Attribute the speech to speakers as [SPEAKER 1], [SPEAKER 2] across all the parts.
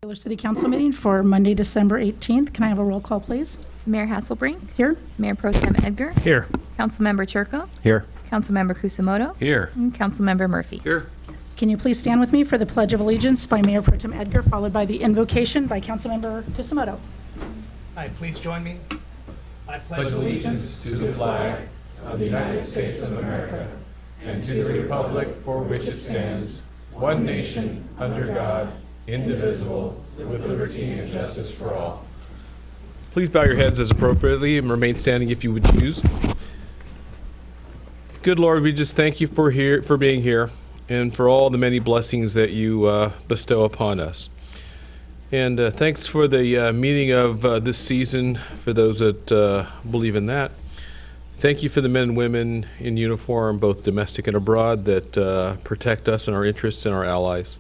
[SPEAKER 1] Regular City Council meeting for Monday, December 18th. Can I have a roll call, please?
[SPEAKER 2] Mayor Hasselbrink.
[SPEAKER 1] Here.
[SPEAKER 2] Mayor Pro Tem Edgar.
[SPEAKER 3] Here.
[SPEAKER 2] Councilmember Churko.
[SPEAKER 3] Here.
[SPEAKER 2] Councilmember Kusamoto.
[SPEAKER 3] Here.
[SPEAKER 2] And Councilmember Murphy.
[SPEAKER 3] Here.
[SPEAKER 1] Can you please stand with me for the Pledge of Allegiance by Mayor Pro Tem Edgar, followed by the invocation by Councilmember Kusamoto.
[SPEAKER 4] Hi, please join me. I
[SPEAKER 5] pledge allegiance to the flag of the United States of America and to the republic for which it stands, one nation, under God, indivisible, with liberty and justice for all.
[SPEAKER 3] Please bow your heads as appropriately and remain standing if you would choose. Good Lord, we just thank you for being here and for all the many blessings that you bestow upon us. And thanks for the meeting of this season, for those that believe in that. Thank you for the men and women in uniform, both domestic and abroad, that protect us and our interests and our allies.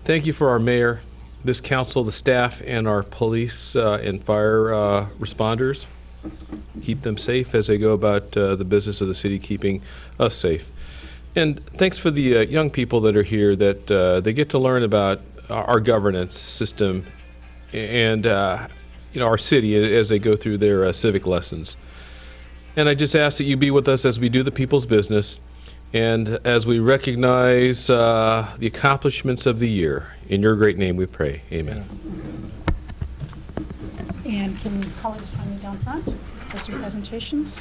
[SPEAKER 3] Thank you for our mayor, this council, the staff, and our police and fire responders. Keep them safe as they go about the business of the city, keeping us safe. And thanks for the young people that are here, that they get to learn about our governance system and our city as they go through their civic lessons. And I just ask that you be with us as we do the people's business and as we recognize the accomplishments of the year. In your great name we pray. Amen.
[SPEAKER 1] And can colleagues join me down front for some presentations?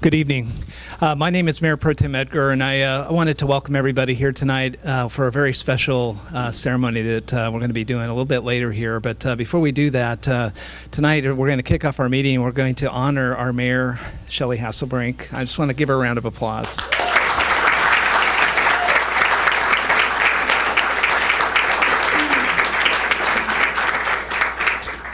[SPEAKER 4] Good evening. My name is Mayor Pro Tem Edgar, and I wanted to welcome everybody here tonight for a very special ceremony that we're going to be doing a little bit later here. But before we do that, tonight we're going to kick off our meeting. We're going to honor our mayor, Shelley Hasselbrink. I just want to give her a round of applause.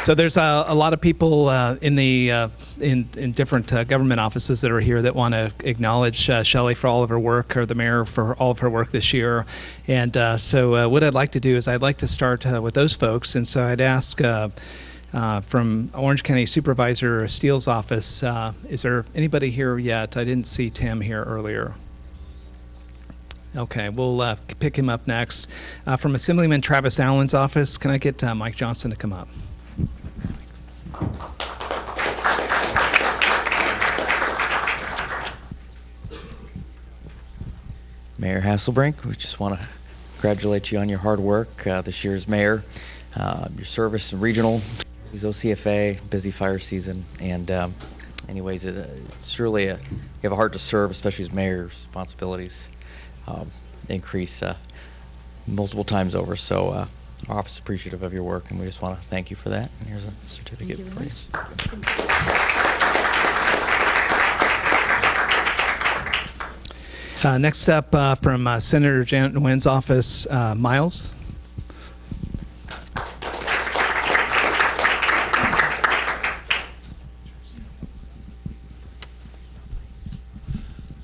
[SPEAKER 4] So there's a lot of people in different government offices that are here that want to acknowledge Shelley for all of her work, or the mayor for all of her work this year. And so what I'd like to do is I'd like to start with those folks. And so I'd ask from Orange County Supervisor Steele's office, is there anybody here yet? I didn't see Tim here earlier. Okay, we'll pick him up next. From Assemblyman Travis Allen's office, can I get Mike Johnson to come up?
[SPEAKER 6] Mayor Hasselbrink, we just want to congratulate you on your hard work this year as mayor, your service in regional, OCFA, busy fire season, and anyways, it's surely you have a heart to serve, especially as mayor. Responsibilities increase multiple times over, so our office is appreciative of your work, and we just want to thank you for that. And here's a certificate for you.
[SPEAKER 4] Next up from Senator Janet Nguyen's office, Miles.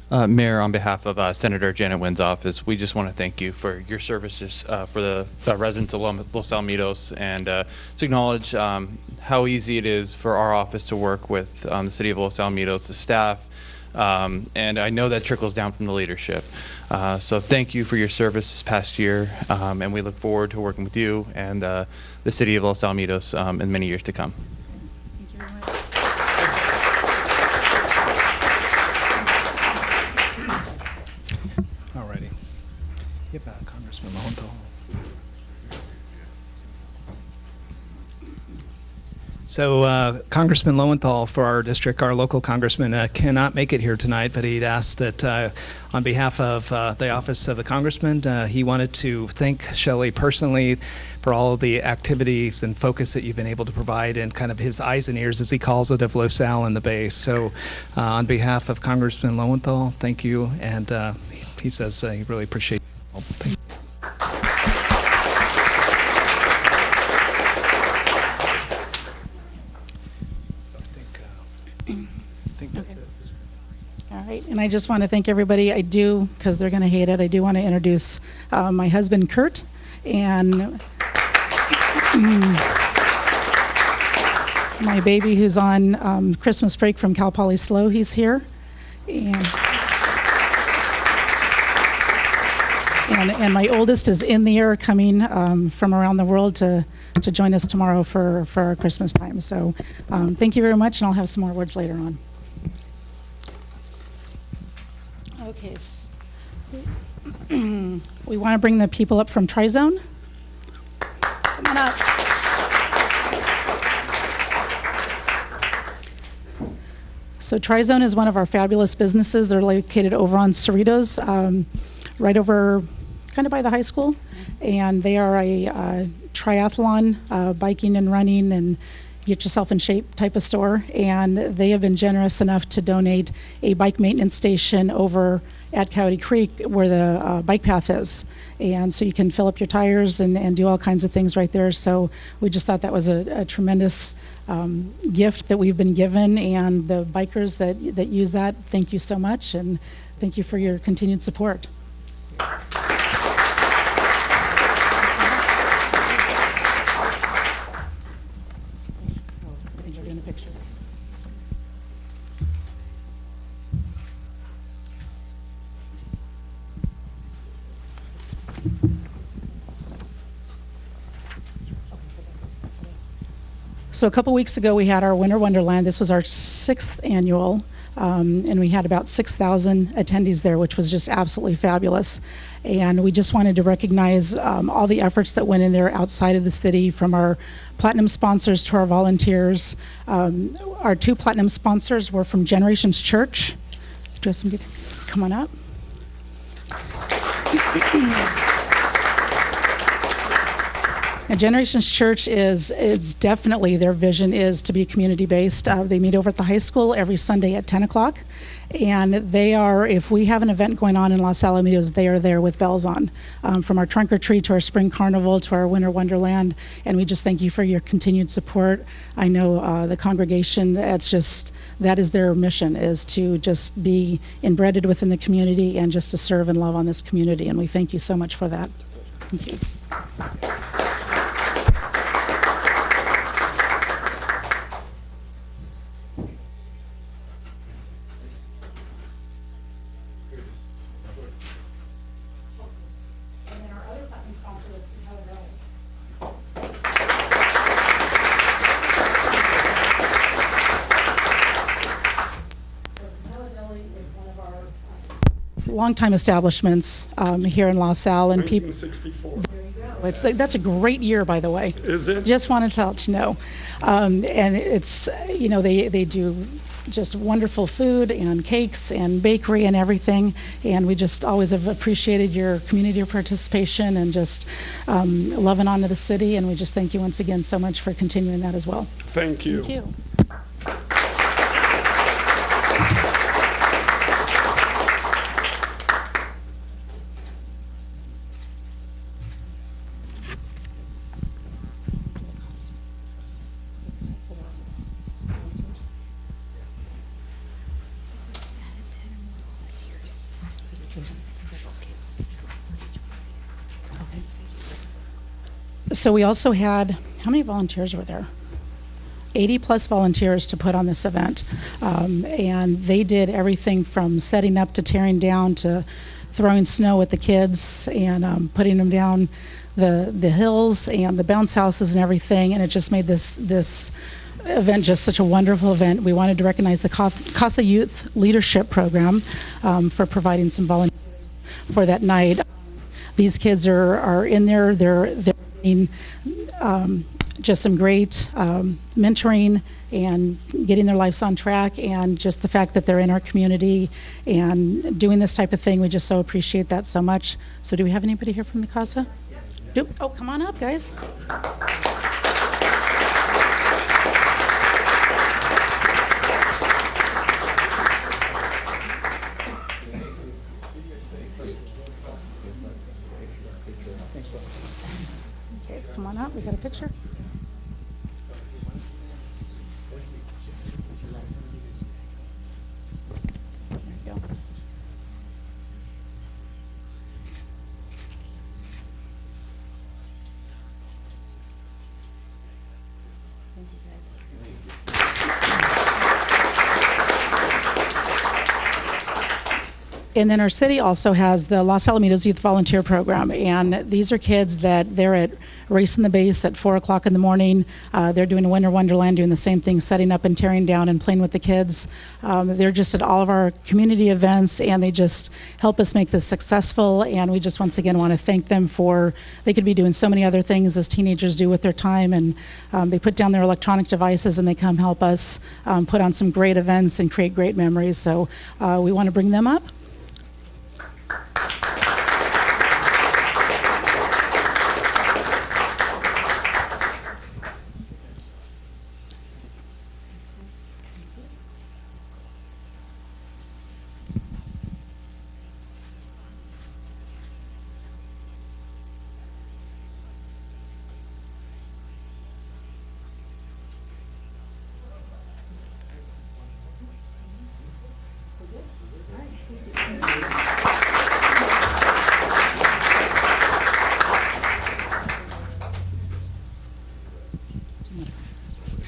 [SPEAKER 7] Mayor, on behalf of Senator Janet Nguyen's office, we just want to thank you for your services for the residents of Los Alamitos, and to acknowledge how easy it is for our office to work with the city of Los Alamitos, the staff, and I know that trickles down from the leadership. So thank you for your service this past year, and we look forward to working with you and the city of Los Alamitos in many years to come.
[SPEAKER 1] Thank you very much.
[SPEAKER 4] Alrighty. Give Congressman Lowenthal. So Congressman Lowenthal for our district, our local congressman, cannot make it here tonight, but he'd asked that on behalf of the office of the congressman, he wanted to thank Shelley personally for all of the activities and focus that you've been able to provide, and kind of his eyes and ears, as he calls it, of Los Al and the base. So on behalf of Congressman Lowenthal, thank you, and he says he really appreciates it. Thank you.
[SPEAKER 1] All right, and I just want to thank everybody. I do, because they're going to hate it, I do want to introduce my husband, Kurt, and My baby who's on Christmas break from Cal Poly SLO, he's here. And my oldest is in the air coming from around the world to join us tomorrow for our Christmas time. So thank you very much, and I'll have some more words later on. Okay. We want to bring the people up from Tri-Zone. Come on up. So Tri-Zone is one of our fabulous businesses. They're located over on Cerritos, right over kind of by the high school. And they are a triathlon, biking and running and get yourself in shape type of store. And they have been generous enough to donate a bike maintenance station over at Coyote Creek where the bike path is. And so you can fill up your tires and do all kinds of things right there. So we just thought that was a tremendous gift that we've been given. And the bikers that use that, thank you so much. And thank you for your continued support. So a couple weeks ago, we had our Winter Wonderland. This was our 6th annual, and we had about 6,000 attendees there, which was just absolutely fabulous. And we just wanted to recognize all the efforts that went in there outside of the city, from our platinum sponsors to our volunteers. Our 2 platinum sponsors were from Generations Church. Do you have somebody there? Come on up. Now, Generations Church is definitely, their vision is to be community-based. They meet over at the high school every Sunday at 10 o'clock. And they are, if we have an event going on in Los Alamitos, they are there with bells on. From our trunk or treat to our spring carnival to our winter wonderland. And we just thank you for your continued support. I know the congregation, that is their mission, is to just be embedded within the community and just to serve and love on this community. And we thank you so much for that. Thank you. Longtime establishments here in Los Al, and people. 1964. That's a great year, by the way.
[SPEAKER 8] Is it?
[SPEAKER 1] Just wanted to let you know, and it's they do just wonderful food and cakes and bakery and everything, and we just always have appreciated your community participation and just loving on to the city, and we just thank you once again so much for continuing that as well.
[SPEAKER 8] Thank you.
[SPEAKER 1] Thank you. So we also had, how many volunteers were there? 80 plus volunteers to put on this event. And they did everything from setting up to tearing down to throwing snow at the kids and putting them down the hills and the bounce houses and everything. And it just made this event just such a wonderful event. We wanted to recognize the CASA Youth Leadership Program for providing some volunteers for that night. These kids are in there. They're getting just some great mentoring and getting their lives on track, and just the fact that they're in our community and doing this type of thing. We just so appreciate that so much. So do we have anybody here from the CASA? Oh, come on up, guys. Come on up, we got a picture. There you go. And then our city also has the Los Alamitos Youth Volunteer Program, and these are kids that they're at racing the base at 4 o'clock in the morning. They're doing a Winter Wonderland, doing the same thing, setting up and tearing down and playing with the kids. They're just at all of our community events, and they just help us make this successful. And we just once again want to thank them for, they could be doing so many other things as teenagers do with their time, and they put down their electronic devices and they come help us put on some great events and create great memories. So we want to bring them up.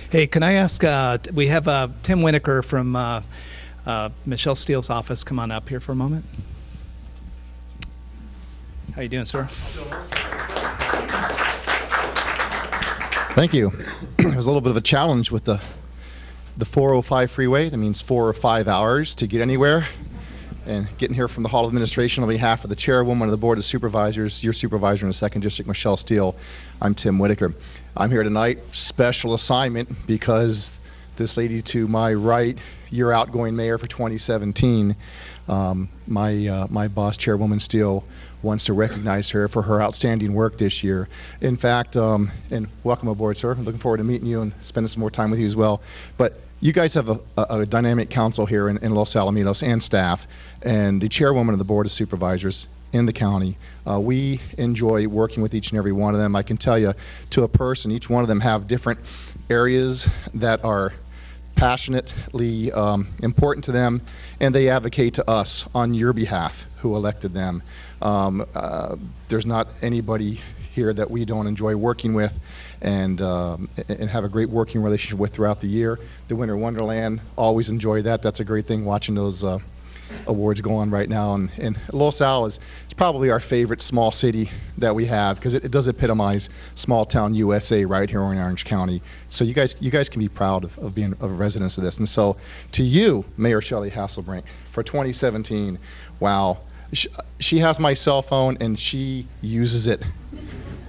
[SPEAKER 4] Hey, can I ask, we have Tim Winokur from Michelle Steele's office come on up here for a moment. How you doing, sir?
[SPEAKER 8] Thank you. It was a little bit of a challenge with the 405 freeway. That means 4 or 5 hours to get anywhere. And getting here from the Hall of Administration on behalf of the chairwoman of the Board of Supervisors, your supervisor in the 2nd District, Michelle Steele, I'm Tim Whitaker. I'm here tonight, special assignment, because this lady to my right, your outgoing mayor for 2017, my boss, Chairwoman Steele, wants to recognize her for her outstanding work this year. In fact, and welcome aboard, sir. I'm looking forward to meeting you and spending some more time with you as well. But you guys have a dynamic council here in Los Alamitos and staff, and the chairwoman of the Board of Supervisors in the county. We enjoy working with each and every one of them. I can tell you, to a person, each one of them have different areas that are passionately important to them, and they advocate to us on your behalf who elected them. There's not anybody here that we don't enjoy working with and have a great working relationship with throughout the year. The Winter Wonderland, always enjoy that. That's a great thing, watching those awards go on right now. And Los Al is probably our favorite small city that we have, because it does epitomize small town USA right here in Orange County. So you guys can be proud of being residents of this. And so to you, Mayor Shelley Hasselbrink, for 2017, wow, she has my cell phone and she uses it.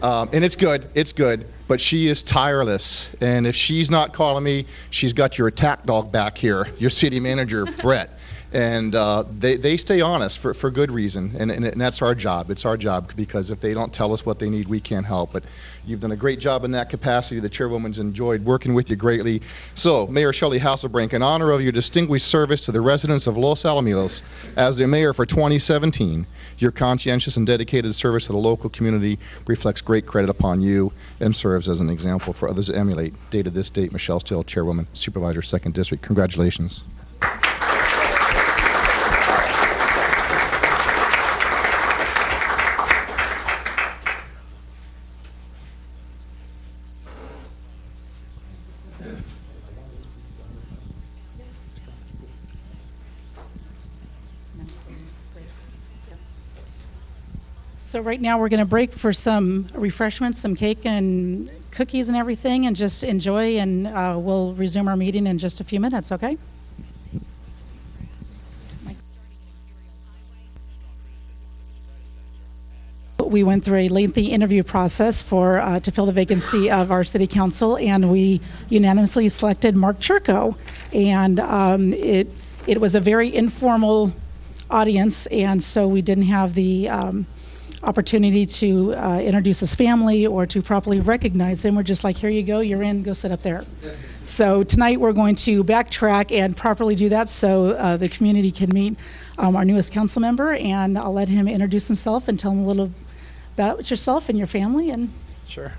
[SPEAKER 8] And it's good, but she is tireless. And if she's not calling me, she's got your attack dog back here, your city manager, Brett. And they stay honest for good reason, and that's our job. It's our job, because if they don't tell us what they need, we can't help. But you've done a great job in that capacity. The chairwoman's enjoyed working with you greatly. So, Mayor Shelley Hasselbrink, in honor of your distinguished service to the residents of Los Alamitos as their mayor for 2017, your conscientious and dedicated service to the local community reflects great credit upon you and serves as an example for others to emulate. Dated this date, Michelle Steele, Chairwoman, Supervisor, 2nd District. Congratulations.
[SPEAKER 1] So right now we're going to break for some refreshments, some cake and cookies and everything, and just enjoy, and we'll resume our meeting in just a few minutes, okay? We went through a lengthy interview process to fill the vacancy of our city council, and we unanimously selected Mark Churko. And it was a very informal audience, and so we didn't have the opportunity to introduce his family or to properly recognize him. We're just like, here you go, you're in, go sit up there. So tonight we're going to backtrack and properly do that so the community can meet our newest council member, and I'll let him introduce himself and tell him a little about yourself and your family. And
[SPEAKER 9] sure.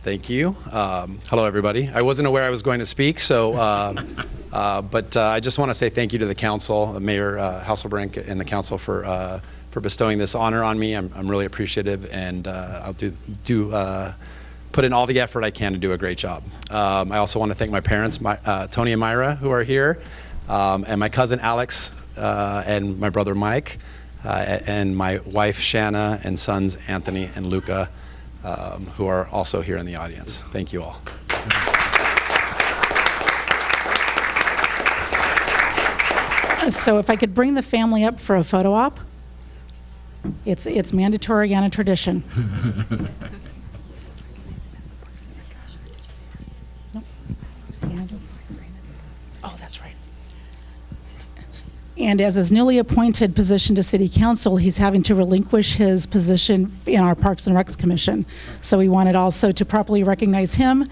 [SPEAKER 9] Thank you. Hello, everybody. I wasn't aware I was going to speak, so but I just want to say thank you to the council, Mayor Hasselbrink, and the council for bestowing this honor on me. I'm really appreciative, and I'll do put in all the effort I can to do a great job. I also want to thank my parents, Tony and Myra, who are here, and my cousin Alex, and my brother Mike, and my wife Shanna, and sons Anthony and Luca, who are also here in the audience. Thank you all.
[SPEAKER 1] So if I could bring the family up for a photo op. It's mandatory and a tradition. Nope. Oh, that's right. And as his newly appointed position to City Council, he's having to relinquish his position in our Parks and Recs Commission. So we wanted also to properly recognize him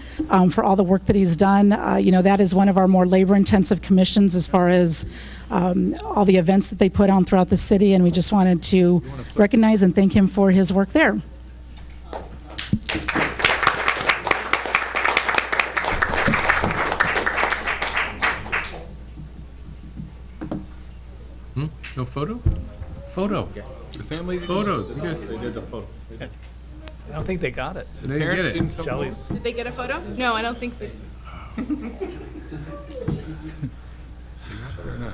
[SPEAKER 1] for all the work that he's done. That is one of our more labor-intensive commissions as far as all the events that they put on throughout the city, and we just wanted to recognize and thank him for his work there.
[SPEAKER 5] No photo? Photo. The family photos. They did the photo.
[SPEAKER 4] I don't think they got it.
[SPEAKER 5] They didn't get it.
[SPEAKER 4] Shelley's.
[SPEAKER 10] Did they get a photo? No, I don't think they.
[SPEAKER 5] Or not?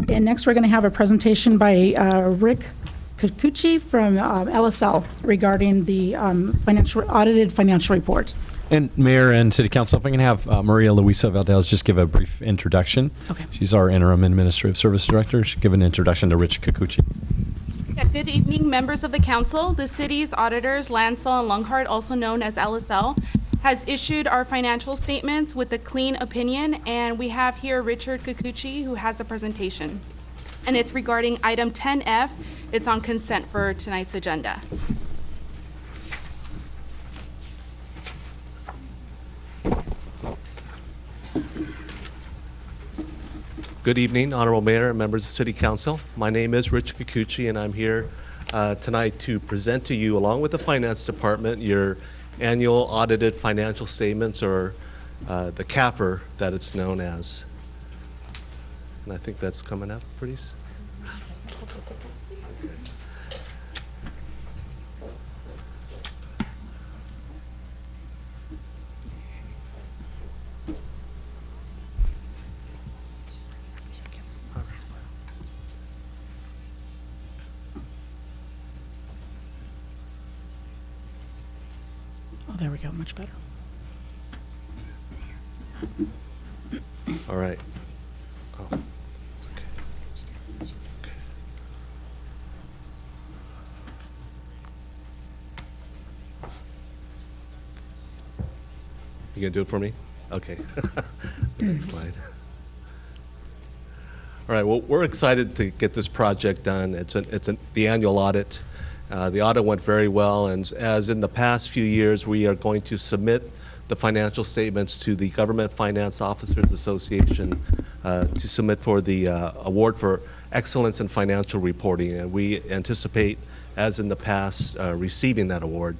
[SPEAKER 1] And next, we're going to have a presentation by Rick Kikuchi from LSL regarding the audited financial report.
[SPEAKER 11] And Mayor and City Council, if I can have Maria Luisa Valdez just give a brief introduction.
[SPEAKER 1] Okay.
[SPEAKER 11] She's our Interim Administrative Service Director. She'll give an introduction to Rich Kikuchi.
[SPEAKER 10] Yeah, good evening, members of the council. The city's auditors, Lansell and Lunghart, also known as LSL, has issued our financial statements with a clean opinion, and we have here Richard Kikuchi, who has a presentation. And it's regarding item 10F. It's on consent for tonight's agenda.
[SPEAKER 12] Good evening, Honorable Mayor and members of City Council. My name is Rich Kikuchi, and I'm here tonight to present to you, along with the Finance Department, your annual audited financial statements, or the CAFR that it's known as. And I think that's coming up pretty soon.
[SPEAKER 1] Oh, there we go, much better.
[SPEAKER 12] All right. Oh. Okay. You gonna do it for me? Okay. Next slide. All right. Well, we're excited to get this project done. It's the annual audit. The audit went very well, and as in the past few years, we are going to submit the financial statements to the Government Finance Officers Association to submit for the award for excellence in financial reporting, and we anticipate, as in the past, receiving that award.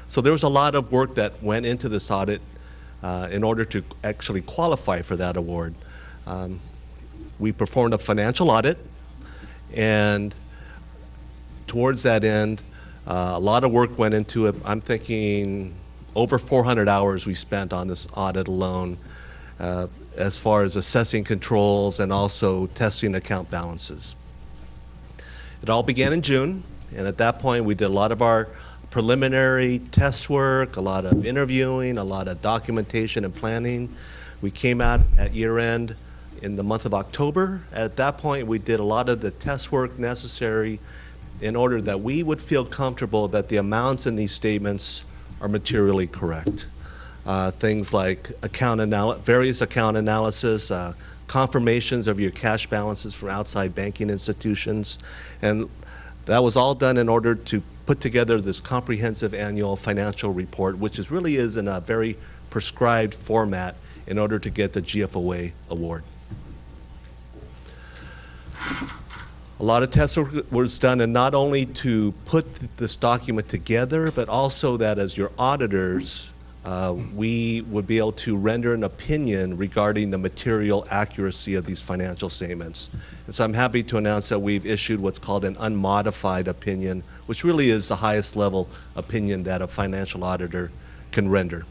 [SPEAKER 12] So there was a lot of work that went into this audit in order to actually qualify for that award. We performed a financial audit, and towards that end, a lot of work went into it. I'm thinking over 400 hours we spent on this audit alone, as far as assessing controls and also testing account balances. It all began in June, and at that point we did a lot of our preliminary test work, a lot of interviewing, a lot of documentation and planning. We came out at year end in the month of October. At that point we did a lot of the test work necessary in order that we would feel comfortable that the amounts in these statements are materially correct. Things like various account analysis, confirmations of your cash balances from outside banking institutions, and that was all done in order to put together this comprehensive annual financial report, which really is in a very prescribed format in order to get the GFOA award. A lot of tests was done, and not only to put this document together, but also that as your auditors we would be able to render an opinion regarding the material accuracy of these financial statements. And so I'm happy to announce that we've issued what's called an unmodified opinion, which really is the highest level opinion that a financial auditor can render.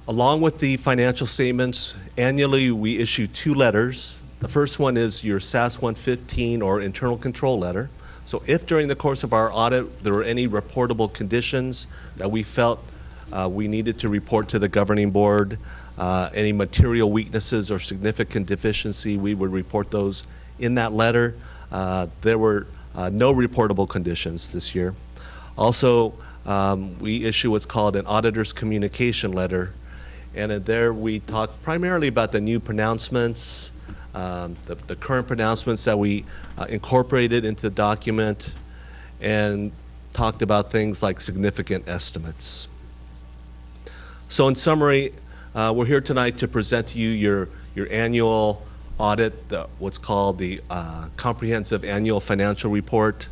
[SPEAKER 12] Along with the financial statements, annually we issue 2 letters. The first one is your SAS 115 or internal control letter. So if during the course of our audit there were any reportable conditions that we felt we needed to report to the governing board, any material weaknesses or significant deficiency, we would report those in that letter. There were no reportable conditions this year. Also, we issue what's called an auditor's communication letter. And in there we talk primarily about the new pronouncements, the current pronouncements that we incorporated into the document, and talked about things like significant estimates. So in summary, we're here tonight to present to you your annual audit, what's called the Comprehensive Annual Financial Report.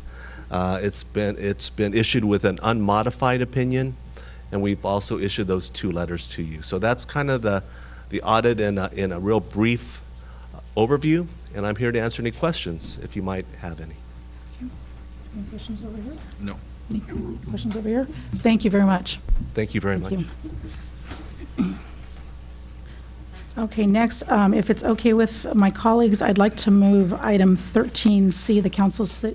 [SPEAKER 12] It's been issued with an unmodified opinion, and we've also issued those 2 letters to you. So that's kind of the audit in a real brief overview, and I'm here to answer any questions if you might have any.
[SPEAKER 1] Any questions over here?
[SPEAKER 5] No.
[SPEAKER 1] Any questions over here? Thank you very much.
[SPEAKER 12] Thank you very much.
[SPEAKER 1] Thank you. Okay, next, if it's okay with my colleagues, I'd like to move item 13C, the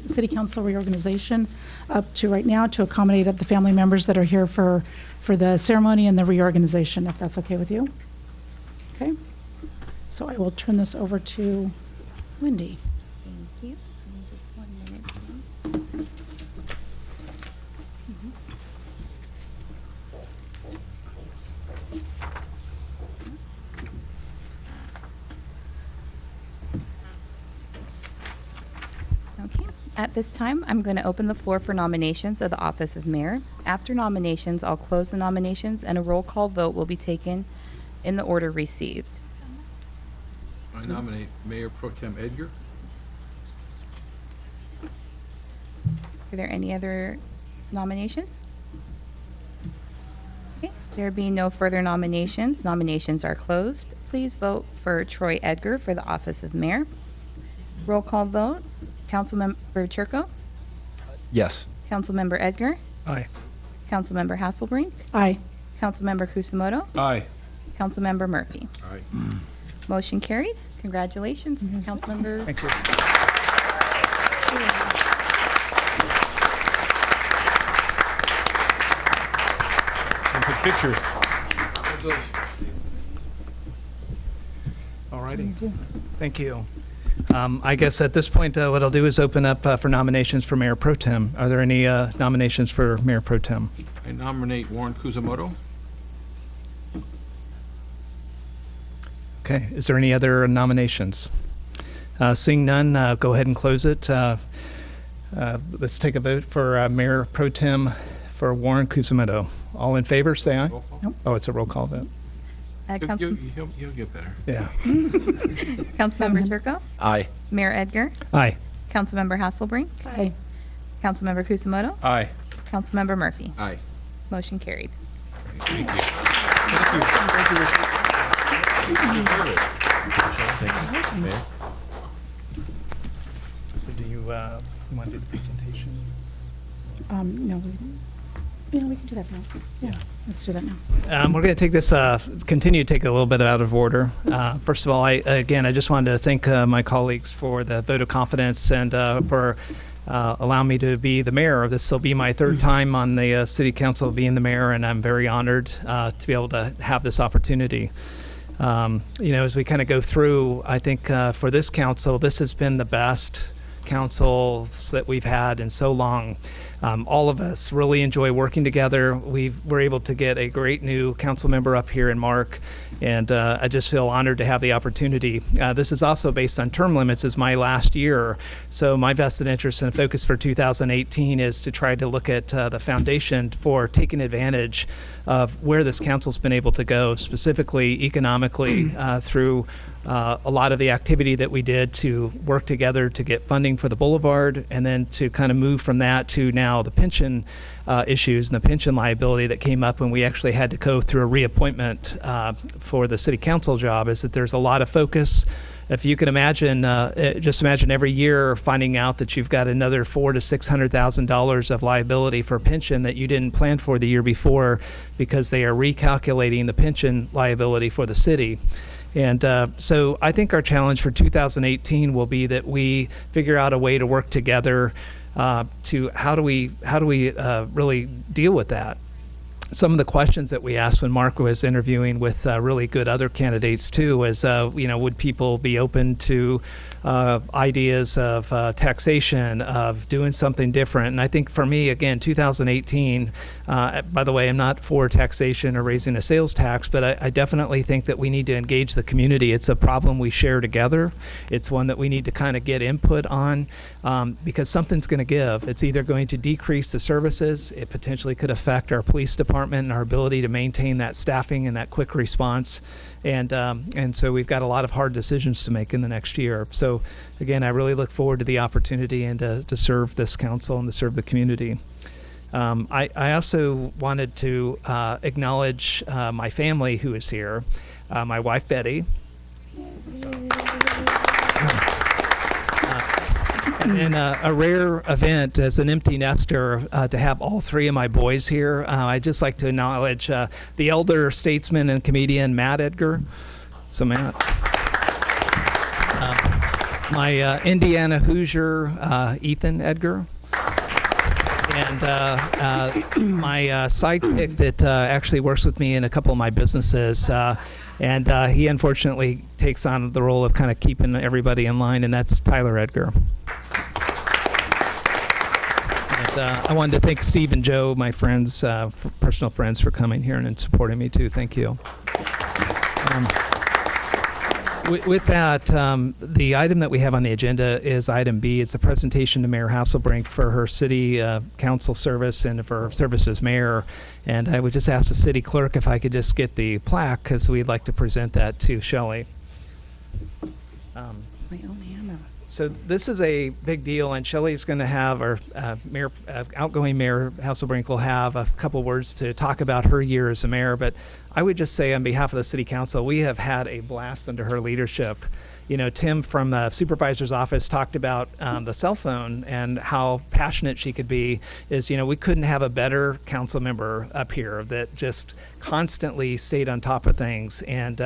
[SPEAKER 1] City Council reorganization, up to right now to accommodate the family members that are here for the ceremony and the reorganization, if that's okay with you. Okay, so I will turn this over to Wendy.
[SPEAKER 2] Thank you. Just 1 minute, please. Okay. At this time, I'm going to open the floor for nominations of the office of mayor. After nominations, I'll close the nominations and a roll call vote will be taken in the order received.
[SPEAKER 5] I nominate Mayor Pro Tem Edgar.
[SPEAKER 2] Are there any other nominations? Okay, there being no further nominations, nominations are closed. Please vote for Troy Edgar for the office of mayor. Roll call vote. Councilmember Chirco?
[SPEAKER 8] Yes.
[SPEAKER 2] Councilmember Edgar?
[SPEAKER 4] Aye.
[SPEAKER 2] Councilmember Hasselbrink?
[SPEAKER 1] Aye.
[SPEAKER 2] Councilmember Kusamoto?
[SPEAKER 5] Aye.
[SPEAKER 2] Councilmember Murphy?
[SPEAKER 5] Aye.
[SPEAKER 2] Motion carried. Congratulations, Councilmember.
[SPEAKER 4] Thank you.
[SPEAKER 3] And take pictures.
[SPEAKER 4] All righty. Thank you. I guess at this point, what I'll do is open up for nominations for Mayor Pro Tem. Are there any nominations for Mayor Pro Tem?
[SPEAKER 5] I nominate Warren Kusamoto.
[SPEAKER 4] Okay, is there any other nominations? Seeing none, go ahead and close it. Let's take a vote for Mayor Pro Tem for Warren Kusamoto. All in favor, say aye.
[SPEAKER 5] Roll call.
[SPEAKER 4] Oh, it's a roll call vote.
[SPEAKER 5] He'll get better.
[SPEAKER 4] Yeah.
[SPEAKER 2] Councilmember Chirco?
[SPEAKER 8] Aye.
[SPEAKER 2] Mayor Edgar?
[SPEAKER 4] Aye.
[SPEAKER 2] Councilmember Hasselbrink?
[SPEAKER 1] Aye.
[SPEAKER 2] Councilmember Kusamoto?
[SPEAKER 5] Aye.
[SPEAKER 2] Councilmember Murphy?
[SPEAKER 5] Aye.
[SPEAKER 2] Motion carried.
[SPEAKER 5] Thank you.
[SPEAKER 4] So do you want to do the presentation?
[SPEAKER 1] No, we can do that now. Yeah, let's do that now.
[SPEAKER 4] We're going to take this, continue to take a little bit out of order. First of all, I just wanted to thank my colleagues for the vote of confidence and for allowing me to be the mayor. This will be my 3rd time on the city council being the mayor, and I'm very honored to be able to have this opportunity. As we kind of go through, I think for this council, this has been the best councils that we've had in so long. All of us really enjoy working together. We're able to get a great new council member up here in Mark, and I just feel honored to have the opportunity. This is also based on term limits as my last year, so my vested interest and focus for 2018 is to try to look at the foundation for taking advantage of where this council's been able to go, specifically economically through a lot of the activity that we did to work together to get funding for the boulevard, and then to kind of move from that to now the pension issues and the pension liability that came up when we actually had to go through a reappointment for the city council job, is that there's a lot of focus. If you can imagine, just imagine every year finding out that you've got another $400,000 to $600,000 of liability for pension that you didn't plan for the year before, because they are recalculating the pension liability for the city. And so I think our challenge for 2018 will be that we figure out a way to work together to how do we really deal with that. Some of the questions that we asked when Mark was interviewing with really good other candidates too was, would people be open to ideas of taxation, of doing something different? And I think for me, again, 2018, by the way, I'm not for taxation or raising a sales tax, but I definitely think that we need to engage the community. It's a problem we share together. It's one that we need to kind of get input on, because something's going to give. It's either going to decrease the services, it potentially could affect our police department and our ability to maintain that staffing and that quick response. And so we've got a lot of hard decisions to make in the next year. So again, I really look forward to the opportunity and to serve this council and to serve the community. I also wanted to acknowledge my family who is here, my wife Betty. And then a rare event as an empty nester to have all three of my boys here. I'd just like to acknowledge the elder statesman and comedian Matt Edgar. So Matt. My Indiana Hoosier Ethan Edgar. And my sidekick that actually works with me in a couple of my businesses. And he unfortunately takes on the role of kind of keeping everybody in line, and that's Tyler Edgar. And I wanted to thank Steve and Joe, my friends, personal friends, for coming here and supporting me too. Thank you. With that, the item that we have on the agenda is item B. It's a presentation to Mayor Hasselbrink for her city council service and for her service as mayor. And I would just ask the city clerk if I could just get the plaque, because we'd like to present that to Shelley.
[SPEAKER 1] My own hammer.
[SPEAKER 4] So this is a big deal, and Shelley's going to have our mayor, outgoing Mayor Hasselbrink will have a couple words to talk about her year as a mayor. But I would just say on behalf of the city council, we have had a blast under her leadership. You know, Tim from the supervisor's office talked about the cell phone and how passionate she could be. Is, you know, we couldn't have a better council member up here that just constantly stayed on top of things. And,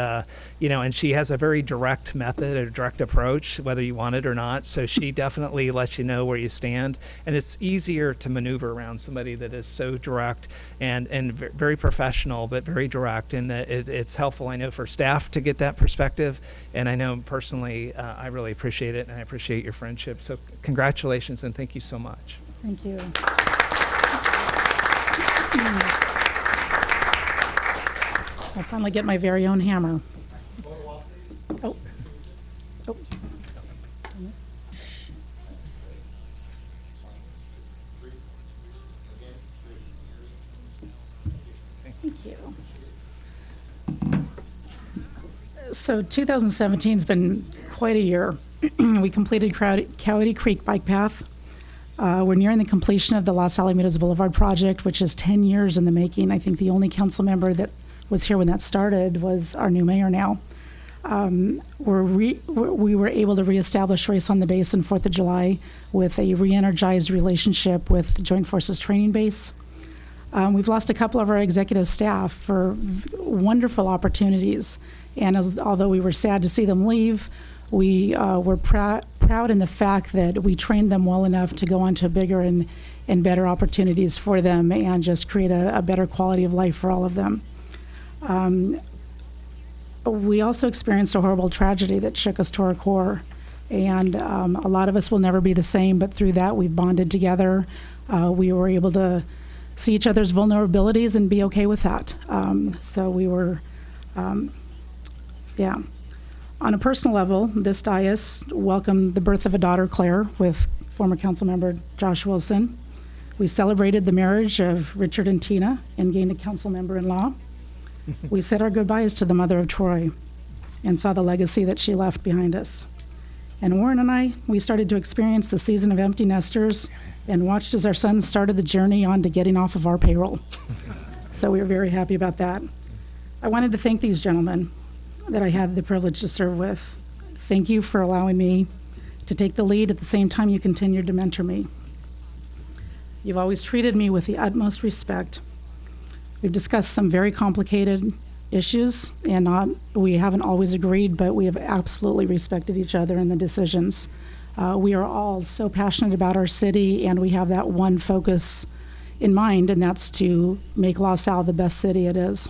[SPEAKER 4] you know, and she has a very direct method, a direct approach, whether you want it or not. So she definitely lets you know where you stand. And it's easier to maneuver around somebody that is so direct and very professional, but very direct. And it's helpful, I know, for staff to get that perspective. And I know personally, I really appreciate it, and I appreciate your friendship. So congratulations, and thank you so much.
[SPEAKER 1] Thank you. I'll finally get my very own hammer. Oh. Oh. Thank you. So 2017 has been quite a year. We completed Coyote Creek Bike Path. We're nearing the completion of the Los Alamitos Boulevard project, which is 10 years in the making. I think the only council member that was here when that started was our new mayor now. We were able to reestablish Race on the Base on 4th of July with a re-energized relationship with Joint Forces Training Base. We've lost a couple of our executive staff for wonderful opportunities. And although we were sad to see them leave, we were proud in the fact that we trained them well enough to go on to bigger and better opportunities for them and just create a better quality of life for all of them. We also experienced a horrible tragedy that shook us to our core. And a lot of us will never be the same, but through that we've bonded together. We were able to see each other's vulnerabilities and be okay with that. So we were, yeah. On a personal level, this dais welcomed the birth of a daughter, Claire, with former council member Josh Wilson. We celebrated the marriage of Richard and Tina and gained a council member-in-law. We said our goodbyes to the mother of Troy. and saw the legacy that she left behind us. And Warren and I, we started to experience the season of empty nesters and watched as our sons started the journey on to getting off of our payroll. So we were very happy about that. I wanted to thank these gentlemen that I had the privilege to serve with. Thank you for allowing me to take the lead at the same time you continued to mentor me. You've always treated me with the utmost respect. We've discussed some very complicated issues, and we haven't always agreed, but we have absolutely respected each other in the decisions. We are all so passionate about our city, and we have that one focus in mind, and that's to make LaSalle the best city it is.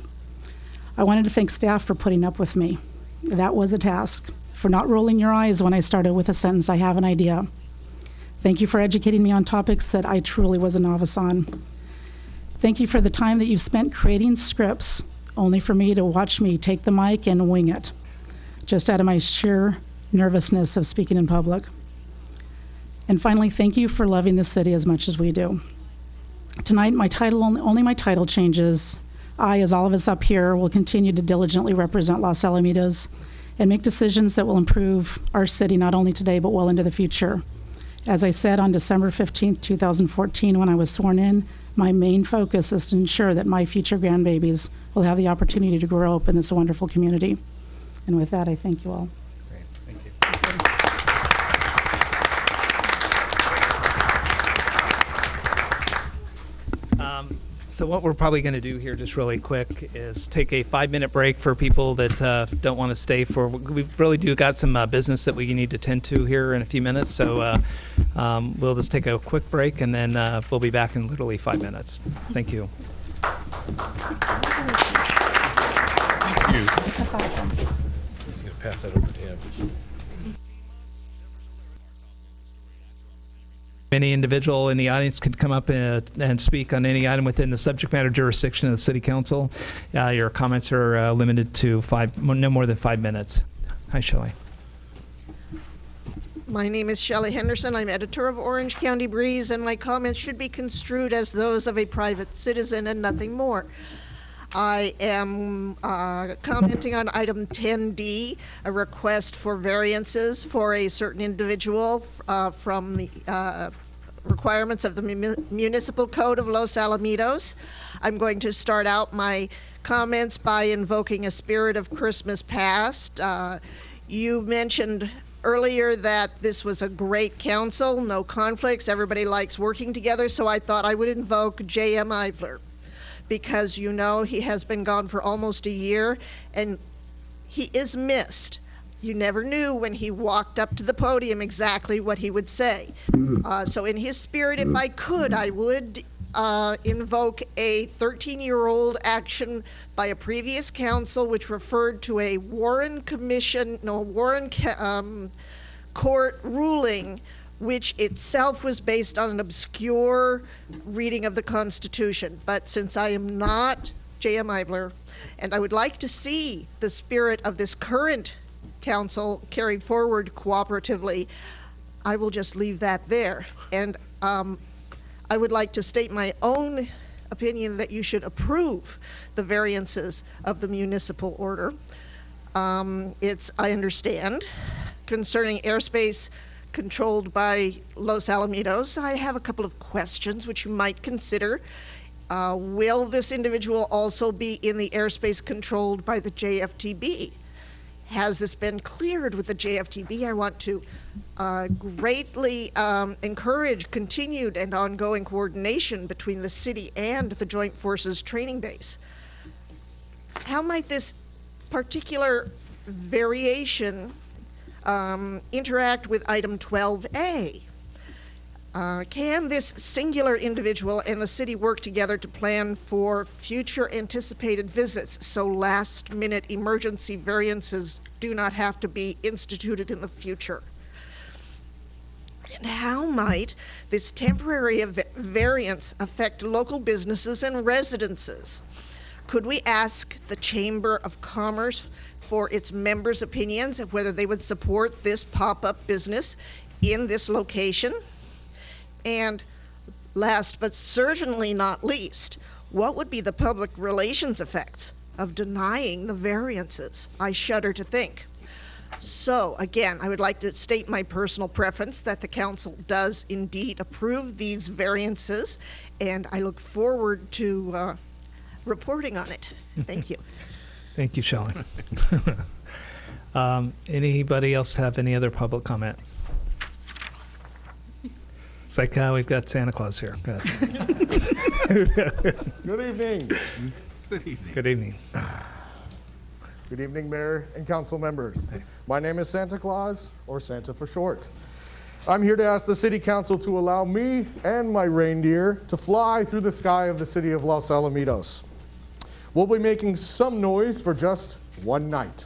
[SPEAKER 1] I wanted to thank staff for putting up with me. That was a task. For not rolling your eyes when I started with a sentence, "I have an idea." Thank you for educating me on topics that I truly was a novice on. Thank you for the time that you've spent creating scripts only for me to watch me take the mic and wing it, just out of my sheer nervousness of speaking in public. And finally, thank you for loving the city as much as we do. Tonight, only my title changes. I, as all of us up here, will continue to diligently represent Los Alamitos and make decisions that will improve our city not only today but well into the future. As I said on December 15th, 2014, when I was sworn in, my main focus is to ensure that my future grandbabies will have the opportunity to grow up in this wonderful community. And with that, I thank you all.
[SPEAKER 4] Great. Thank you. So what we're probably going to do here just really quick is take a 5-minute break for people that don't want to stay for, we really do got some business that we need to tend to here in a few minutes. So we'll just take a quick break and then we'll be back in literally 5 minutes. Thank you.
[SPEAKER 3] Thank you.
[SPEAKER 1] That's awesome.
[SPEAKER 3] I'm just going to pass that over to him.
[SPEAKER 4] Any individual in the audience could come up and speak on any item within the subject matter jurisdiction of the City Council. Your comments are limited to no more than 5 minutes. Hi, Shelley.
[SPEAKER 13] My name is Shelley Henderson. I'm editor of Orange County Breeze, and my comments should be construed as those of a private citizen and nothing more. I am commenting on item 10D, a request for variances for a certain individual from the requirements of the Municipal Code of Los Alamitos. I'm going to start out my comments by invoking a spirit of Christmas past. You mentioned earlier that this was a great council, no conflicts, everybody likes working together, so I thought I would invoke J.M. Ivler, because you know he has been gone for almost a year and he is missed. You never knew when he walked up to the podium exactly what he would say. So in his spirit, if I could, I would invoke a 13-year-old action by a previous council which referred to a Warren court ruling, which itself was based on an obscure reading of the Constitution. But since I am not J.M. Ivler, and I would like to see the spirit of this current council carried forward cooperatively, I will just leave that there. And I would like to state my own opinion that you should approve the variances of the municipal order. It's, I understand, concerning airspace controlled by Los Alamitos. I have a couple of questions which you might consider. Will this individual also be in the airspace controlled by the JFTB? Has this been cleared with the JFTB? I want to greatly encourage continued and ongoing coordination between the city and the Joint Forces Training Base. How might this particular variation interact with item 12A? Can this singular individual and the city work together to plan for future anticipated visits so last-minute emergency variances do not have to be instituted in the future? And how might this temporary variance affect local businesses and residences? Could we ask the Chamber of Commerce for its members' opinions of whether they would support this pop-up business in this location? And last but certainly not least, what would be the public relations effects of denying the variances? I shudder to think. So again, I would like to state my personal preference that the council does indeed approve these variances, and I look forward to reporting on it. Thank you.
[SPEAKER 4] Thank you, Shelley. Anybody else have any other public comment? It's like we've got Santa Claus here. Go ahead.
[SPEAKER 14] Good evening.
[SPEAKER 4] Good evening.
[SPEAKER 14] Good evening, Mayor and council members. My name is Santa Claus, or Santa for short. I'm here to ask the City Council to allow me and my reindeer to fly through the sky of the city of Los Alamitos. We'll be making some noise for just one night.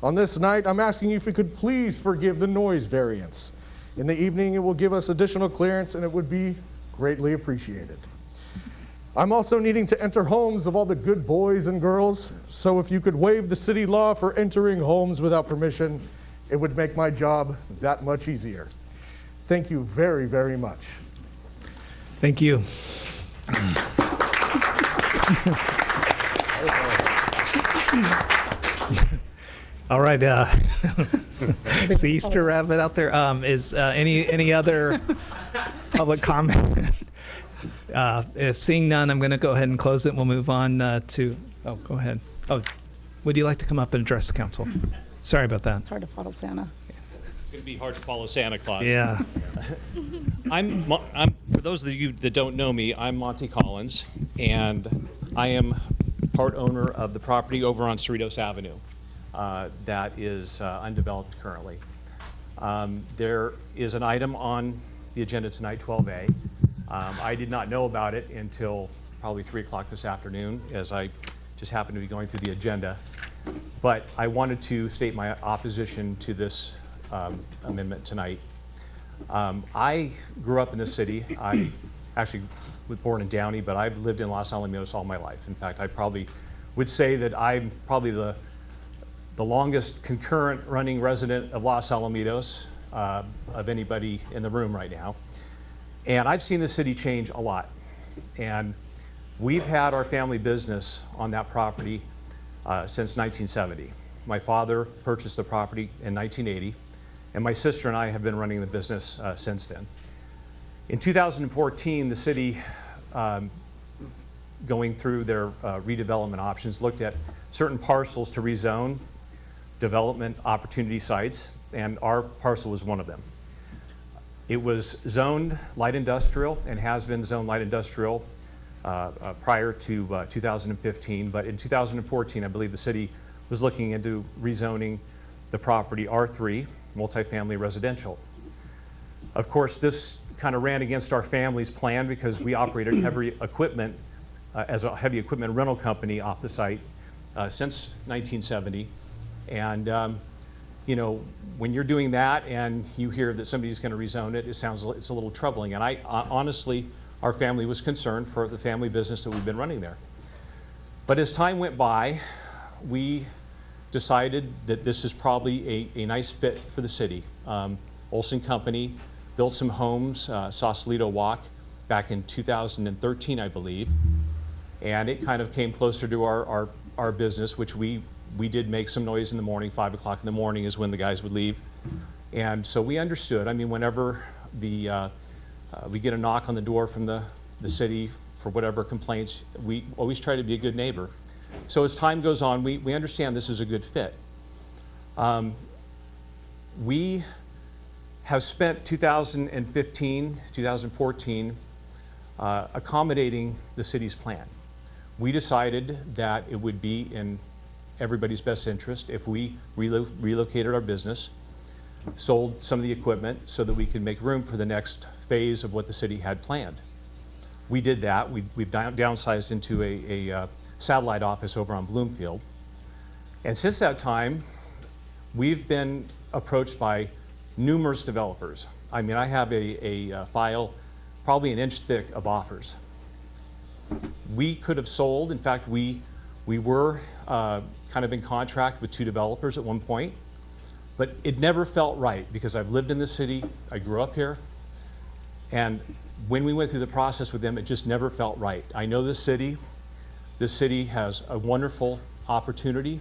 [SPEAKER 14] On this night, I'm asking you if you could please forgive the noise variance. In the evening, it will give us additional clearance, and it would be greatly appreciated. I'm also needing to enter homes of all the good boys and girls, so if you could waive the city law for entering homes without permission, it would make my job that much easier. Thank you very, very much.
[SPEAKER 4] Thank you. All right. It's the Easter rabbit out there. Is any other public comment? Seeing none, I'm going to go ahead and close it. We'll move on to. Oh, go ahead. Oh, would you like to come up and address the council? Sorry about that.
[SPEAKER 1] It's hard to follow Santa.
[SPEAKER 15] It's going to be hard to follow Santa Claus.
[SPEAKER 4] Yeah.
[SPEAKER 15] I'm for those of you that don't know me, I'm Monty Collins, and I am part owner of the property over on Cerritos Avenue that is undeveloped currently. There is an item on the agenda tonight, 12A. I did not know about it until probably 3 o'clock this afternoon, as I just happened to be going through the agenda. But I wanted to state my opposition to this amendment tonight. I grew up in this city. I actually was born in Downey, but I've lived in Los Alamitos all my life. In fact, I probably would say that I'm probably the longest concurrent running resident of Los Alamitos of anybody in the room right now. And I've seen the city change a lot. And we've had our family business on that property since 1970. My father purchased the property in 1980, and my sister and I have been running the business since then. In 2014, the city, going through their redevelopment options, looked at certain parcels to rezone development opportunity sites, and our parcel was one of them. It was zoned light industrial and has been zoned light industrial prior to 2015, but in 2014, I believe the city was looking into rezoning the property R3, multifamily residential. Of course, this kind of ran against our family's plan because we operated heavy equipment as a heavy equipment rental company off the site since 1970. And you know, when you're doing that and you hear that somebody's going to rezone it, it's a little troubling. And I honestly, our family was concerned for the family business that we've been running there. But as time went by, we decided that this is probably a nice fit for the city. Olson Company built some homes, Sausalito Walk, back in 2013, I believe. And it kind of came closer to our business, which we did make some noise in the morning. 5 o'clock in the morning is when the guys would leave. And so we understood. I mean, whenever we get a knock on the door from the city for whatever complaints, we always try to be a good neighbor. So as time goes on, we understand this is a good fit. We have spent 2015, 2014 accommodating the city's plan. We decided that it would be in everybody's best interest if we relocated our business, sold some of the equipment so that we could make room for the next phase of what the city had planned. We did that. We've downsized into a satellite office over on Bloomfield. And since that time, we've been approached by numerous developers. I mean, I have a file probably an inch thick of offers. We could have sold. In fact, we were kind of in contract with 2 developers at one point, but it never felt right because I've lived in the city, I grew up here, and when we went through the process with them, it just never felt right. I know this city has a wonderful opportunity.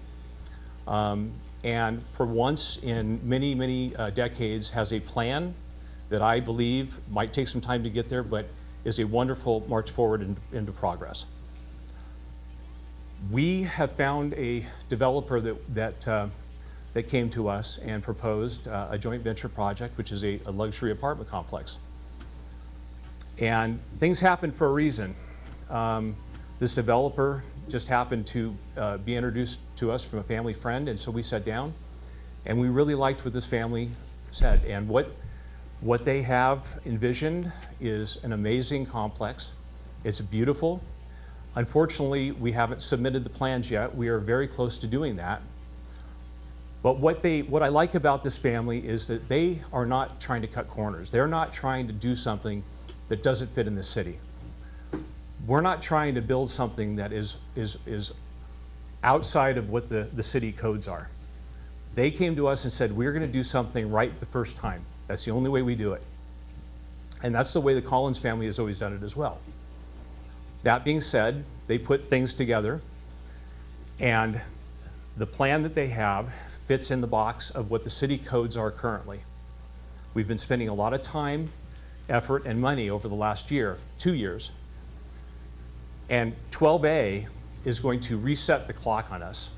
[SPEAKER 15] and for once in many, many decades has a plan that I believe might take some time to get there, but is a wonderful march forward into progress. We have found a developer that came to us and proposed a joint venture project, which is a luxury apartment complex. And things happen for a reason. This developer just happened to be introduced to us from a family friend, and so we sat down, and we really liked what this family said. And what they have envisioned is an amazing complex. It's beautiful. Unfortunately, we haven't submitted the plans yet. We are very close to doing that. But what I like about this family is that they are not trying to cut corners. They're not trying to do something that doesn't fit in the city. We're not trying to build something that is outside of what the city codes are. They came to us and said, we're going to do something right the first time. That's the only way we do it. And that's the way the Collins family has always done it as well. That being said, they put things together, and the plan that they have fits in the box of what the city codes are currently. We've been spending a lot of time, effort, and money over the last year, 2 years. And 12A is going to reset the clock on us.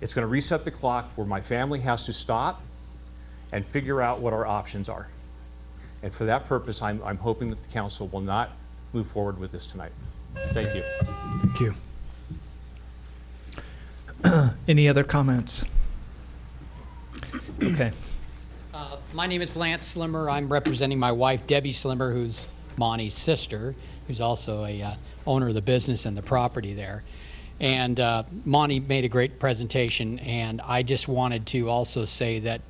[SPEAKER 15] It's going to reset the clock where my family has to stop and figure out what our options are. And for that purpose, I'm hoping that the council will not move forward with this tonight. Thank you.
[SPEAKER 4] Thank you. Any other comments? Okay.
[SPEAKER 16] My name is Lance Slimmer. I'm representing my wife, Debbie Slimmer, who's Monty's sister, who's also a owner of the business and the property there. And Monty made a great presentation, and I just wanted to also say that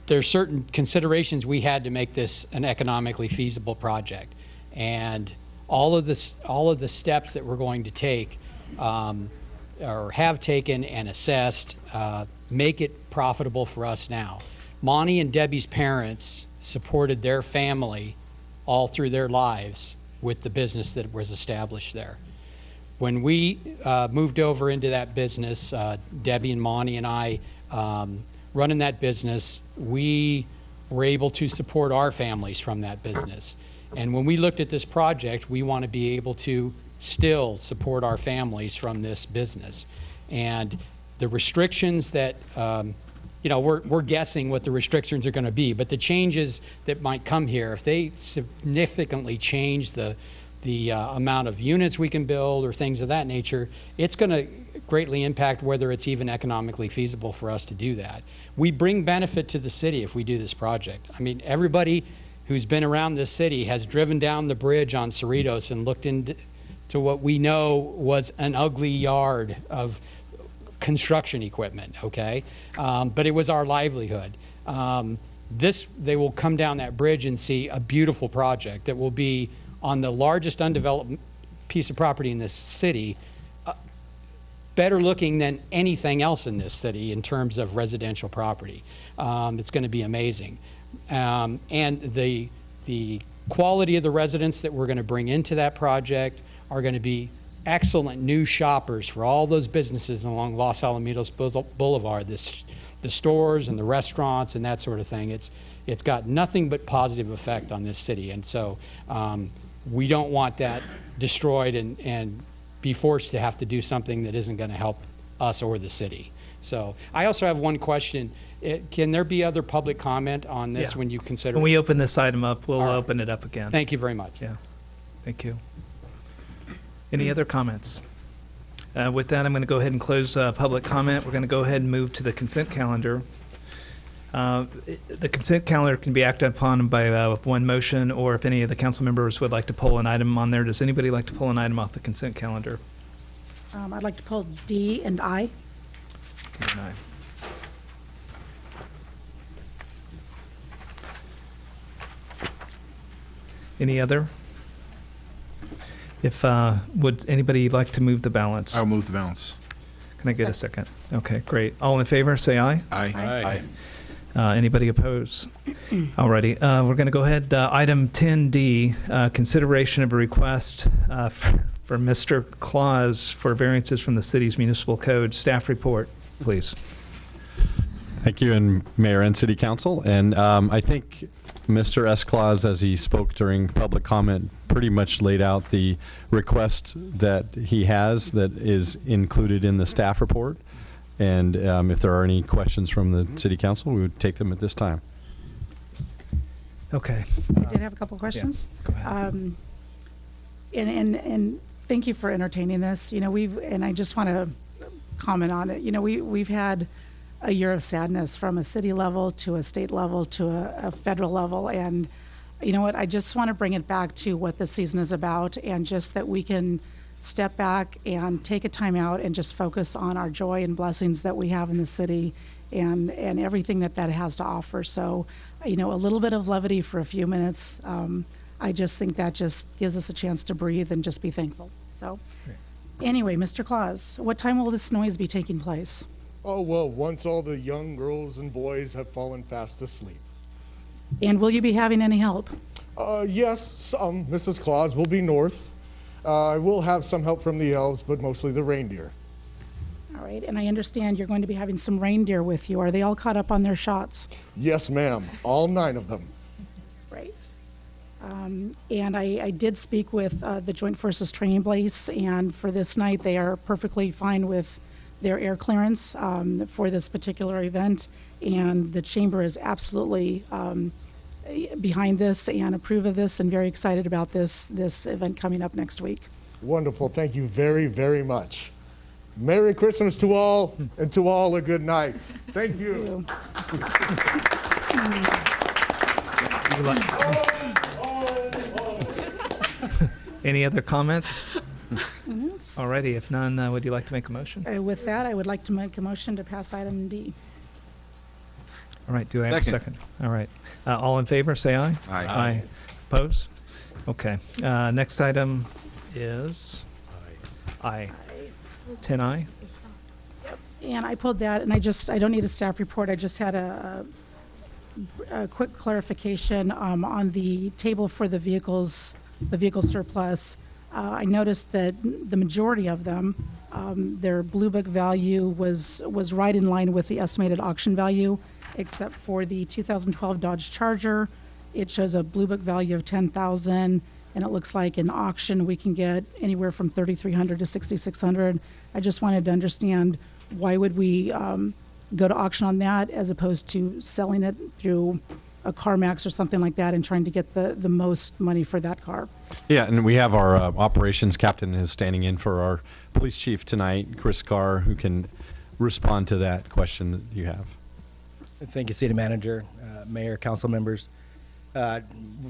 [SPEAKER 16] there's certain considerations we had to make this an economically feasible project. And all of the steps that we're going to take or have taken and assessed make it profitable for us now. Monty and Debbie's parents supported their family all through their lives with the business that was established there. When we moved over into that business, Debbie and Monty and I running that business, we were able to support our families from that business. And when we looked at this project, we want to be able to still support our families from this business. And the restrictions that, we're guessing what the restrictions are going to be, but the changes that might come here, if they significantly change the amount of units we can build or things of that nature, it's going to greatly impact whether it's even economically feasible for us to do that. We bring benefit to the city if we do this project. I mean, everybody who's been around this city has driven down the bridge on Cerritos and looked into what we know was an ugly yard of construction equipment, okay? But it was our livelihood. They will come down that bridge and see a beautiful project that will be on the largest undeveloped piece of property in this city, better looking than anything else in this city in terms of residential property. It's going to be amazing. And the quality of the residents that we're going to bring into that project are going to be excellent new shoppers for all those businesses along Los Alamitos Boulevard, the stores and the restaurants and that sort of thing. It's got nothing but positive effect on this city. And so we don't want that destroyed and be forced to have to do something that isn't going to help us or the city. So I also have one question. Can there be other public comment on this when you consider?
[SPEAKER 4] When we open this item up, we'll open it up again.
[SPEAKER 16] Thank you very much.
[SPEAKER 4] Yeah. Thank you. Any other comments? With that, I'm going to go ahead and close public comment. We're going to go ahead and move to the consent calendar. The consent calendar can be acted upon by one motion, or if any of the council members would like to pull an item on there. Does anybody like to pull an item off the consent calendar?
[SPEAKER 1] I'd like to pull D and I.
[SPEAKER 4] D and I. Any other? If would anybody like to move the balance?
[SPEAKER 17] I'll move the balance.
[SPEAKER 4] Can I get a second? Okay, great. All in favor, say aye.
[SPEAKER 17] Aye. Aye.
[SPEAKER 4] Anybody oppose? Alrighty, we're going to go ahead. Item 10D, consideration of a request for Mr. Claus for variances from the city's municipal code. Staff report. please.
[SPEAKER 11] Thank you, and Mayor and City Council. And I think Mr. Esclaus, as he spoke during public comment, pretty much laid out the request that he has that is included in the staff report. And if there are any questions from the City Council, we would take them at this time.
[SPEAKER 4] Okay.
[SPEAKER 1] I did have a couple questions.
[SPEAKER 4] Go ahead.
[SPEAKER 1] And thank you for entertaining this. You know, and I just want to comment on it. You know, we've had a year of sadness from a city level to a state level to a federal level. And you know what, I just want to bring it back to what this season is about, and just that we can step back and take a time out and just focus on our joy and blessings that we have in the city and everything that has to offer. So, you know, a little bit of levity for a few minutes. I just think that just gives us a chance to breathe and just be thankful. So anyway, Mr. Claus, what time will this noise be taking place?
[SPEAKER 14] Oh, well, once all the young girls and boys have fallen fast asleep.
[SPEAKER 1] And will you be having any help?
[SPEAKER 14] Yes, Mrs. Claus will be north. I will have some help from the elves, but mostly the reindeer.
[SPEAKER 1] All right, and I understand you're going to be having some reindeer with you. Are they all caught up on their shots?
[SPEAKER 14] Yes, ma'am, all 9 of them.
[SPEAKER 1] Great. And I did speak with the Joint Forces Training Base, and for this night, they are perfectly fine with their air clearance for this particular event, and the chamber is absolutely behind this and approve of this and very excited about this event coming up next week.
[SPEAKER 14] Wonderful. Thank you very, very much. Merry Christmas to all, and to all a good night. Thank you.
[SPEAKER 4] Any other comments? Alrighty, if none, would you like to make a motion?
[SPEAKER 1] With that, I would like to make a motion to pass item D.
[SPEAKER 4] All right, do I have a second? All right. All in favor, say aye.
[SPEAKER 17] Aye.
[SPEAKER 4] Aye. Opposed? Okay. Next item is aye. 10I.
[SPEAKER 1] And I pulled that, and I don't need a staff report. I just had a quick clarification on the table for the vehicle surplus. I noticed that the majority of them, their Blue Book value was right in line with the estimated auction value, except for the 2012 Dodge Charger. It shows a Blue Book value of $10,000, and it looks like in auction we can get anywhere from $3,300 to $6,600. I just wanted to understand, why would we go to auction on that as opposed to selling it through a CarMax or something like that and trying to get the most money for that car?
[SPEAKER 11] Yeah, and we have our operations captain is standing in for our police chief tonight, Chris Carr, who can respond to that question that you have.
[SPEAKER 18] Thank you, City Manager, Mayor, council members.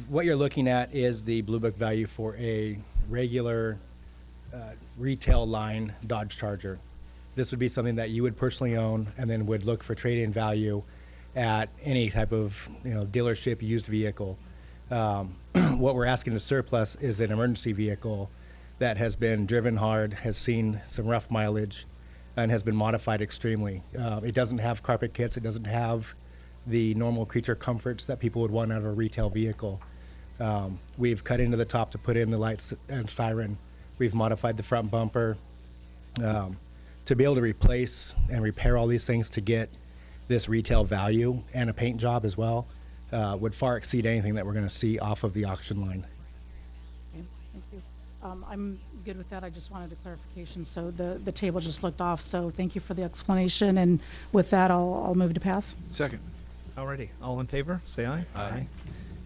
[SPEAKER 18] What you're looking at is the Blue Book value for a regular retail line Dodge Charger. This would be something that you would personally own and then would look for trade-in value at any type of dealership used vehicle. What we're asking to surplus is an emergency vehicle that has been driven hard, has seen some rough mileage, and has been modified extremely. It doesn't have carpet kits. It doesn't have the normal creature comforts that people would want out of a retail vehicle. We've cut into the top to put in the lights and siren. We've modified the front bumper. To be able to replace and repair all these things to get this retail value and a paint job as well would far exceed anything that we're going to see off of the auction line.
[SPEAKER 1] Okay, thank you. I'm good with that. I just wanted a clarification. So the table just looked off. So thank you for the explanation. And with that, I'll move to pass.
[SPEAKER 17] Second.
[SPEAKER 4] Alrighty. All in favor, say aye.
[SPEAKER 17] Aye.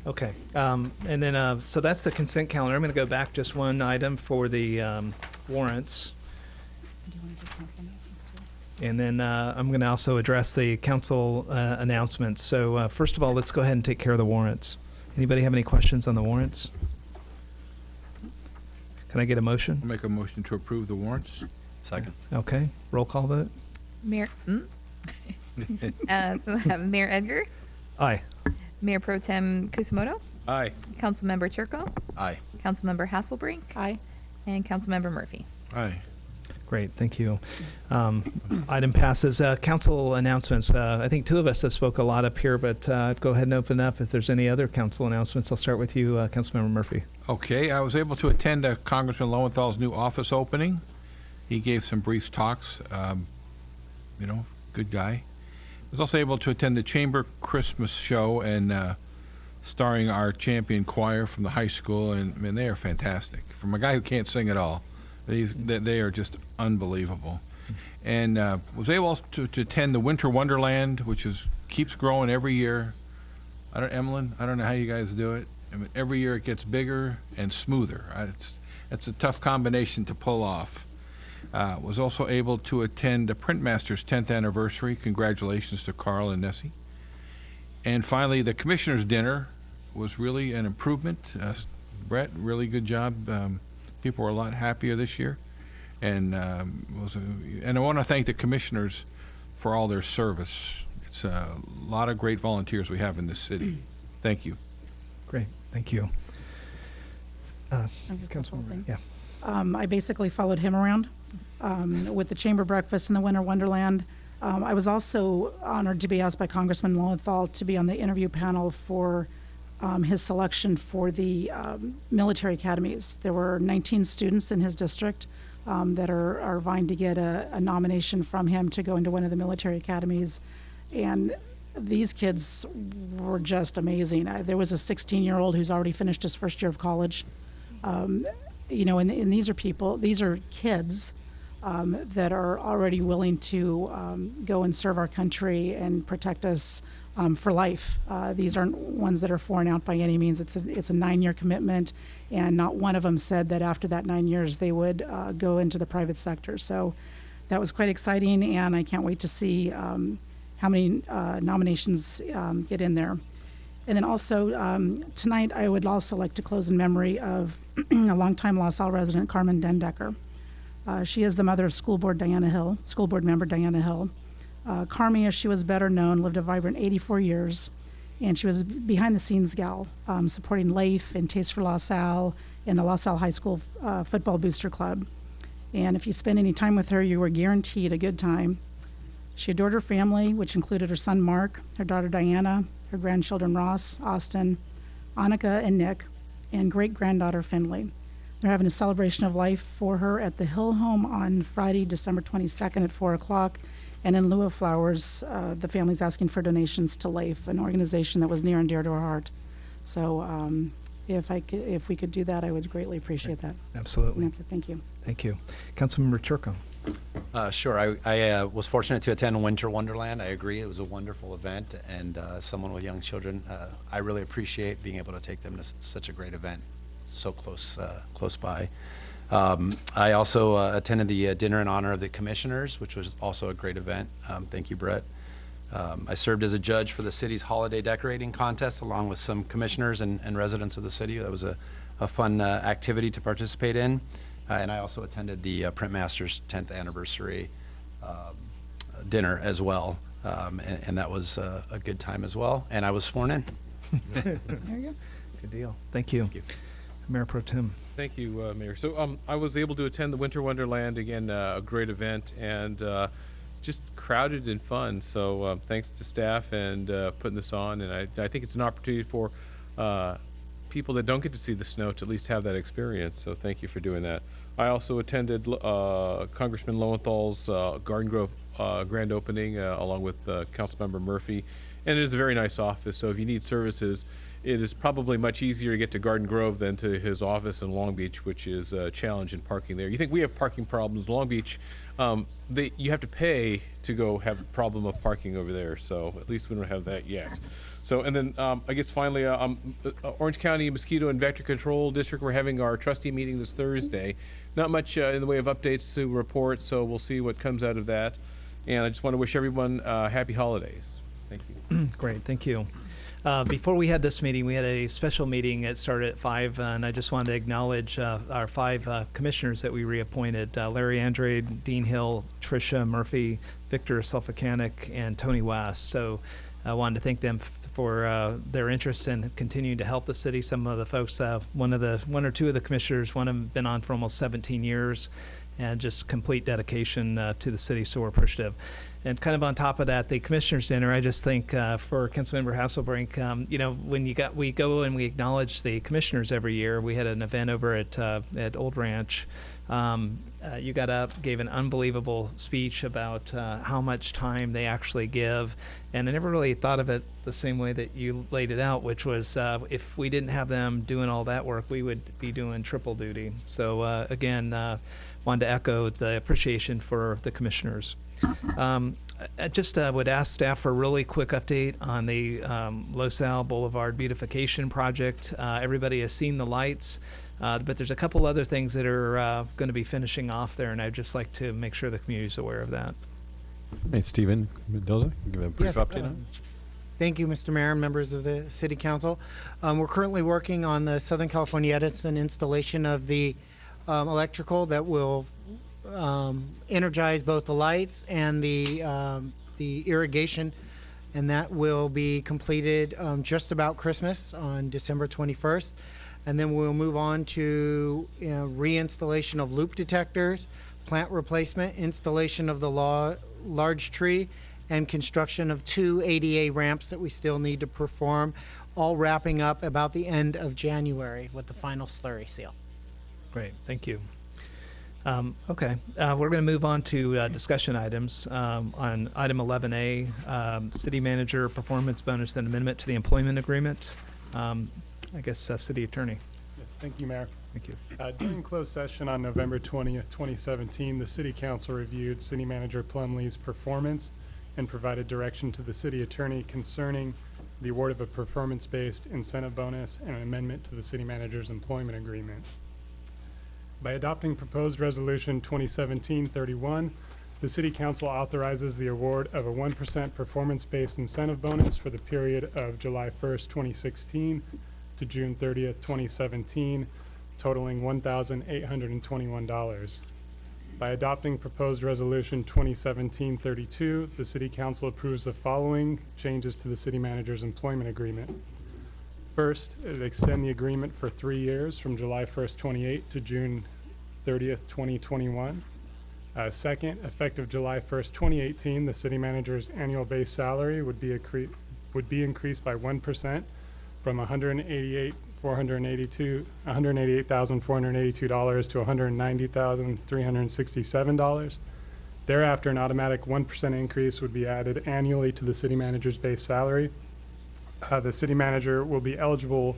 [SPEAKER 4] Okay. And then, so that's the consent calendar. I'm going to go back just one item for the warrants.
[SPEAKER 1] Do you want to do council announcements too?
[SPEAKER 4] And then I'm going to also address the council announcements. So first of all, let's go ahead and take care of the warrants. Anybody have any questions on the warrants? Can I get a motion?
[SPEAKER 17] I'll make a motion to approve the warrants.
[SPEAKER 6] Second.
[SPEAKER 4] Okay. Roll call vote.
[SPEAKER 2] Mayor, so we have Mayor Edgar,
[SPEAKER 4] Aye.
[SPEAKER 2] Mayor Pro Tem Kusamoto,
[SPEAKER 17] Aye.
[SPEAKER 2] Councilmember Churko,
[SPEAKER 6] Aye.
[SPEAKER 2] Councilmember Hasselbrink,
[SPEAKER 1] Aye.
[SPEAKER 2] and Councilmember Murphy.
[SPEAKER 17] Aye.
[SPEAKER 4] Great, thank you. Item passes. Council announcements. I think two of us have spoke a lot up here, but go ahead and open up if there's any other council announcements. I'll start with you, Councilmember Murphy.
[SPEAKER 17] Okay, I was able to attend Congressman Lowenthal's new office opening. He gave some brief talks. good guy. Was also able to attend the Chamber Christmas show and starring our champion choir from the high school, and man, they are fantastic. From a guy who can't sing at all, they are just unbelievable. And was able to attend the Winter Wonderland, which keeps growing every year. Emlyn, I don't know how you guys do it. I mean, every year it gets bigger and smoother. It's a tough combination to pull off. Was also able to attend the Printmaster's 10th anniversary. Congratulations to Carl and Nessie. And finally, the Commissioner's Dinner was really an improvement. Brett, really good job. People were a lot happier this year. And and I want to thank the commissioners for all their service. It's a lot of great volunteers we have in this city. Thank you.
[SPEAKER 4] Great, thank you. Councilmember, yeah.
[SPEAKER 1] I basically followed him around with the Chamber Breakfast and the Winter Wonderland. I was also honored to be asked by Congressman Lowenthal to be on the interview panel for his selection for the military academies. There were 19 students in his district that are vying to get a nomination from him to go into one of the military academies. And these kids were just amazing. There was a 16-year-old who's already finished his first year of college. And these are kids that are already willing to go and serve our country and protect us for life. These aren't ones that are foreign out by any means. It's a 9-year commitment, and not one of them said that after that 9 years they would go into the private sector. So that was quite exciting, and I can't wait to see how many nominations get in there. And then also tonight I would also like to close in memory of a longtime LaSalle resident, Carmen Dendecker. She is the mother of school board member Diana Hill. Carmi, as she was better known, lived a vibrant 84 years, and she was behind-the-scenes gal, supporting LAIF and Taste for LaSalle and the LaSalle High School Football Booster Club. And if you spent any time with her, you were guaranteed a good time. She adored her family, which included her son Mark, her daughter Diana, her grandchildren Ross, Austin, Annika, and Nick, and great-granddaughter Finley. They're having a celebration of life for her at the Hill Home on Friday, December 22nd at 4 o'clock. And in lieu of flowers, the family's asking for donations to LAIF, an organization that was near and dear to our heart. So if we could do that, I would greatly appreciate that.
[SPEAKER 4] Absolutely.
[SPEAKER 1] And that's it. Thank you.
[SPEAKER 4] Thank you. Councilmember Turco.
[SPEAKER 9] Sure. I was fortunate to attend Winter Wonderland. I agree. It was a wonderful event, and someone with young children, I really appreciate being able to take them to such a great event, so close by. I also attended the dinner in honor of the commissioners, which was also a great event. Thank you, Brett. I served as a judge for the city's holiday decorating contest, along with some commissioners and residents of the city. That was a fun activity to participate in. And I also attended the Printmaster's 10th anniversary dinner as well. And that was a good time as well. And I was sworn in.
[SPEAKER 4] There you go. Good deal. Thank you.
[SPEAKER 9] Thank you.
[SPEAKER 4] Mayor Pro Tem.
[SPEAKER 3] Thank you, Mayor. So I was able to attend the Winter Wonderland, again, a great event, and just crowded and fun. So thanks to staff and putting this on, and I think it's an opportunity for people that don't get to see the snow to at least have that experience. So thank you for doing that. I also attended Congressman Lowenthal's Garden Grove grand opening along with Councilmember Murphy, and it is a very nice office. So if you need services, it is probably much easier to get to Garden Grove than to his office in Long Beach, which is a challenge in parking there. You think we have parking problems? Long Beach, you have to pay to go have a problem of parking over there, so at least we don't have that yet. So, and then I guess finally, Orange County Mosquito and Vector Control District, we're having our trustee meeting this Thursday. Not much in the way of updates to report, so we'll see what comes out of that. And I just want to wish everyone happy holidays. Thank you.
[SPEAKER 4] Great, thank you. Before we had this meeting, we had a special meeting that started at 5, and I just wanted to acknowledge our 5 commissioners that we reappointed, Larry Andrade, Dean Hill, Tricia Murphy, Victor Sulfakanik, and Tony West. So I wanted to thank them for their interest in continuing to help the city. Some of the folks, one or two of the commissioners, one of them been on for almost 17 years, and just complete dedication to the city, so we're appreciative. And kind of on top of that, the commissioners' dinner, I just think for Councilmember Hasselbrink, when we go and we acknowledge the commissioners every year. We had an event over at Old Ranch You got up, gave an unbelievable speech about how much time they actually give, and I never really thought of it the same way that you laid it out, which was if we didn't have them doing all that work, we would be doing triple duty. So again, wanted to echo the appreciation for the commissioners. I just would ask staff for a really quick update on the Los Al Boulevard beautification project. Everybody has seen the lights. But there's a couple other things that are going to be finishing off there, and I'd just like to make sure the community is aware of that.
[SPEAKER 11] Hey, Stephen Mendoza, give a brief
[SPEAKER 19] Yes,
[SPEAKER 11] update on it.
[SPEAKER 19] Thank you, Mr. Mayor and members of the City Council. We're currently working on the Southern California Edison installation of the electrical that will energize both the lights and the irrigation, and that will be completed just about Christmas on December 21st. And then we'll move on to reinstallation of loop detectors, plant replacement, installation of the large tree, and construction of 2 ADA ramps that we still need to perform, all wrapping up about the end of January with the final slurry seal.
[SPEAKER 4] Great, thank you. Okay, we're going to move on to discussion items. On item 11A, City Manager Performance Bonus and Amendment to the Employment Agreement. I guess City Attorney.
[SPEAKER 20] Yes, thank you, Mayor.
[SPEAKER 4] Thank you.
[SPEAKER 20] During closed session on November 20th, 2017, the City Council reviewed City Manager Plumlee's performance and provided direction to the City Attorney concerning the award of a performance-based incentive bonus and an amendment to the City Manager's employment agreement. By adopting proposed Resolution 2017-31, the City Council authorizes the award of a 1% performance-based incentive bonus for the period of July 1st, 2016 to June 30th, 2017, totaling $1,821. By adopting proposed Resolution 2017-32, the City Council approves the following changes to the City Manager's employment agreement. First, it extend the agreement for 3 years from July 1st, 28 to June 30th, 2021. Second, effective July 1st, 2018, the City Manager's annual base salary would be increased by 1% from $188,482 to $190,367. Thereafter, an automatic 1% increase would be added annually to the City Manager's base salary. The City Manager will be eligible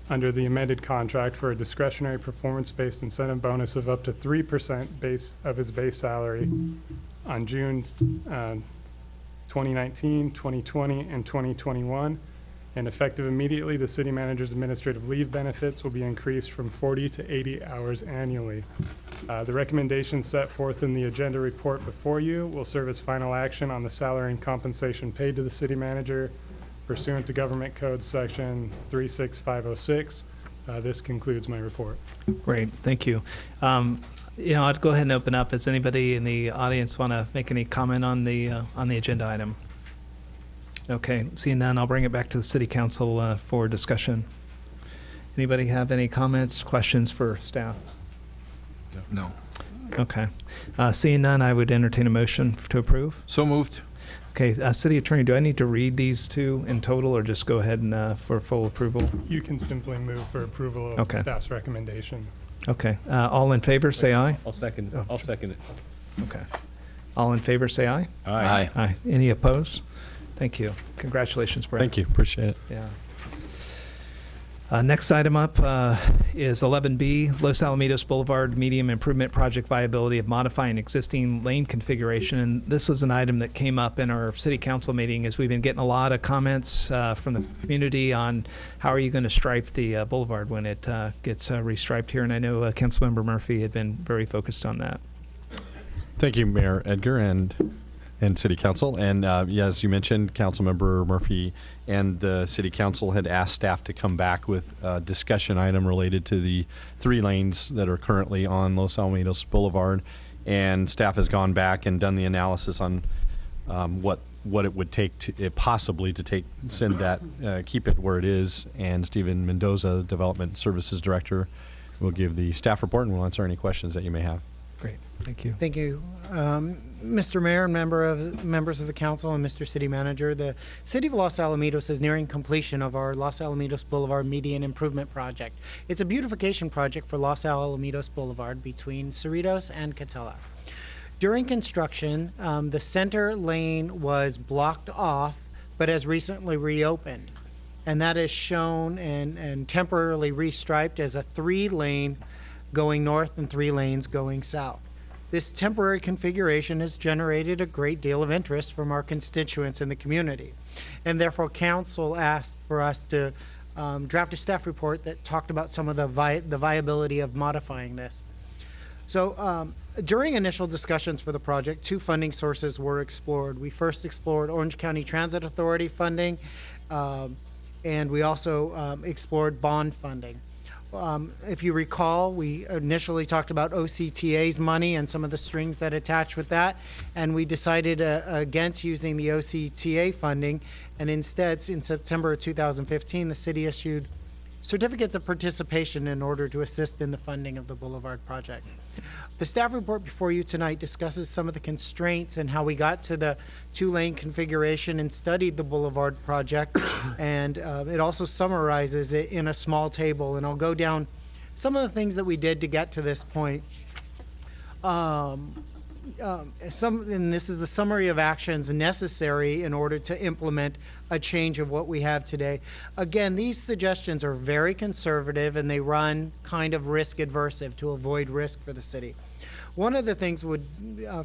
[SPEAKER 20] under the amended contract for a discretionary performance-based incentive bonus of up to 3% of his base salary on June 2019, 2020, and 2021. And effective immediately, the City Manager's administrative leave benefits will be increased from 40 to 80 hours annually. The recommendations set forth in the agenda report before you will serve as final action on the salary and compensation paid to the City Manager pursuant to Government Code Section 36506. This concludes my report.
[SPEAKER 4] Great, thank you. I'll go ahead and open up. Does anybody in the audience want to make any comment on the agenda item? Okay, seeing none, I'll bring it back to the City Council for discussion. Anybody have any comments, questions for staff?
[SPEAKER 17] No.
[SPEAKER 4] Okay. Seeing none, I would entertain a motion to approve.
[SPEAKER 17] So moved.
[SPEAKER 4] Okay, City Attorney, do I need to read these two in total or just go ahead and for full approval?
[SPEAKER 20] You can simply move for approval of staff's recommendation.
[SPEAKER 4] Okay. All in favor, say aye.
[SPEAKER 3] I'll second it.
[SPEAKER 4] Okay. All in favor, say aye.
[SPEAKER 3] Aye.
[SPEAKER 4] Aye. Any opposed? Thank you. Congratulations, Brett.
[SPEAKER 11] Thank you. Appreciate it.
[SPEAKER 4] Yeah. Next item up is 11B, Los Alamitos Boulevard Medium Improvement Project Viability of Modifying Existing Lane Configuration. And this was an item that came up in our City Council meeting as we've been getting a lot of comments from the community on how are you going to stripe the boulevard when it gets restriped here. And I know Councilmember Murphy had been very focused on that.
[SPEAKER 11] Thank you, Mayor Edgar and City Council. And as you mentioned, Councilmember Murphy and the City Council had asked staff to come back with a discussion item related to the 3 lanes that are currently on Los Alamitos Boulevard. And staff has gone back and done the analysis on what it would take to possibly to send that, keep it where it is. And Stephen Mendoza, the Development Services Director, will give the staff report and we'll answer any questions that you may have.
[SPEAKER 4] Great. Thank you.
[SPEAKER 19] Thank you. Mr. Mayor and members of the council and Mr. City Manager, the City of Los Alamitos is nearing completion of our Los Alamitos Boulevard Median Improvement Project. It's a beautification project for Los Alamitos Boulevard between Cerritos and Catella. During construction, the center lane was blocked off, but has recently reopened. And that is shown and temporarily restriped as a 3-lane going north and 3 lanes going south. This temporary configuration has generated a great deal of interest from our constituents in the community. And therefore, council asked for us to draft a staff report that talked about some of the viability of modifying this. So during initial discussions for the project, 2 funding sources were explored. We first explored Orange County Transit Authority funding, and we also explored bond funding. If you recall, we initially talked about OCTA's money and some of the strings that attach with that, and we decided against using the OCTA funding, and instead, in September of 2015, the city issued certificates of participation in order to assist in the funding of the Boulevard project. The staff report before you tonight discusses some of the constraints and how we got to the 2-lane configuration and studied the Boulevard project, and it also summarizes it in a small table, and I'll go down some of the things that we did to get to this point. And this is the summary of actions necessary in order to implement a change of what we have today. Again, these suggestions are very conservative and they run kind of risk adversive to avoid risk for the city. One of the things would,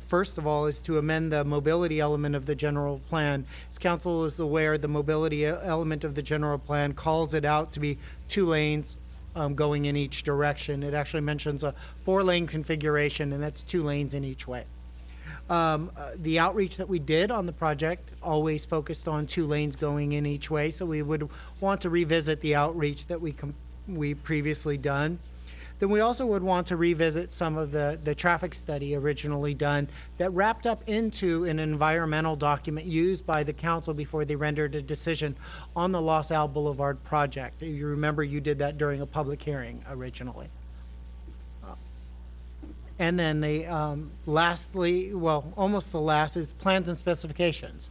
[SPEAKER 19] first of all, is to amend the mobility element of the general plan. As council is aware, the mobility element of the general plan calls it out to be 2 lanes going in each direction. It actually mentions a 4-lane configuration, and that's 2 lanes in each way. The outreach that we did on the project always focused on 2 lanes going in each way, so we would want to revisit the outreach that we previously done. Then we also would want to revisit some of the traffic study originally done that wrapped up into an environmental document used by the council before they rendered a decision on the Los Al Boulevard project. You remember you did that during a public hearing originally. And then lastly, well, almost the last, is plans and specifications.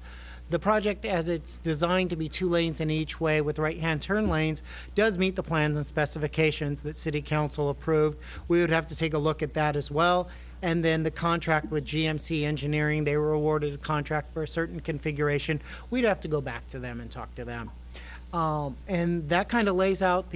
[SPEAKER 19] The project, as it's designed to be 2 lanes in each way with right-hand turn lanes, does meet the plans and specifications that City Council approved. We would have to take a look at that as well. And then the contract with GMC Engineering, they were awarded a contract for a certain configuration. We'd have to go back to them and talk to them. And that kind of lays out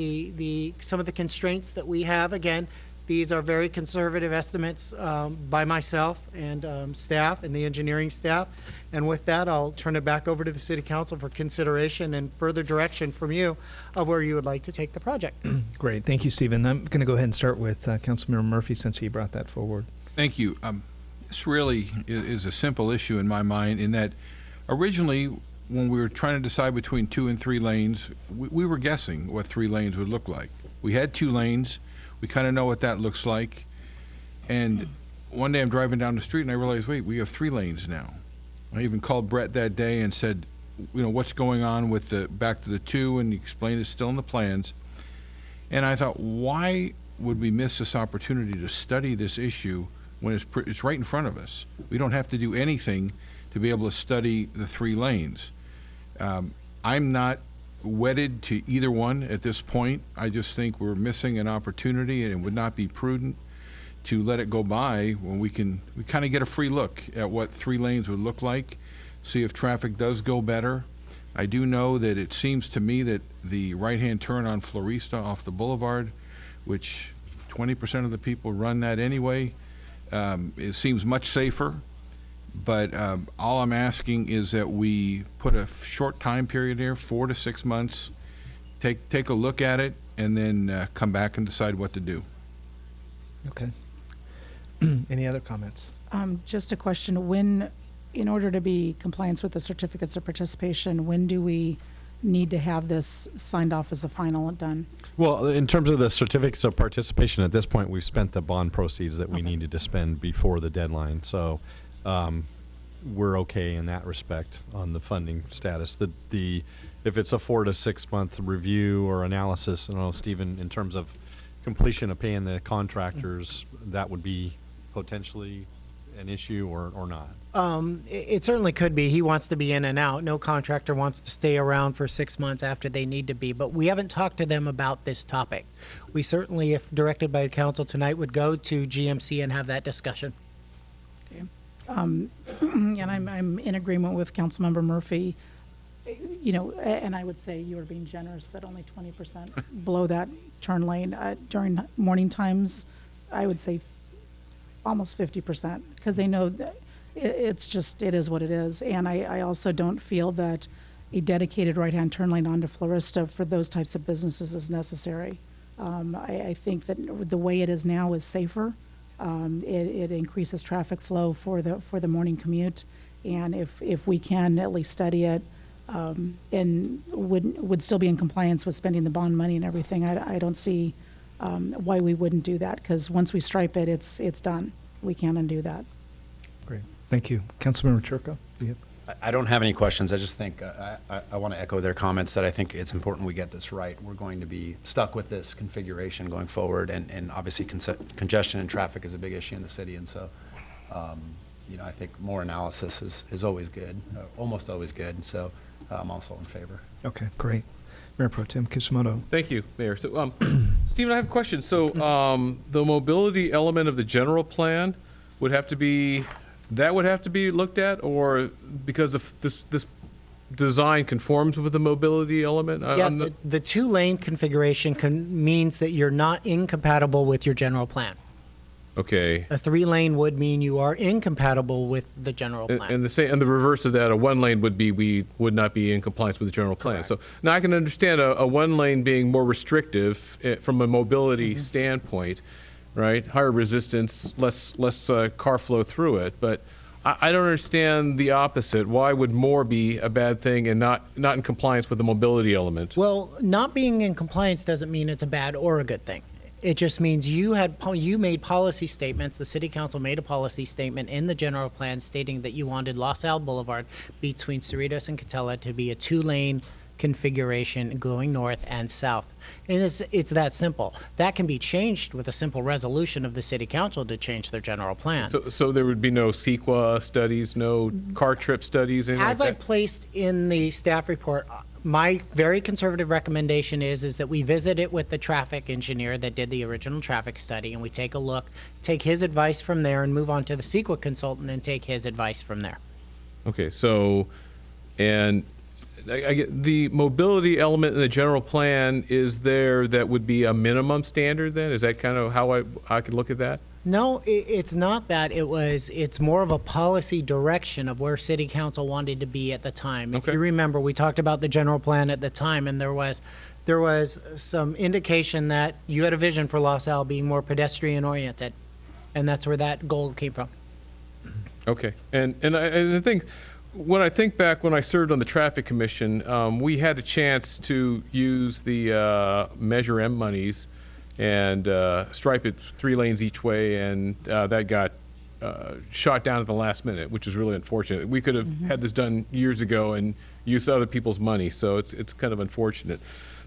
[SPEAKER 19] some of the constraints that we have. Again, these are very conservative estimates by myself and staff and the engineering staff. And with that, I'll turn it back over to the City Council for consideration and further direction from you of where you would like to take the project.
[SPEAKER 4] Great. Thank you, Stephen. I'm going to go ahead and start with Councilmember Murphy since he brought that forward.
[SPEAKER 17] Thank you. This really is a simple issue in my mind in that originally when we were trying to decide between 2 and 3 lanes, we were guessing what 3 lanes would look like. We had 2 lanes. We kind of know what that looks like. And one day I'm driving down the street and I realized, wait, we have 3 lanes now. I even called Brett that day and said, you know, what's going on with the back to the 2, and he explained it's still in the plans. And I thought, why would we miss this opportunity to study this issue when it's right in front of us? We don't have to do anything to be able to study the 3 lanes. I'm not wedded to either one at this point. I just think we're missing an opportunity, and it would not be prudent to let it go by when we kind of get a free look at what 3 lanes would look like, see if traffic does go better. I do know that it seems to me that the right-hand turn on Florista off the boulevard, which 20% of the people run that anyway, it seems much safer. But all I'm asking is that we put a short time period there, 4 to 6 months, take a look at it, and then come back and decide what to do.
[SPEAKER 4] Okay. Any other comments?
[SPEAKER 1] Just a question. When, in order to be compliance with the certificates of participation, when do we need to have this signed off as a final and done?
[SPEAKER 11] Well, in terms of the certificates of participation, at this point, we've spent the bond proceeds that we needed to spend before the deadline. So we're okay in that respect on the funding status. If it's a 4 to 6 month review or analysis, I don't know, Stephen, in terms of completion of paying the contractors, that would be potentially an issue or not?
[SPEAKER 19] It certainly could be. He wants to be in and out. No contractor wants to stay around for 6 months after they need to be. But we haven't talked to them about this topic. We certainly, if directed by the council tonight, would go to GMC and have that discussion.
[SPEAKER 1] And I'm in agreement with Councilmember Murphy. You know, and I would say you are being generous that only 20% below that turn lane during morning times. I would say almost 50%, because they know that it is what it is. And I also don't feel that a dedicated right-hand turn lane onto Florista for those types of businesses is necessary. I think that the way it is now is safer. It increases traffic flow for the morning commute, and if we can at least study it, and would still be in compliance with spending the bond money and everything, I don't see why we wouldn't do that, because once we stripe it, it's done. We can't undo that.
[SPEAKER 4] Great. Thank you. Councilmember Chirko, do you have?
[SPEAKER 9] I don't have any questions. I just think I want to echo their comments that I think it's important we get this right. We're going to be stuck with this configuration going forward, and obviously congestion and traffic is a big issue in the city, and so you know, I think more analysis is always good, almost always good. So I'm also in favor.
[SPEAKER 4] Okay, great. Mayor Pro Tem Kishimoto.
[SPEAKER 3] Thank you, Mayor. So, Stephen, I have a question. So, the mobility element of the general plan would have to be looked at, or because of this design conforms with the mobility element?
[SPEAKER 19] Yeah, the two-lane configuration means that you're not incompatible with your general plan.
[SPEAKER 3] Okay.
[SPEAKER 19] A three-lane would mean you are incompatible with the general plan.
[SPEAKER 3] And the reverse of that, a one lane would be we would not be in compliance with the general plan.
[SPEAKER 19] Correct.
[SPEAKER 3] So now I can understand a one lane being more restrictive from a mobility standpoint, right? Higher resistance, less car flow through it. But I don't understand the opposite. Why would more be a bad thing and not in compliance with the mobility element?
[SPEAKER 19] Well, not being in compliance doesn't mean it's a bad or a good thing. It just means you made policy statements. The city council made a policy statement in the general plan stating that you wanted Los Al Boulevard between Cerritos and Catella to be a two-lane configuration going north and south. And it's that simple. That can be changed with a simple resolution of the city council to change their general plan.
[SPEAKER 3] So there would be no CEQA studies, no car trip studies, anything
[SPEAKER 19] As
[SPEAKER 3] like
[SPEAKER 19] I
[SPEAKER 3] that?
[SPEAKER 19] placed in the staff report, my very conservative recommendation is that we visit it with the traffic engineer that did the original traffic study, and we take a look, take his advice from there, and move on to the CEQA consultant and take his advice from there.
[SPEAKER 3] Okay, so, and I get the mobility element in the general plan is there that would be a minimum standard then? Is that kind of how I could look at that?
[SPEAKER 19] No, it's not that. It's more of a policy direction of where city council wanted to be at the time. If you remember, we talked about the general plan at the time, and there was some indication that you had a vision for Los Al being more pedestrian oriented, and that's where that goal came from.
[SPEAKER 3] Okay, and I think when I think back when I served on the traffic commission, we had a chance to use the Measure M monies and stripe it 3 lanes each way, and that got shot down at the last minute, which is really unfortunate. We could have had this done years ago and used other people's money, so it's kind of unfortunate.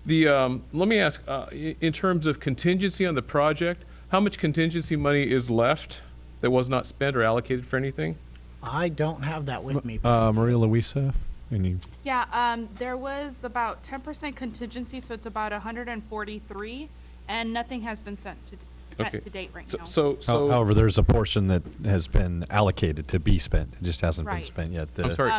[SPEAKER 3] Let me ask, in terms of contingency on the project, how much contingency money is left that was not spent or allocated for anything?
[SPEAKER 19] I don't have that with me.
[SPEAKER 11] Maria Luisa, any?
[SPEAKER 10] Yeah, there was about 10% contingency, so it's about 143, and nothing has been spent to date right now.
[SPEAKER 3] So
[SPEAKER 11] however, there's a portion that has been allocated to be spent. It just hasn't been
[SPEAKER 10] Right.
[SPEAKER 11] spent yet.
[SPEAKER 3] I'm sorry.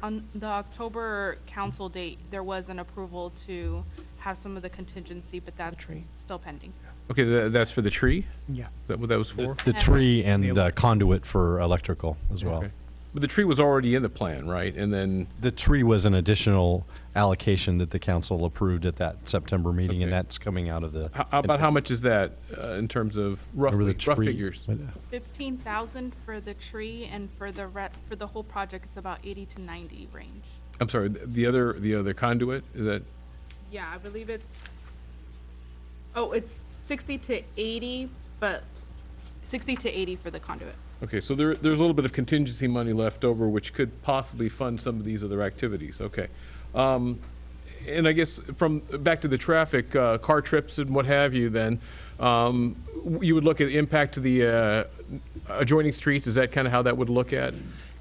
[SPEAKER 10] On the October council date, there was an approval to have some of the contingency, but that's still pending.
[SPEAKER 3] Okay, that's for the tree?
[SPEAKER 19] Yeah.
[SPEAKER 3] Is that what that was for?
[SPEAKER 11] The tree and the conduit for electrical as well.
[SPEAKER 3] Okay. But the tree was already in the plan, right? And then
[SPEAKER 11] The tree was an additional allocation that the council approved at that September meeting, and that's coming out of the.
[SPEAKER 3] how much is that in terms of rough
[SPEAKER 11] tree-
[SPEAKER 3] figures?
[SPEAKER 10] 15,000 for the tree, and for the whole project, it's about 80 to 90 range.
[SPEAKER 3] I'm sorry, the other conduit, is that?
[SPEAKER 10] Yeah, I believe it's 60 to 80, but 60 to 80 for the conduit.
[SPEAKER 3] Okay, so there's a little bit of contingency money left over, which could possibly fund some of these other activities. Okay. And I guess from back to the traffic, car trips and what have you, then you would look at impact to the adjoining streets. Is that kind of how that would look at?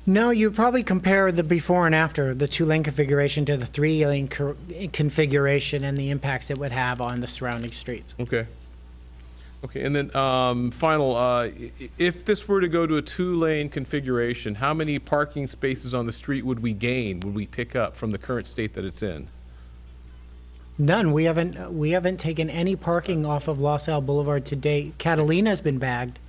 [SPEAKER 19] No, you probably compare the before and after, the 2-lane configuration to the 3-lane configuration and the impacts it would have on the surrounding streets.
[SPEAKER 3] Okay. Okay, and then final, if this were to go to a 2-lane configuration, how many parking spaces on the street would we gain, would we pick up from the current state that it's in?
[SPEAKER 19] None. We haven't taken any parking off of Los Al Boulevard to date. Catalina's been bagged,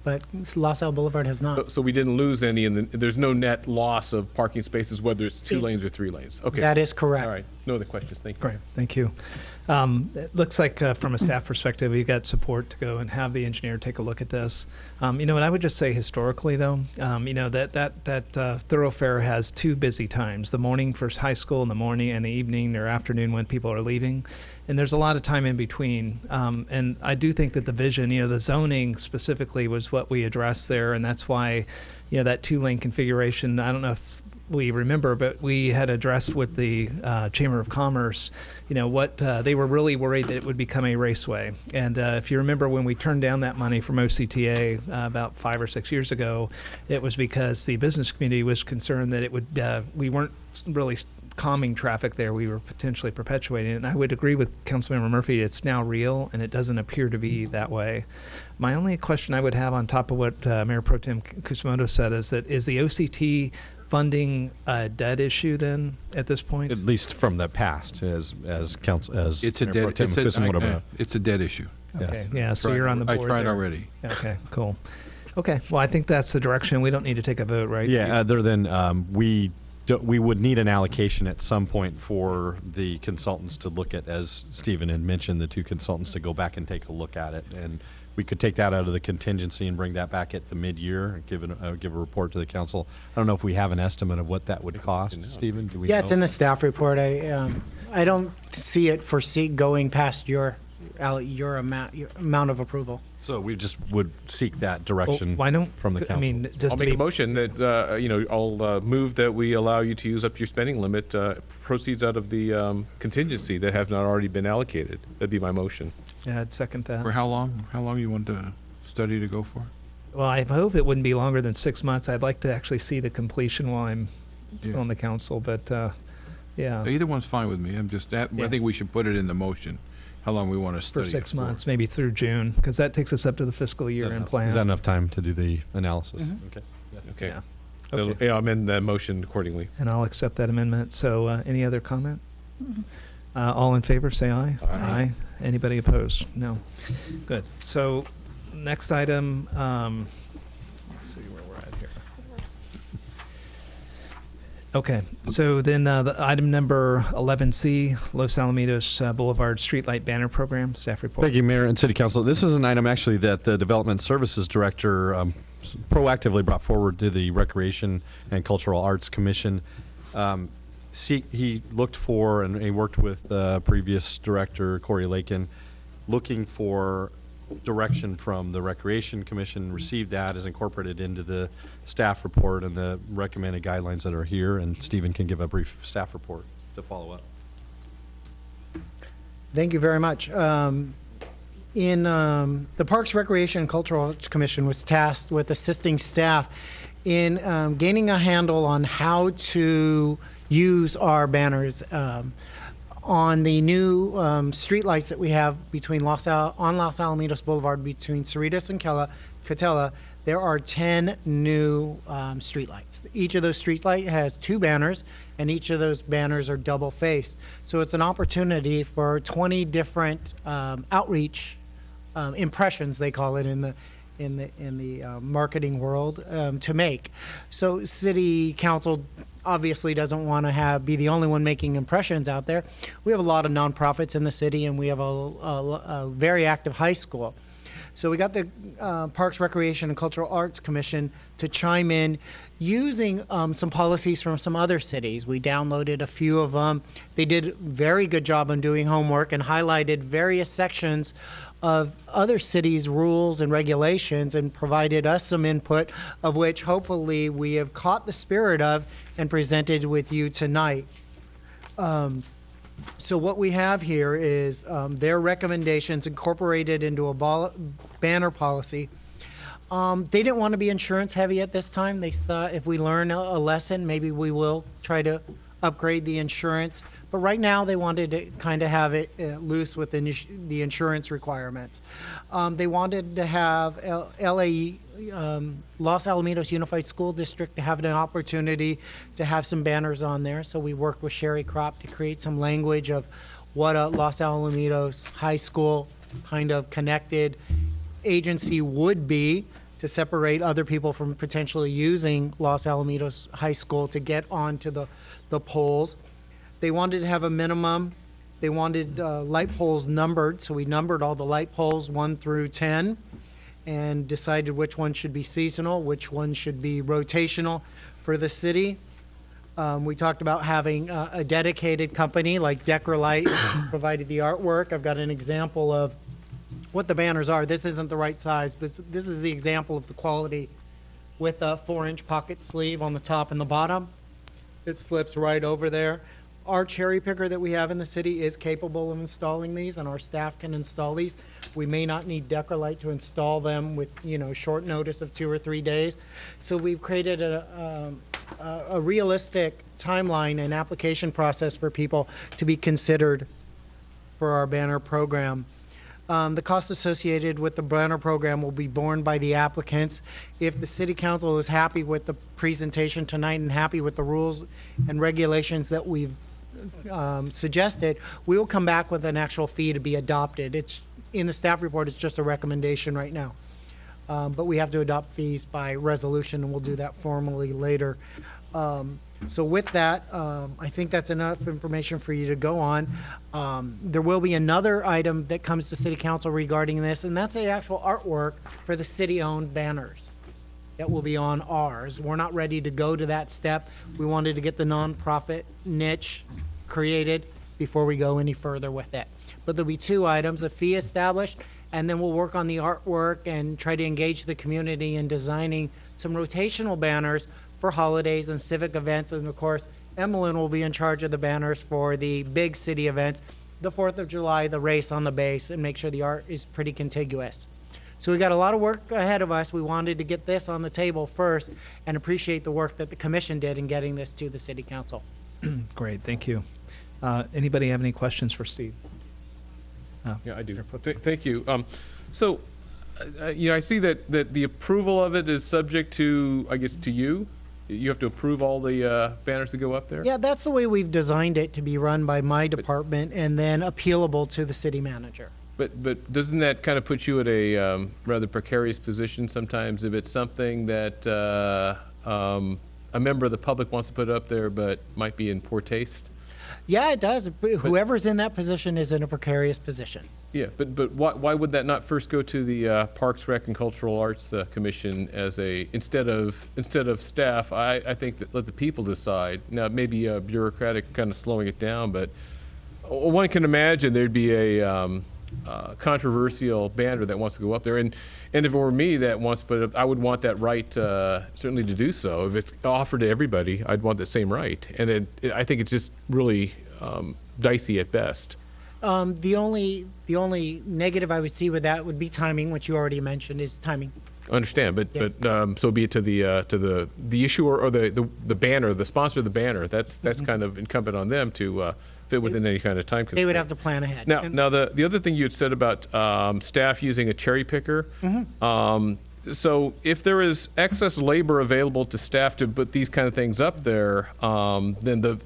[SPEAKER 19] but Los Al Boulevard has not.
[SPEAKER 3] So we didn't lose any, and there's no net loss of parking spaces, whether it's 2 lanes or 3 lanes? Okay.
[SPEAKER 19] That is correct.
[SPEAKER 3] All right. No other questions. Thank you.
[SPEAKER 4] Great, thank you. It looks like from a staff perspective, you got support to go and have the engineer take a look at this. You know, and I would just say historically, though, you know, that thoroughfare has 2 busy times: the morning for high school in the morning, and the evening or afternoon when people are leaving. And there's a lot of time in between. And I do think that the vision, you know, the zoning specifically was what we addressed there, and that's why, you know, that 2-lane configuration. I don't know if we remember, but we had addressed with the Chamber of Commerce, you know, what they were really worried that it would become a raceway. And if you remember when we turned down that money from OCTA about 5 or 6 years ago, it was because the business community was concerned that it would, we weren't really calming traffic there, we were potentially perpetuating it. And I would agree with Councilmember Murphy, it's now real and it doesn't appear to be that way. My only question I would have on top of what Mayor Pro Tem Kusamoto said is that, is the OCT funding a dead issue then at this point?
[SPEAKER 11] At least from the past, as council, as
[SPEAKER 17] It's a
[SPEAKER 11] Mayor Pro Tem Kusamoto.
[SPEAKER 17] it's a dead issue.
[SPEAKER 4] Okay, yeah, so you're on the board
[SPEAKER 17] I tried
[SPEAKER 4] there.
[SPEAKER 17] already.
[SPEAKER 4] Okay, cool. Okay, well, I think that's the direction. We don't need to take a vote, right?
[SPEAKER 11] Yeah, other than we would need an allocation at some point for the consultants to look at, as Stephen had mentioned, the 2 consultants to go back and take a look at it. And we could take that out of the contingency and bring that back at the mid-year and give a report to the council. I don't know if we have an estimate of what that would cost, Stephen. Do we know?
[SPEAKER 19] It's in the staff report. I don't see it going past your amount of approval.
[SPEAKER 11] So we just would seek that direction.
[SPEAKER 4] Why don't
[SPEAKER 11] from the council?
[SPEAKER 4] I mean, just
[SPEAKER 3] I'll
[SPEAKER 4] to
[SPEAKER 3] make
[SPEAKER 4] be
[SPEAKER 3] a motion that, you know, I'll move that we allow you to use up your spending limit, proceeds out of the contingency that have not already been allocated. That'd be my motion.
[SPEAKER 4] Yeah, I'd second that.
[SPEAKER 17] For how long? How long you want the study to go for?
[SPEAKER 4] Well, I hope it wouldn't be longer than 6 months. I'd like to actually see the completion while I'm still on the council, but yeah.
[SPEAKER 17] Either one's fine with me. I'm just, I think we should put it in the motion, how long we want to study
[SPEAKER 4] For
[SPEAKER 17] it
[SPEAKER 4] 6 months, maybe through June, because that takes us up to the fiscal year and plan.
[SPEAKER 11] Is that enough time to do the analysis?
[SPEAKER 4] Mhm.
[SPEAKER 11] Okay.
[SPEAKER 3] Okay.
[SPEAKER 4] Yeah. Okay.
[SPEAKER 3] Yeah, I'll amend the motion accordingly.
[SPEAKER 4] And I'll accept that amendment. So any other comment? All in favor, say aye. Aye. Anybody opposed? No. Good. So next item, let's see where we're at here. Okay, so then the item number 11C, Los Alamitos Boulevard Streetlight Banner Program, staff report.
[SPEAKER 11] Thank you, Mayor and City Council. This is an item actually that the Development Services Director proactively brought forward to the Recreation and Cultural Arts Commission. He looked for, and he worked with previous director, Corey Lakin, looking for direction from the Recreation Commission, received that, is incorporated into the staff report and the recommended guidelines that are here, and Stephen can give a brief staff report to follow up.
[SPEAKER 19] Thank you very much. The Parks, Recreation, and Cultural Arts Commission was tasked with assisting staff in gaining a handle on how to use our banners on the new streetlights that we have between Los Alamitos Boulevard between Cerritos and Catella. There are 10 new streetlights. Each of those streetlights has 2 banners, and each of those banners are double-faced. So it's an opportunity for 20 different outreach impressions, they call it in the marketing world, to make. So City Council obviously doesn't want to be the only one making impressions out there. We have a lot of nonprofits in the city, and we have a very active high school. So we got the Parks, Recreation, and Cultural Arts Commission to chime in using some policies from some other cities. We downloaded a few of them. They did a very good job on doing homework and highlighted various sections of other cities' rules and regulations and provided us some input, of which hopefully we have caught the spirit of and presented with you tonight. So what we have here is their recommendations incorporated into a banner policy. They didn't want to be insurance heavy at this time. They thought if we learn a lesson, maybe we will try to upgrade the insurance. But right now, they wanted to kind of have it loose with the insurance requirements. They wanted to have Los Alamitos Unified School District to have an opportunity to have some banners on there. So we worked with Sherry Crop to create some language of what a Los Alamitos High School kind of connected agency would be to separate other people from potentially using Los Alamitos High School to get onto the poles. They wanted to have a minimum. They wanted light poles numbered, so we numbered all the light poles 1 through 10 and decided which one should be seasonal, which one should be rotational for the city. We talked about having a dedicated company like Decralite provided the artwork. I've got an example of what the banners are. This isn't the right size, but this is the example of the quality with a 4-inch pocket sleeve on the top and the bottom. It slips right over there. Our cherry picker that we have in the city is capable of installing these, and our staff can install these. We may not need Decralite to install them with, short notice of 2 or 3 days. So we've created a realistic timeline and application process for people to be considered for our banner program. The cost associated with the banner program will be borne by the applicants. If the City Council is happy with the presentation tonight and happy with the rules and regulations that we've suggested, we will come back with an actual fee to be adopted. It's in the staff report, it's just a recommendation right now. But we have to adopt fees by resolution, and we'll do that formally later. So with that, I think that's enough information for you to go on. There will be another item that comes to City Council regarding this, and that's the actual artwork for the city-owned banners that will be on ours. We're not ready to go to that step. We wanted to get the nonprofit niche created before we go any further with it. But there'll be 2 items, a fee established, and then we'll work on the artwork and try to engage the community in designing some rotational banners for holidays and civic events. And of course, Emmeline will be in charge of the banners for the big city events, the 4th of July, the race on the base, and make sure the art is pretty contiguous. So we got a lot of work ahead of us. We wanted to get this on the table first and appreciate the work that the commission did in getting this to the City Council.
[SPEAKER 4] Great, thank you. Anybody have any questions for Steve?
[SPEAKER 3] Yeah, I do. Thank you. I see that the approval of it is subject to, I guess, to you. You have to approve all the banners that go up there?
[SPEAKER 19] Yeah, that's the way we've designed it to be run by my department and then appealable to the city manager.
[SPEAKER 3] But doesn't that kind of put you at a rather precarious position sometimes if it's something that a member of the public wants to put up there but might be in poor taste?
[SPEAKER 19] Yeah, it does. Whoever's in that position is in a precarious position.
[SPEAKER 3] Yeah, but why would that not first go to the Parks, Rec, and Cultural Arts Commission as instead of staff? I think that let the people decide. Now, maybe bureaucratic kind of slowing it down, but one can imagine there'd be a controversial banner that wants to go up there, and if it were me that wants to put it up, I would want that right certainly to do so. If it's offered to everybody, I'd want the same right, and I think it's just really dicey at best.
[SPEAKER 19] The only negative I would see with that would be timing, which you already mentioned is timing.
[SPEAKER 3] I understand, but so be it to the issuer or the banner, the sponsor of the banner. That's kind of incumbent on them to fit within any kind of time constraint.
[SPEAKER 19] They would have to plan ahead.
[SPEAKER 3] Now the other thing you had said about staff using a cherry picker. So if there is excess labor available to staff to put these kind of things up there, then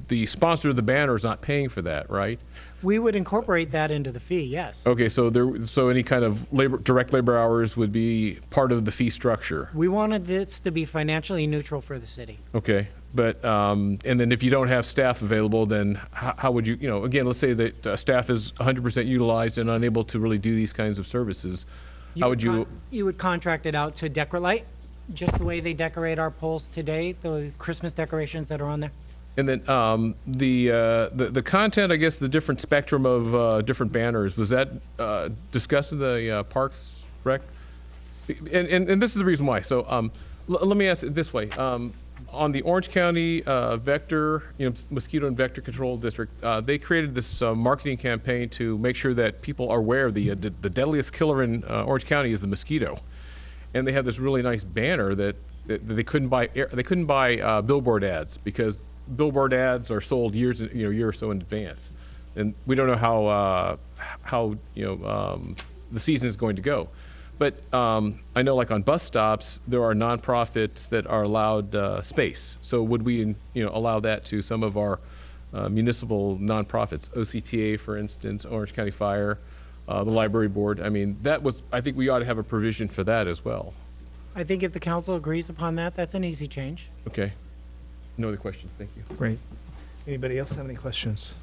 [SPEAKER 3] the sponsor of the banner is not paying for that, right?
[SPEAKER 19] We would incorporate that into the fee, yes.
[SPEAKER 3] Okay, so any kind of direct labor hours would be part of the fee structure.
[SPEAKER 19] We wanted this to be financially neutral for the city.
[SPEAKER 3] Okay, but and then if you don't have staff available, then how would you, again, let's say that staff is 100% utilized and unable to really do these kinds of services. How would you?
[SPEAKER 19] You would contract it out to Decralite, just the way they decorate our poles today, the Christmas decorations that are on there.
[SPEAKER 3] And then the content, I guess, the different spectrum of different banners, was that discussed in the Parks Rec? And this is the reason why. So let me ask it this way. on the Orange County vector, mosquito and vector control district, they created this marketing campaign to make sure that people are aware of the deadliest killer in Orange County is the mosquito, and they have this really nice banner that they couldn't buy. They couldn't buy billboard ads because billboard ads are sold year or so in advance, and we don't know how the season is going to go. But I know, like on bus stops, there are nonprofits that are allowed space. So would we, allow that to some of our municipal nonprofits, OCTA, for instance, Orange County Fire, the Library Board? I mean, I think we ought to have a provision for that as well.
[SPEAKER 19] I think if the council agrees upon that, that's an easy change.
[SPEAKER 3] Okay. No other questions. Thank you.
[SPEAKER 4] Great. Anybody else have any questions?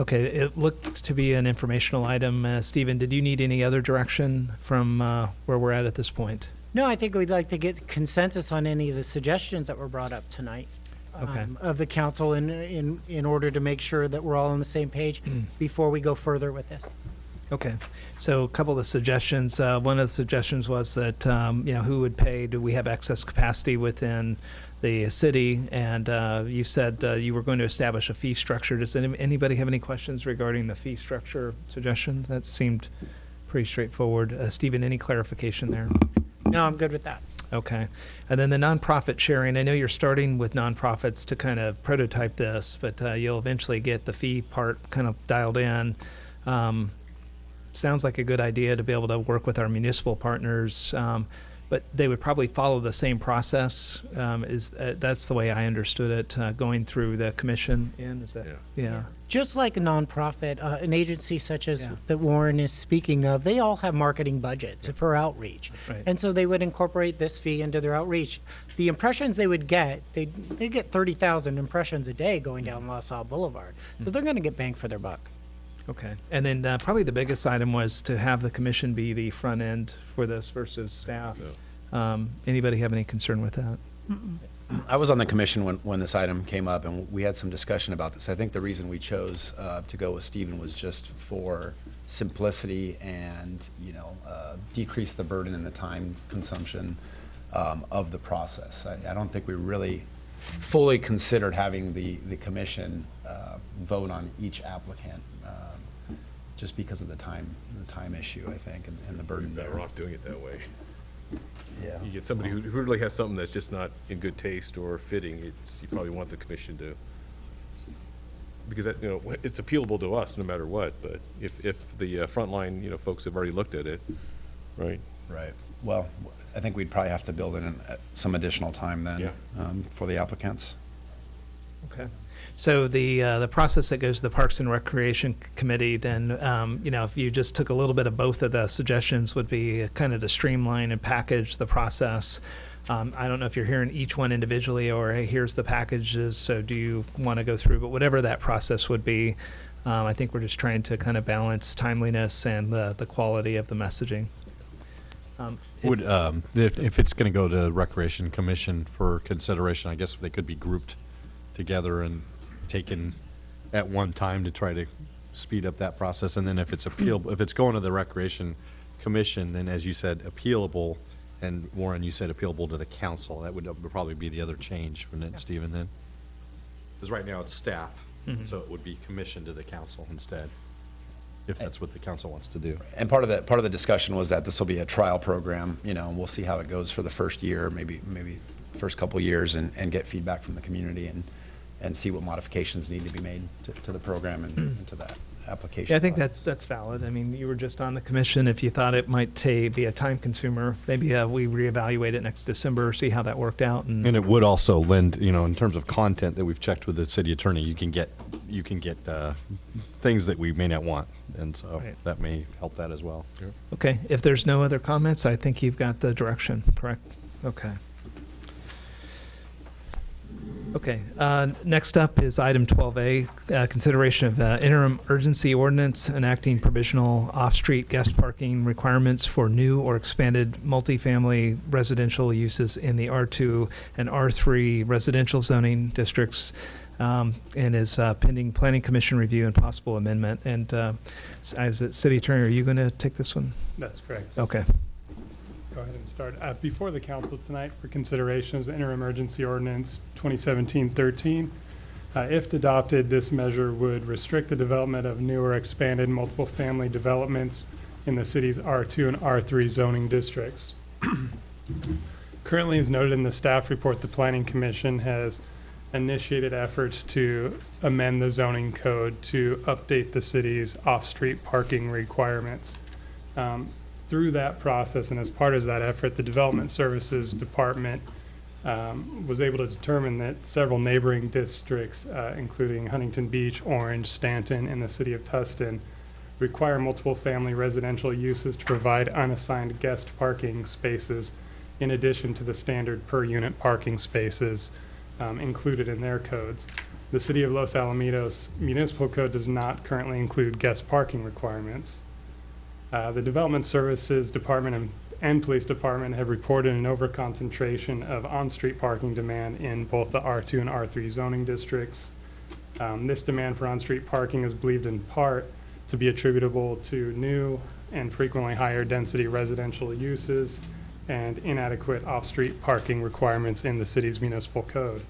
[SPEAKER 4] Okay, it looked to be an informational item. Stephen, did you need any other direction from where we're at this point?
[SPEAKER 19] No, I think we'd like to get consensus on any of the suggestions that were brought up tonight of the council in order to make sure that we're all on the same page before we go further with this.
[SPEAKER 4] Okay, so a couple of suggestions. One of the suggestions was that, who would pay? Do we have excess capacity within the city? And you said you were going to establish a fee structure. Does anybody have any questions regarding the fee structure suggestion? That seemed pretty straightforward. Stephen, any clarification there?
[SPEAKER 19] No, I'm good with that.
[SPEAKER 4] Okay. And then the nonprofit sharing, I know you're starting with nonprofits to kind of prototype this, but you'll eventually get the fee part kind of dialed in. Sounds like a good idea to be able to work with our municipal partners, but they would probably follow the same process. That's the way I understood it, going through the commission. Is that? Yeah.
[SPEAKER 19] Just like a nonprofit, an agency such as that Warren is speaking of, they all have marketing budgets for outreach.
[SPEAKER 4] Right.
[SPEAKER 19] And so they would incorporate this fee into their outreach. The impressions they would get, they get 30,000 impressions a day going down La Salle Boulevard. So they're going to get bang for their buck.
[SPEAKER 4] Okay. And then probably the biggest item was to have the commission be the front end for this versus staff. Anybody have any concern with that?
[SPEAKER 9] I was on the commission when this item came up, and we had some discussion about this. I think the reason we chose to go with Stephen was just for simplicity and, decrease the burden and the time consumption of the process. I don't think we really fully considered having the commission vote on each applicant, just because of the time issue, I think, and the burden.
[SPEAKER 3] You're better off doing it that way.
[SPEAKER 9] Yeah.
[SPEAKER 3] You get somebody who really has something that's just not in good taste or fitting. You probably want the commission to, because that, it's appealable to us no matter what. But if the frontline folks have already looked at it, right?
[SPEAKER 9] Right. Well, I think we'd probably have to build in some additional time then for the applicants.
[SPEAKER 4] Okay. So the process that goes to the Parks and Recreation Committee, then, if you just took a little bit of both of the suggestions, would be kind of to streamline and package the process. I don't know if you're hearing each one individually or, hey, here's the packages, so do you want to go through? But whatever that process would be, I think we're just trying to kind of balance timeliness and the quality of the messaging.
[SPEAKER 11] If it's going to go to Recreation Commission for consideration, I guess they could be grouped together and taken at one time to try to speed up that process. And then if it's if it's going to the Recreation Commission, then as you said, appealable, and Warren, you said appealable to the council. That would probably be the other change, wouldn't it, Stephen, then? Because right now it's staff, so it would be commissioned to the council instead, if that's what the council wants to do.
[SPEAKER 9] And part of the discussion was that this will be a trial program, and we'll see how it goes for the first year, maybe first couple years, and get feedback from the community and see what modifications need to be made to the program and to that application.
[SPEAKER 4] Yeah, I think that's valid. I mean, you were just on the commission. If you thought it might be a time consumer, maybe we reevaluate it next December, see how that worked out. And
[SPEAKER 11] it would also lend, in terms of content that we've checked with the city attorney, you can get things that we may not want, and so that may help that as well. Sure.
[SPEAKER 4] Okay, if there's no other comments, I think you've got the direction, correct? Okay. Okay, next up is item 12A, consideration of interim urgency ordinance enacting provisional off-street guest parking requirements for new or expanded multifamily residential uses in the R2 and R3 residential zoning districts, and is pending Planning Commission review and possible amendment. And as the City Attorney, are you going to take this one?
[SPEAKER 20] That's correct.
[SPEAKER 4] Okay.
[SPEAKER 20] go ahead and start. Before the council tonight for consideration is the Inter-Emergency Ordinance 2017-13. If adopted, this measure would restrict the development of new or expanded multiple family developments in the city's R2 and R3 zoning districts. Currently, as noted in the staff report, the Planning Commission has initiated efforts to amend the zoning code to update the city's off-street parking requirements. Through that process and as part of that effort, the Development Services Department was able to determine that several neighboring districts, including Huntington Beach, Orange, Stanton, and the city of Tustin, require multiple family residential uses to provide unassigned guest parking spaces in addition to the standard per unit parking spaces included in their codes. The City of Los Alamitos Municipal Code does not currently include guest parking requirements. The Development Services Department and Police Department have reported an overconcentration of on-street parking demand in both the R2 and R3 zoning districts. This demand for on-street parking is believed in part to be attributable to new and frequently higher density residential uses and inadequate off-street parking requirements in the city's municipal code.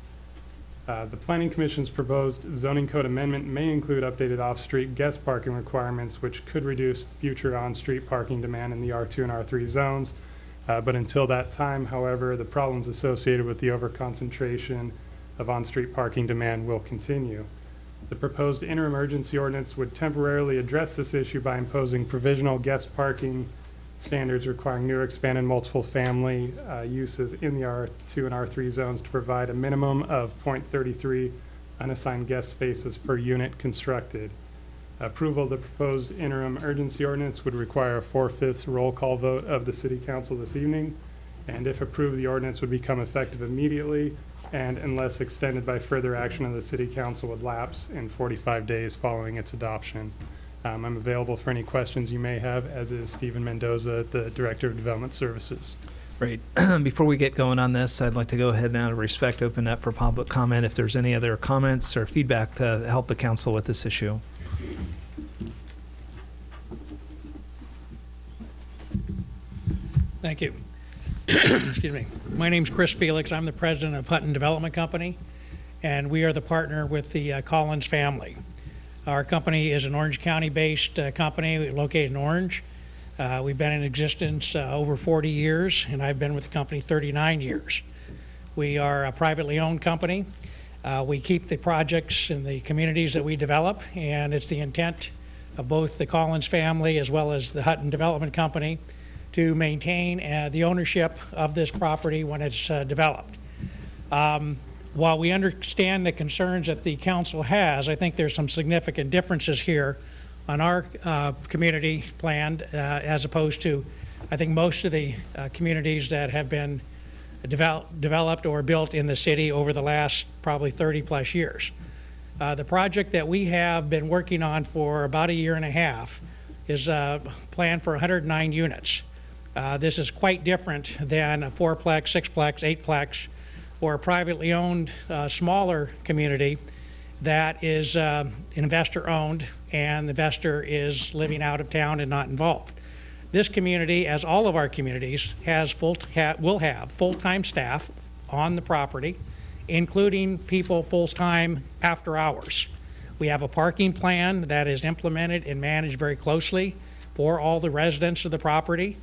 [SPEAKER 20] The Planning Commission's proposed zoning code amendment may include updated off-street guest parking requirements, which could reduce future on-street parking demand in the R2 and R3 zones. But until that time, however, the problems associated with the overconcentration of on-street parking demand will continue. The proposed inter-emergency ordinance would temporarily address this issue by imposing provisional guest parking standards requiring new or expanded multiple family uses in the R2 and R3 zones to provide a minimum of 0.33 unassigned guest spaces per unit constructed. Approval of the proposed interim urgency ordinance would require a 4/5 roll call vote of the City Council this evening, and if approved, the ordinance would become effective immediately, and unless extended by further action of the City Council, would lapse in 45 days following its adoption. I'm available for any questions you may have, as is Stephen Mendoza, the Director of Development Services.
[SPEAKER 4] Great. Before we get going on this, I'd like to go ahead and out of respect open up for public comment if there's any other comments or feedback to help the council with this issue.
[SPEAKER 21] Thank you. Excuse me. My name's Chris Felix. I'm the president of Hutton Development Company, and we are the partner with the Collins family. Our company is an Orange County-based company located in Orange. We've been in existence over 40 years, and I've been with the company 39 years. We are a privately owned company. We keep the projects in the communities that we develop, and it's the intent of both the Collins family as well as the Hutton Development Company to maintain the ownership of this property when it's developed. While we understand the concerns that the council has, I think there's some significant differences here on our community plan as opposed to, I think, most of the communities that have been developed or built in the city over the last probably 30 plus years. The project that we have been working on for about a year and a half is planned for 109 units. This is quite different than a 4-plex, 6-plex, 8-plex, or a privately owned smaller community that is investor owned and the investor is living out of town and not involved. This community, as all of our communities, will have full-time staff on the property, including people full-time after hours. We have a parking plan that is implemented and managed very closely for all the residents of the property.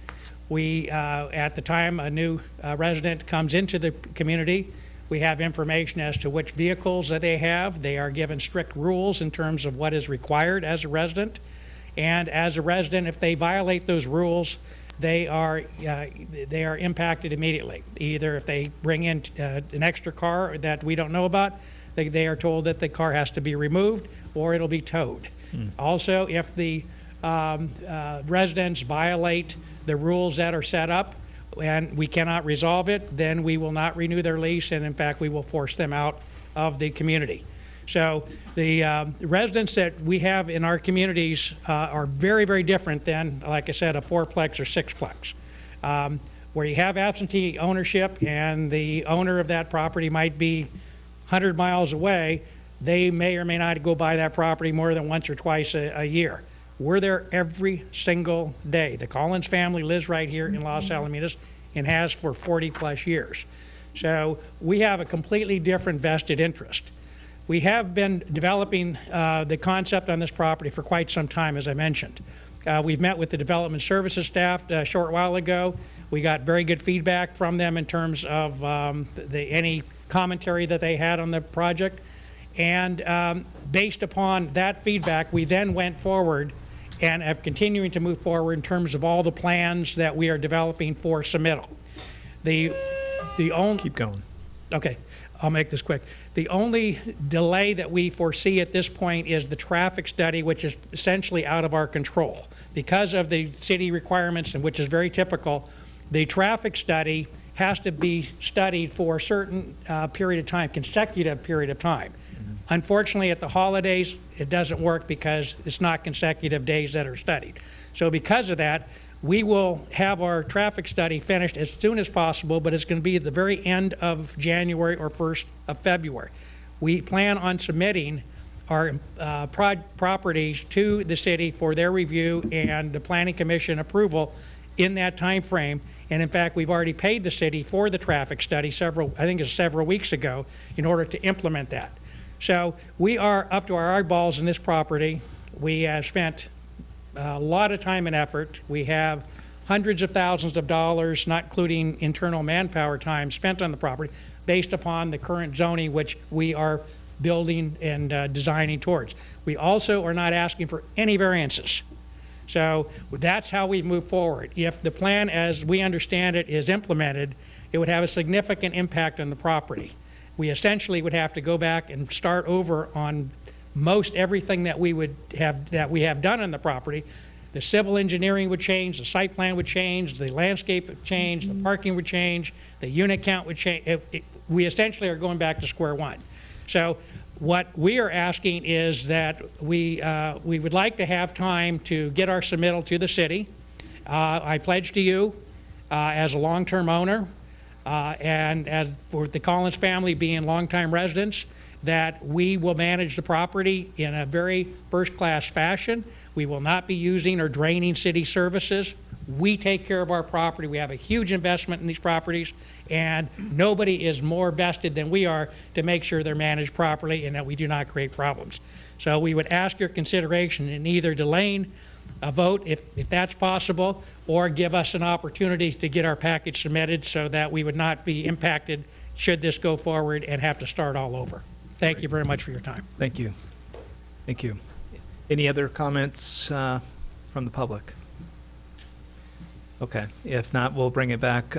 [SPEAKER 21] We, at the time a new resident comes into the community, we have information as to which vehicles that they have. They are given strict rules in terms of what is required as a resident. And as a resident, if they violate those rules, they are impacted immediately. Either if they bring in an extra car that we don't know about, they are told that the car has to be removed or it'll be towed. Also, if the residents violate the rules that are set up and we cannot resolve it, then we will not renew their lease, and in fact we will force them out of the community. So the residents that we have in our communities are very, very different than, like I said, a 4-plex or 6-plex. Where you have absentee ownership and the owner of that property might be 100 miles away, they may or may not go by that property more than once or twice a year. We're there every single day. The Collins family lives right here in Los Alamitos and has for 40+ years. So we have a completely different vested interest. We have been developing the concept on this property for quite some time, as I mentioned. We've met with the development services staff a short while ago. We got very good feedback from them in terms of any commentary that they had on the project. And based upon that feedback, we then went forward and have continuing to move forward in terms of all the plans that we are developing for submittal. Keep going. Okay, I'll make this quick. The only delay that we foresee at this point is the traffic study, which is essentially out of our control. Because of the city requirements, and which is very typical, the traffic study has to be studied for a certain period of time, consecutive period of time. Unfortunately, at the holidays, it doesn't work because it's not consecutive days that are studied. So because of that, we will have our traffic study finished as soon as possible, but it's going to be at the very end of January or 1st of February. We plan on submitting our properties to the city for their review and the Planning Commission approval in that time frame. And in fact, we've already paid the city for the traffic study I think it's several weeks ago, in order to implement that. So we are up to our eyeballs in this property. We have spent a lot of time and effort. We have hundreds of thousands of dollars, not including internal manpower time, spent on the property based upon the current zoning which we are building and designing towards. We also are not asking for any variances. So that's how we move forward. If the plan as we understand it is implemented, it would have a significant impact on the property. We essentially would have to go back and start over on most everything that we have done on the property. The civil engineering would change, the site plan would change, the landscape would change, the parking would change, the unit count would change. We essentially are going back to square one. So what we are asking is that we would like to have time to get our submittal to the city. I pledge to you as a long-term owner and as for the Collins family being longtime residents, that we will manage the property in a very first-class fashion. We will not be using or draining city services. We take care of our property. We have a huge investment in these properties, and nobody is more vested than we are to make sure they're managed properly and that we do not create problems. So we would ask your consideration in either delaying a vote, if that's possible, or give us an opportunity to get our package submitted so that we would not be impacted should this go forward and have to start all over. Thank you very much for your time.
[SPEAKER 4] Thank you. Thank you. Any other comments from the public? Okay. If not, we'll bring it back.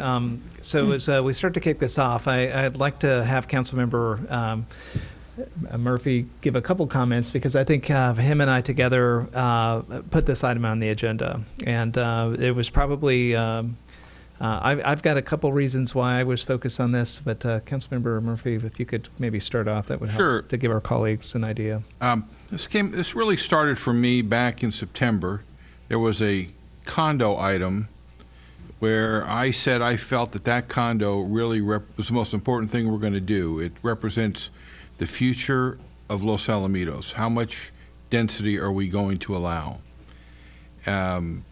[SPEAKER 4] So as we start to kick this off, I'd like to have Councilmember Murphy give a couple comments, because I think him and I together put this item on the agenda. And it was probably, I've got a couple reasons why I was focused on this, but Councilmember Murphy, if you could maybe start off, that would help to give our colleagues an idea.
[SPEAKER 17] This really started for me back in September. There was a condo item where I said I felt that condo really was the most important thing we're going to do. It represents the future of Los Alamitos. How much density are we going to allow? I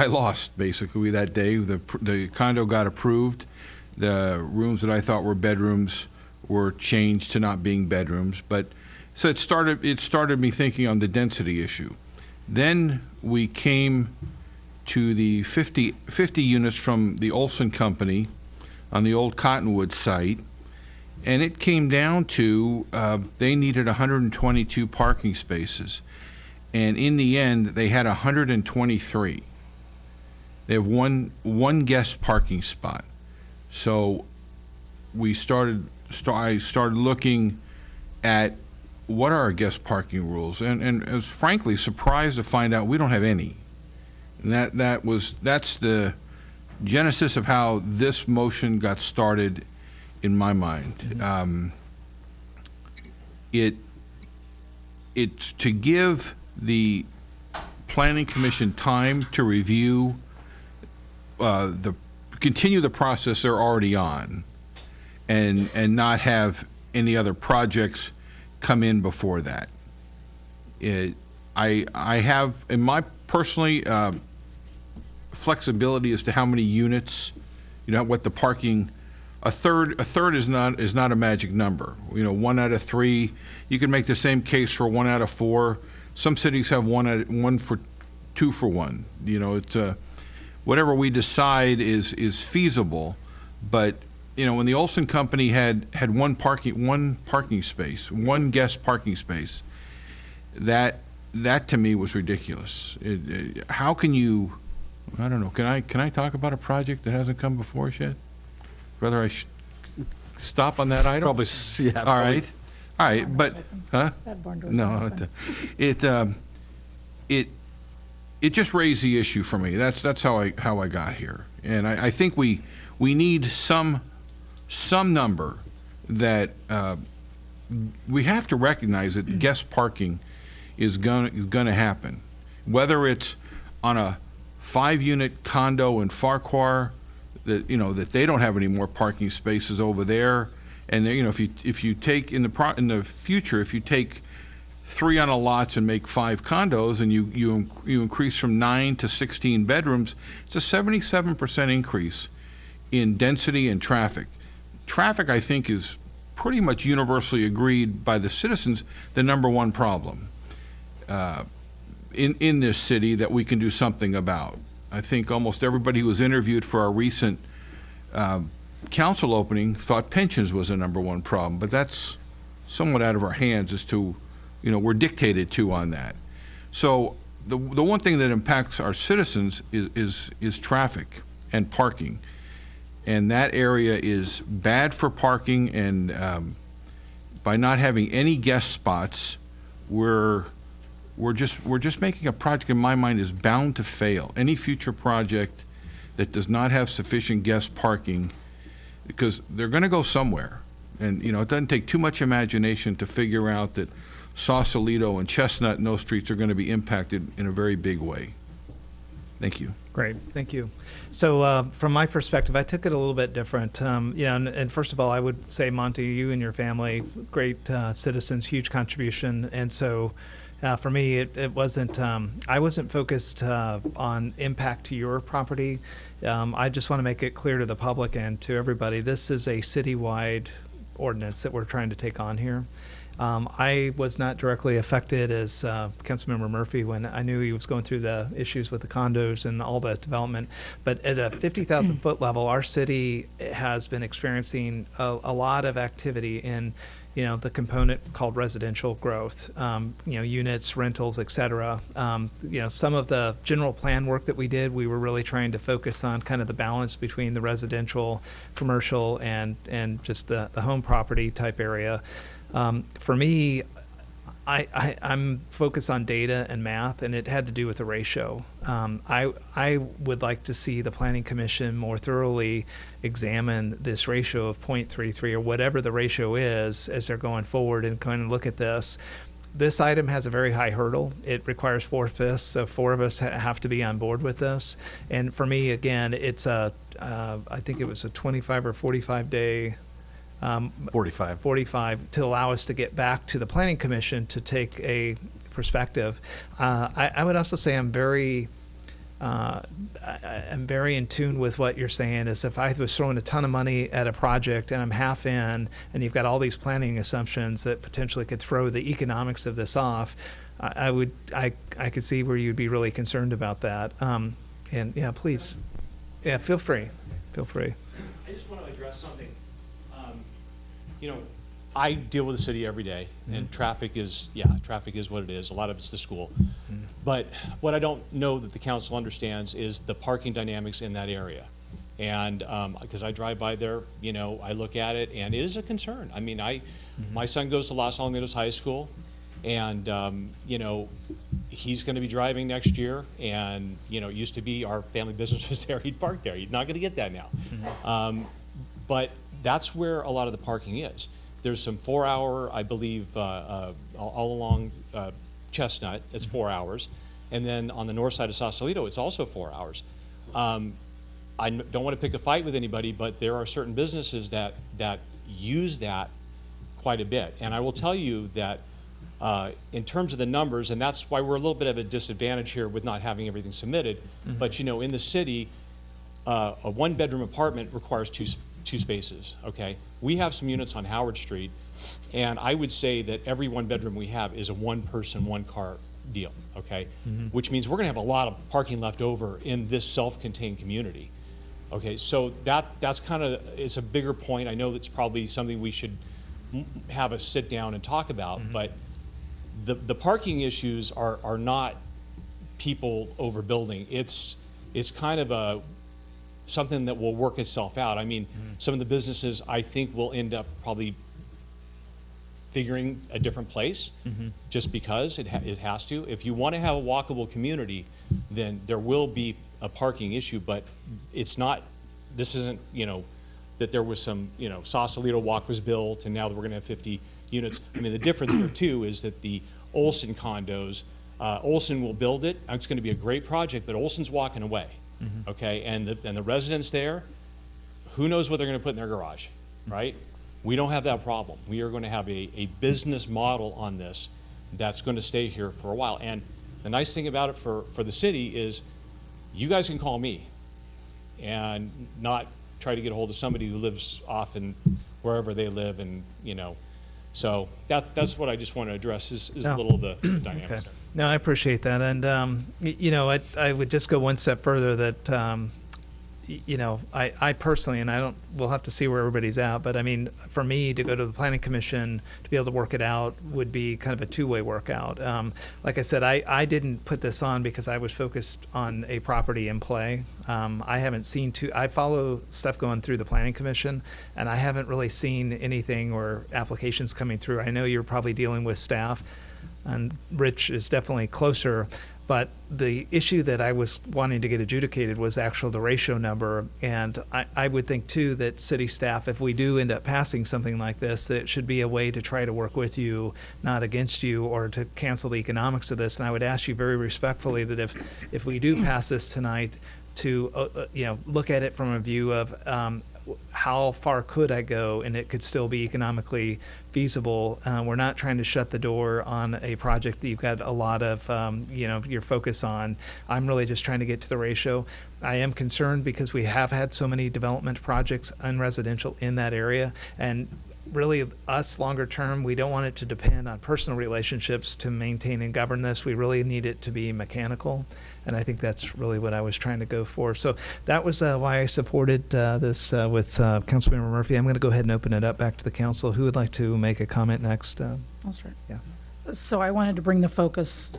[SPEAKER 17] lost basically that day. The condo got approved. The rooms that I thought were bedrooms were changed to not being bedrooms. But so it started me thinking on the density issue. Then we came to the 50 units from the Olson Company on the old Cottonwood site, and it came down to they needed 122 parking spaces, and in the end they had 123. They have one guest parking spot. So I started looking at what are our guest parking rules, and I was frankly surprised to find out we don't have any. And that's the genesis of how this motion got started in my mind. It's to give the Planning Commission time to review continue the process they're already on, and not have any other projects come in before that. I have, in my personally, flexibility as to how many units, what the parking, a third is not a magic number. 1 out of 3, you can make the same case for 1 out of 4. Some cities have 1 for 2 for 1. It's whatever we decide is feasible. But when the Olson Company had one parking space, one guest parking space, that to me was ridiculous. How can you? I don't know. Can I talk about a project that hasn't come before us yet? Whether I should stop on that item?
[SPEAKER 9] Probably, yeah.
[SPEAKER 17] All right. But no, it just raised the issue for me. That's how I got here, and I think we need some number that we have to recognize that guest parking is going to happen, whether it's on a 5-unit condo in Farquhar that that they don't have any more parking spaces over there, and if you take in the future, if you take 3 on a lots and make 5 condos, and you increase from 9 to 16 bedrooms, it's a 77% increase in density and traffic. Traffic, I think, is pretty much universally agreed by the citizens the number one problem in this city that we can do something about. I think almost everybody who was interviewed for our recent council opening thought pensions was the number one problem, but that's somewhat out of our hands as to, we're dictated to on that. So the one thing that impacts our citizens is traffic and parking. And that area is bad for parking, and by not having any guest spots, we're just making a project in my mind is bound to fail. Any future project that does not have sufficient guest parking, because they're going to go somewhere, and it doesn't take too much imagination to figure out that Sausalito and Chestnut and those streets are going to be impacted in a very big way. Thank you.
[SPEAKER 4] Great, thank you. So from my perspective, I took it a little bit different. And first of all, I would say, Monty, you and your family, great citizens, huge contribution. And so for me, it wasn't, I wasn't focused on impact to your property. I just want to make it clear to the public and to everybody, this is a citywide ordinance that we're trying to take on here. I was not directly affected as Councilmember Murphy when I knew he was going through the issues with the condos and all the development. But at a 50,000 foot level, our city has been experiencing a lot of activity in, the component called residential growth, units, rentals, et cetera. Some of the general plan work that we did, we were really trying to focus on kind of the balance between the residential, commercial, and just the home property type area. For me, I'm focused on data and math, and it had to do with the ratio. I would like to see the Planning Commission more thoroughly examine this ratio of 0.33 or whatever the ratio is as they're going forward and kind of look at this. This item has a very high hurdle. It requires 4/5, so 4 of us have to be on board with this. And for me, again, it's I think it was a 25 or 45 day 45 to allow us to get back to the Planning Commission to take a perspective. I would also say I'm very in tune with what you're saying. Is if I was throwing a ton of money at a project and I'm half in, and you've got all these planning assumptions that potentially could throw the economics of this off, I could see where you'd be really concerned about that. And yeah, please, yeah, feel free.
[SPEAKER 15] I just want to address something. I deal with the city every day, and traffic is what it is. A lot of it's the school. But what I don't know that the council understands is the parking dynamics in that area. And because I drive by there, I look at it, and it is a concern. I mean, my son goes to Los Alamitos High School, and he's going to be driving next year, and it used to be our family business was there. He'd park there. He's not going to get that now. But that's where a lot of the parking is. There's some 4-hour, I believe, all along Chestnut, it's 4 hours. And then on the north side of Sausalito, it's also 4 hours. I don't want to pick a fight with anybody, but there are certain businesses that use that quite a bit. And I will tell you that In terms of the numbers, and that's why we're a little bit of a disadvantage here with not having everything submitted. But you know, in the city, a one-bedroom apartment requires two spaces, okay? We have some units on Howard Street, and I would say that every one-bedroom we have is a one-person, one-car deal, okay? Which means we're gonna have a lot of parking left over in this self-contained community. Okay, so that's kind of, it's a bigger point. I know that's probably something we should have a sit down and talk about, but the parking issues are not people overbuilding. It's kind of something that will work itself out. I mean, some of the businesses I think will end up probably figuring a different place just because it has to. If you want to have a walkable community, then there will be a parking issue, but it's not, this isn't, you know, that there was some, you know, Sausalito Walk was built and now we're going to have 50 units. I mean, the difference here too is that the Olson condos, Olson will build it. It's going to be a great project, but Olson's walking away, okay? And the residents there, who knows what they're going to put in their garage, right? We don't have that problem. We are going to have a business model on this that's going to stay here for a while. And the nice thing about it for the city is you guys can call me and not try to get a hold of somebody who lives off in wherever they live, and you know, so that's what I just want to address is a little of the dynamics.
[SPEAKER 4] Okay. No, I appreciate that, and you know, I would just go one step further that you know, I personally, and we'll have to see where everybody's at, but I mean, for me to go to the Planning Commission to be able to work it out would be kind of a two-way workout. Like I said, I didn't put this on because I was focused on a property in play. I haven't seen I follow stuff going through the Planning Commission, and I haven't really seen anything or applications coming through. I know you're probably dealing with staff, and Rich is definitely closer. But the issue that I was wanting to get adjudicated was actually the ratio number. And I would think, too, that city staff, if we do end up passing something like this, that it should be a way to try to work with you, not against you, or to cancel the economics of this. And I would ask you very respectfully that if we do pass this tonight, to you know, look at it from a view of how far could I go and it could still be economically feasible. We're not trying to shut the door on a project that you've got a lot of, you know, your focus on. I'm really just trying to get to the ratio. I am concerned because we have had so many development projects unresidential in that area, and really us longer term, we don't want it to depend on personal relationships to maintain and govern this. We really need it to be mechanical, and I think that's really what I was trying to go for. So that was why I supported this with Councilmember Murphy. I'm going to go ahead and open it up back to the council. Who would like to make a comment next?
[SPEAKER 1] I'll start.
[SPEAKER 4] Yeah.
[SPEAKER 1] So I wanted to bring the focus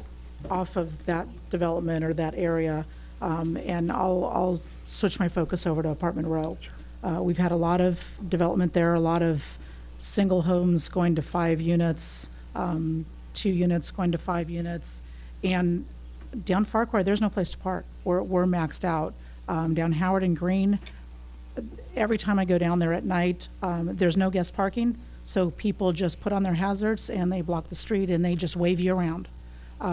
[SPEAKER 1] off of that development or that area, and I'll switch my focus over to Apartment Row. We've had a lot of development there, a lot of single homes going to 5 units, 2 units going to 5 units, and down Farquhar, there's no place to park. We're maxed out. Down Howard and Green, every time I go down there at night, there's no guest parking, so people just put on their hazards and they block the street and they just wave you around.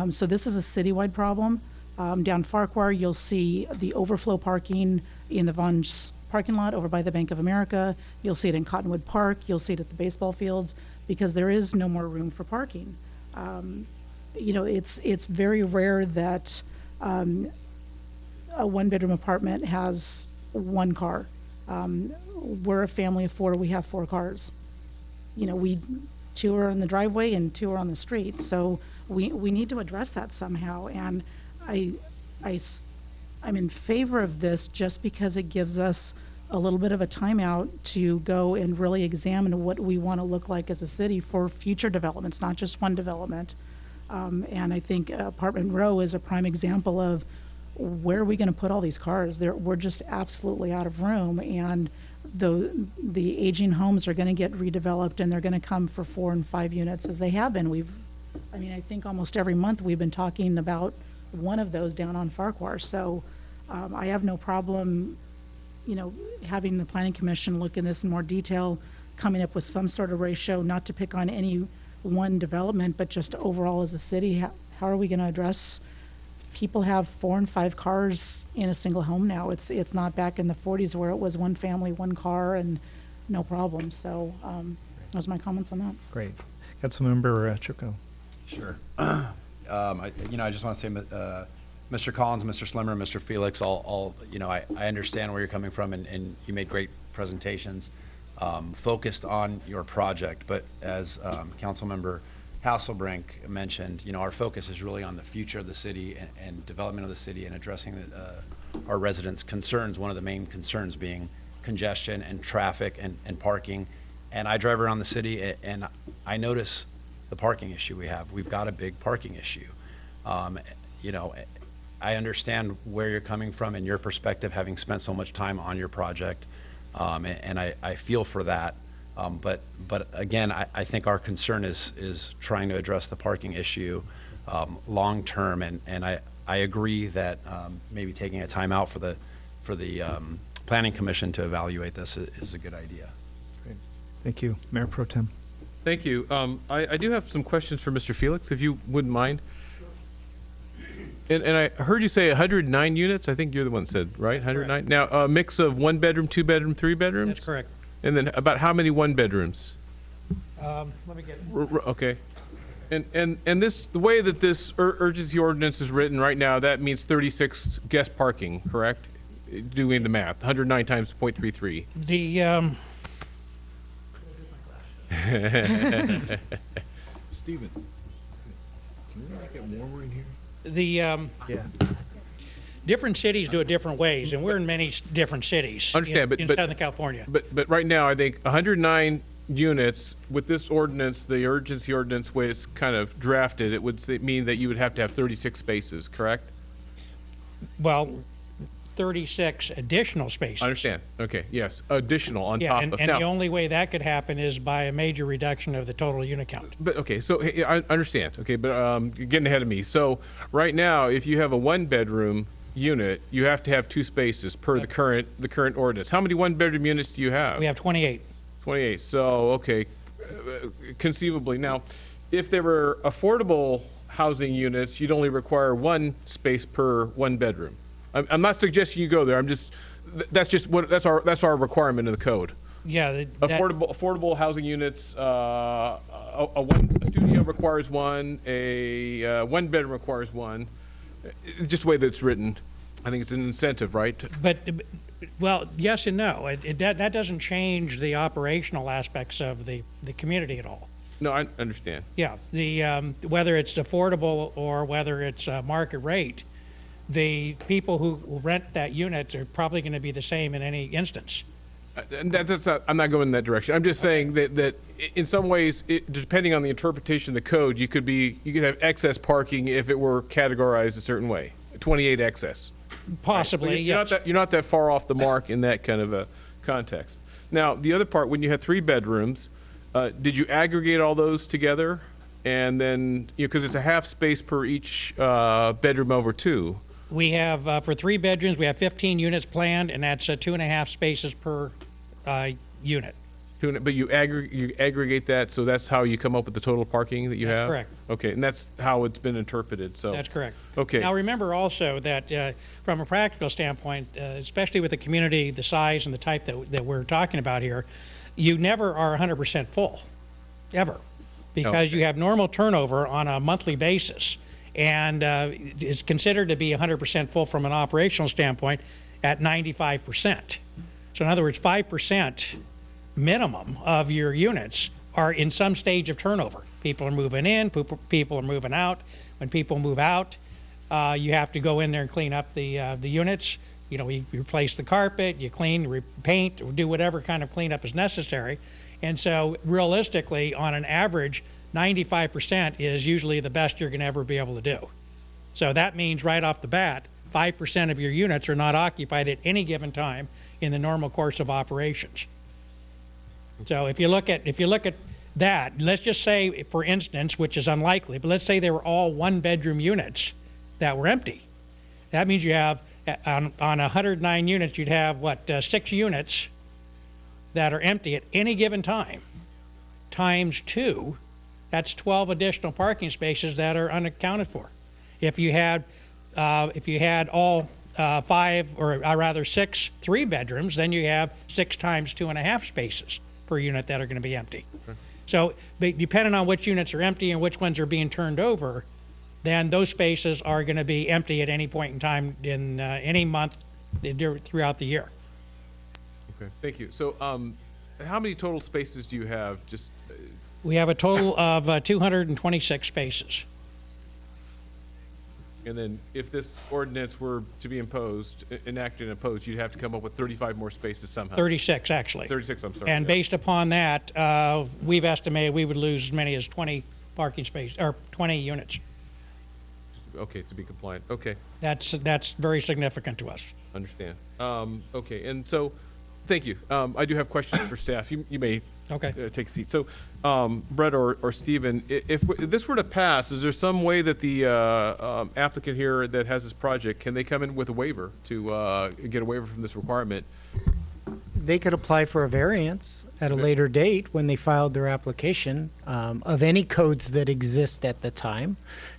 [SPEAKER 1] So this is a citywide problem. Down Farquhar, you'll see the overflow parking in the Vaughn's parking lot over by the Bank of America. You'll see it in Cottonwood Park. You'll see it at the baseball fields because there is no more room for parking. You know, it's very rare that a one-bedroom apartment has 1 car. We're a family of 4. We have 4 cars. You know, 2 are in the driveway and 2 are on the street. So we need to address that somehow. And I'm in favor of this just because it gives us a little bit of a timeout to go and really examine what we want to look like as a city for future developments, not just one development. And I think Apartment Row is a prime example of where are we going to put all these cars? We're just absolutely out of room, and the aging homes are going to get redeveloped, and they're going to come for 4 and 5 units as they have been. I think almost every month we've been talking about one of those down on Farquhar. So I have no problem, you know, having the Planning Commission look in this in more detail, coming up with some sort of ratio, not to pick on any one development, but just overall as a city, how are we going to address people have 4 and 5 cars in a single home now. It's not back in the 40s where it was 1 family, 1 car, and no problem. So those are my comments on that.
[SPEAKER 4] Great. Councilmember Chirko.
[SPEAKER 9] Sure. I just want to say, Mr. Collins, Mr. Slimmer, Mr. Felix, I understand where you're coming from, and you made great presentations focused on your project. But as Councilmember Hasselbrink mentioned, our focus is really on the future of the city and development of the city and addressing our residents' concerns. One of the main concerns being congestion and traffic and parking. And I drive around the city and I notice the parking issue we have. We've got a big parking issue. I understand where you're coming from and your perspective, having spent so much time on your project, and I feel for that. But again, I think our concern is trying to address the parking issue long term, and I agree that maybe taking a time out for the Planning Commission to evaluate this is a good idea.
[SPEAKER 4] Great. Thank you, Mayor Pro Tem.
[SPEAKER 3] Thank you. I do have some questions for Mr. Felix, if you wouldn't mind. And I heard you say 109 units. I think you're the one that said, right? 109? Now, a mix of 1 bedroom, 2 bedroom, 3 bedrooms?
[SPEAKER 21] That's correct.
[SPEAKER 3] And then about how many 1 bedrooms?
[SPEAKER 21] Let me get.
[SPEAKER 3] Okay. And this, the way that this urgency ordinance is written right now, that means 36 guest parking, correct? Doing the math, 109 times 0.33.
[SPEAKER 21] The
[SPEAKER 17] Stephen, can we make it warmer in here?
[SPEAKER 21] Different cities do it different ways, and we're in many different cities.
[SPEAKER 3] Understand,
[SPEAKER 21] in Southern California.
[SPEAKER 3] But right now, I think 109 units with this ordinance, the urgency ordinance, way it's kind of drafted, it would mean that you would have to have 36 spaces, correct?
[SPEAKER 21] Well, 36 additional spaces.
[SPEAKER 3] I understand. Okay. Yes, additional on top of.
[SPEAKER 21] And the only way that could happen is by a major reduction of the total unit count.
[SPEAKER 3] But okay, so I understand. Okay, but you're getting ahead of me. So right now, if you have a 1 bedroom unit, you have to have 2 spaces per the current ordinance. How many 1 bedroom units do you have?
[SPEAKER 21] We have 28.
[SPEAKER 3] 28. So okay, conceivably now, if there were affordable housing units, you'd only require 1 space per 1 bedroom. I'm not suggesting you go there. That's our requirement in the code.
[SPEAKER 21] Yeah.
[SPEAKER 3] Affordable housing units. A studio requires 1. A 1 bedroom requires 1. Just the way that it's written, I think it's an incentive, right?
[SPEAKER 21] But well, yes and no. That doesn't change the operational aspects of the community at all.
[SPEAKER 3] No, I understand.
[SPEAKER 21] Yeah. Whether it's affordable or whether it's market rate, the people who rent that unit are probably going to be the same in any instance.
[SPEAKER 3] And I'm not going in that direction. I'm just saying that in some ways, depending on the interpretation of the code, you could have excess parking if it were categorized a certain way. 28 excess.
[SPEAKER 21] Possibly,
[SPEAKER 3] right? So you're not that far off the mark in that kind of a context. Now, the other part, when you had 3 bedrooms, did you aggregate all those together? And then, because it's a half space per each bedroom over 2.
[SPEAKER 21] We have, for 3 bedrooms, we have 15 units planned, and that's 2.5 spaces per unit.
[SPEAKER 3] But you aggregate that, so that's how you come up with the total parking that you have?
[SPEAKER 21] Correct.
[SPEAKER 3] Okay, and that's how it's been interpreted, so.
[SPEAKER 21] That's correct.
[SPEAKER 3] Okay.
[SPEAKER 21] Now, remember also that from a practical standpoint, especially with the community, the size and the type that we're talking about here, you never are 100% full, ever, because you have normal turnover on a monthly basis. And it's considered to be 100% full from an operational standpoint at 95%. So in other words, 5% minimum of your units are in some stage of turnover. People are moving in, people are moving out. When people move out, you have to go in there and clean up the units. You replace the carpet, you clean, repaint, or do whatever kind of cleanup is necessary. And so realistically, on an average, 95% is usually the best you're going to ever be able to do. So that means right off the bat, 5% of your units are not occupied at any given time in the normal course of operations. So if you look at that, let's just say, for instance, which is unlikely, but let's say they were all 1 bedroom units that were empty. That means you have, on 109 units, you'd have, 6 units that are empty at any given time, times 2. That's 12 additional parking spaces that are unaccounted for. If you had all 5, or rather 6 3 bedrooms, then you have 6 times 2.5 spaces per unit that are going to be empty. So depending on which units are empty and which ones are being turned over, then those spaces are going to be empty at any point in time in any month throughout the year.
[SPEAKER 3] Okay, thank you. So how many total spaces do you have? Just
[SPEAKER 21] We have a total of 226 spaces.
[SPEAKER 3] And then if this ordinance were to be enacted and imposed, you'd have to come up with 35 more spaces somehow.
[SPEAKER 21] 36, actually.
[SPEAKER 3] 36, I'm sorry.
[SPEAKER 21] And
[SPEAKER 3] yeah.
[SPEAKER 21] based upon that, we've estimated we would lose as many as 20 parking spaces, or 20 units.
[SPEAKER 3] Okay, to be compliant. Okay.
[SPEAKER 21] That's very significant to us.
[SPEAKER 3] Understand. Okay, and so, thank you. I do have questions for staff. You may take a seat. So, Brett or Stephen, if this were to pass, is there some way that the applicant here that has this project, can they come in with a waiver to get a waiver from this requirement?
[SPEAKER 19] They could apply for a variance at a later date when they filed their application of any codes that exist at the time.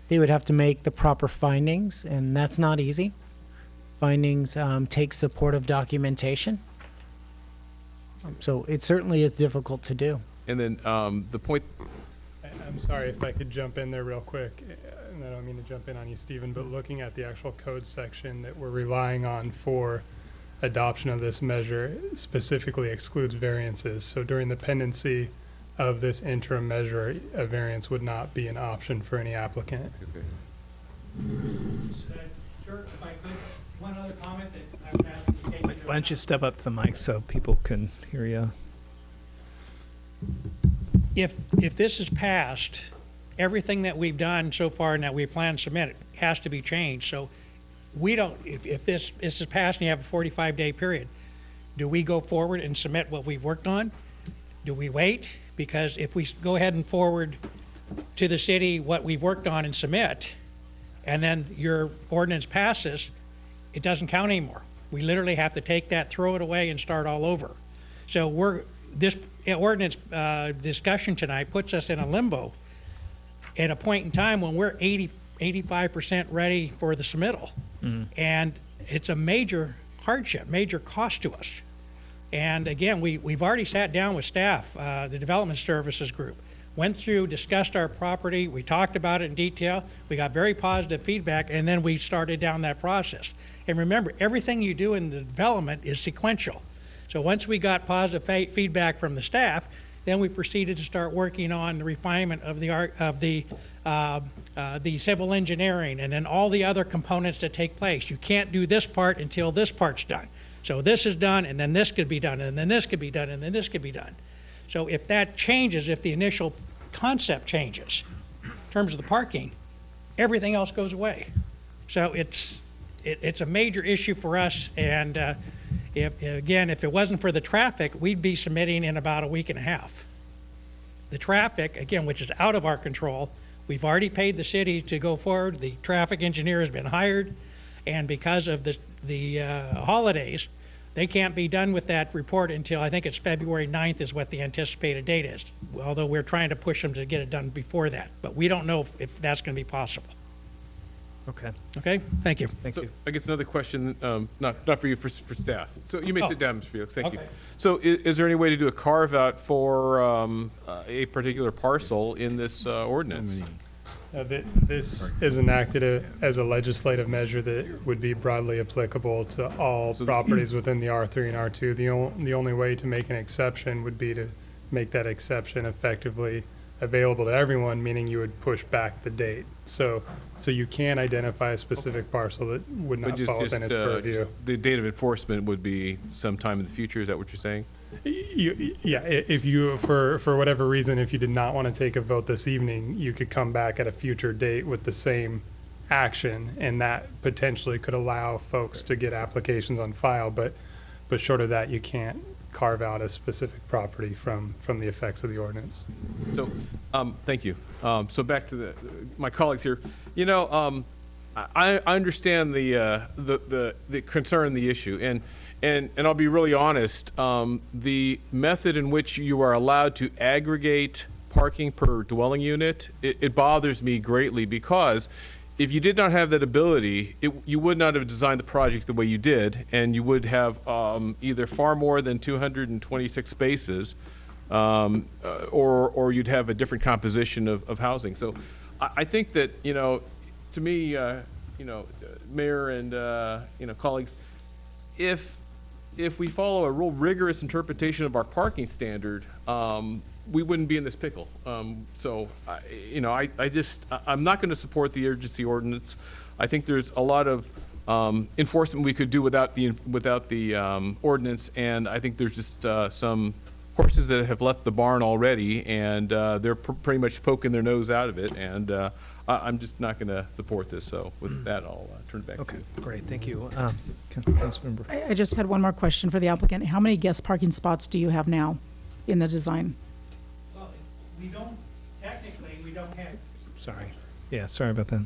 [SPEAKER 19] They would have to make the proper findings, and that's not easy. Findings take supportive documentation. So it certainly is difficult to do.
[SPEAKER 3] And then the point...
[SPEAKER 20] I'm sorry if I could jump in there real quick. And I don't mean to jump in on you, Stephen, but looking at the actual code section that we're relying on for adoption of this measure specifically excludes variances. So during the pendency of this interim measure, a variance would not be an option for any applicant.
[SPEAKER 3] Okay.
[SPEAKER 21] Sure, if I could, one other comment that I would ask you to take into
[SPEAKER 4] Why don't you step up to the mic so people can hear you?
[SPEAKER 21] If this is passed, everything that we've done so far and that we plan to submit has to be changed. So we don't, if this is passed and you have a 45-day period, do we go forward and submit what we've worked on? Do we wait? Because if we go ahead and forward to the city what we've worked on and submit, and then your ordinance passes, it doesn't count anymore. We literally have to take that, throw it away, and start all over. So this ordinance discussion tonight puts us in a limbo at a point in time when we're 85% ready for the submittal. Mm-hmm. And it's a major hardship, major cost to us. And again, we've already sat down with staff, the Development Services Group, went through, discussed our property, we talked about it in detail, we got very positive feedback, and then we started down that process. And remember, everything you do in the development is sequential. So once we got positive feedback from the staff, then we proceeded to start working on the refinement of the civil engineering and then all the other components that take place. You can't do this part until this part's done. So this is done, and then this could be done, and then this could be done, and then this could be done. So if that changes, if the initial concept changes in terms of the parking, everything else goes away. So it's a major issue for us, and if it wasn't for the traffic, we'd be submitting in about a week and a half. The traffic, again, which is out of our control, we've already paid the city to go forward. The traffic engineer has been hired, and because of the holidays, they can't be done with that report until I think it's February 9th is what the anticipated date is, although we're trying to push them to get it done before that. But we don't know if that's going to be possible.
[SPEAKER 4] Okay.
[SPEAKER 21] Okay, thank you.
[SPEAKER 3] So I guess another question, not for you, for staff. So you may sit down, Mr. Felix. Thank you.
[SPEAKER 21] Okay.
[SPEAKER 3] So is there any way to do a carve-out for a particular parcel in this ordinance?
[SPEAKER 20] This is enacted as a legislative measure that would be broadly applicable to all properties within the R3 and R2. The only way to make an exception would be to make that exception effectively available to everyone, meaning you would push back the date. So you can identify a specific parcel that would not fall within its purview.
[SPEAKER 3] The date of enforcement would be sometime in the future. Is that what you're saying?
[SPEAKER 20] Yeah, if you, for whatever reason, if you did not want to take a vote this evening, you could come back at a future date with the same action, and that potentially could allow folks to get applications on file. But short of that, you can't carve out a specific property from the effects of the ordinance.
[SPEAKER 3] So, thank you. So back to my colleagues here. You know, I understand the concern, the issue, and I'll be really honest. The method in which you are allowed to aggregate parking per dwelling unit, it bothers me greatly, because if you did not have that ability, you would not have designed the project the way you did, and you would have either far more than 226 spaces, or you'd have a different composition of housing. So I think that, you know, to me, you know, Mayor and, you know, colleagues, if we follow a real rigorous interpretation of our parking standard, we wouldn't be in this pickle. So, you know, I'm not going to support the urgency ordinance. I think there's a lot of enforcement we could do without the ordinance, and I think there's just some horses that have left the barn already, and they're pretty much poking their nose out of it, and I'm just not going to support this. So with that, I'll turn it back to you.
[SPEAKER 4] Great, thank you. Councilmember.
[SPEAKER 1] I just had one more question for the applicant. How many guest parking spots do you have now in the design?
[SPEAKER 21] Well, technically, we don't have.
[SPEAKER 4] Sorry. Yeah, sorry about that.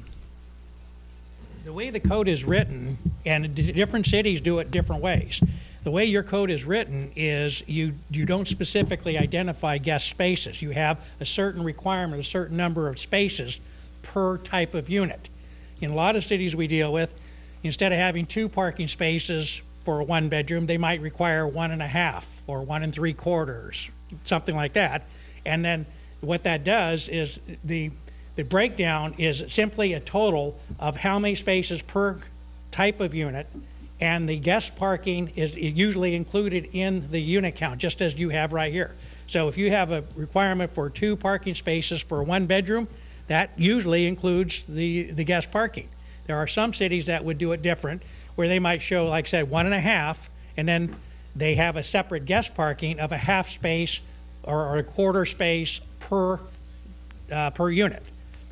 [SPEAKER 21] The way the code is written, and different cities do it different ways. The way your code is written is you don't specifically identify guest spaces. You have a certain requirement, a certain number of spaces per type of unit. In a lot of cities we deal with, instead of having 2 parking spaces for a 1-bedroom, they might require 1.5 or 1 3/4, something like that. And then what that does is the breakdown is simply a total of how many spaces per type of unit, and the guest parking is usually included in the unit count, just as you have right here. So if you have a requirement for 2 parking spaces for a 1-bedroom, that usually includes the guest parking. There are some cities that would do it different, where they might show, like I said, 1.5, and then they have a separate guest parking of a half space or a quarter space per unit.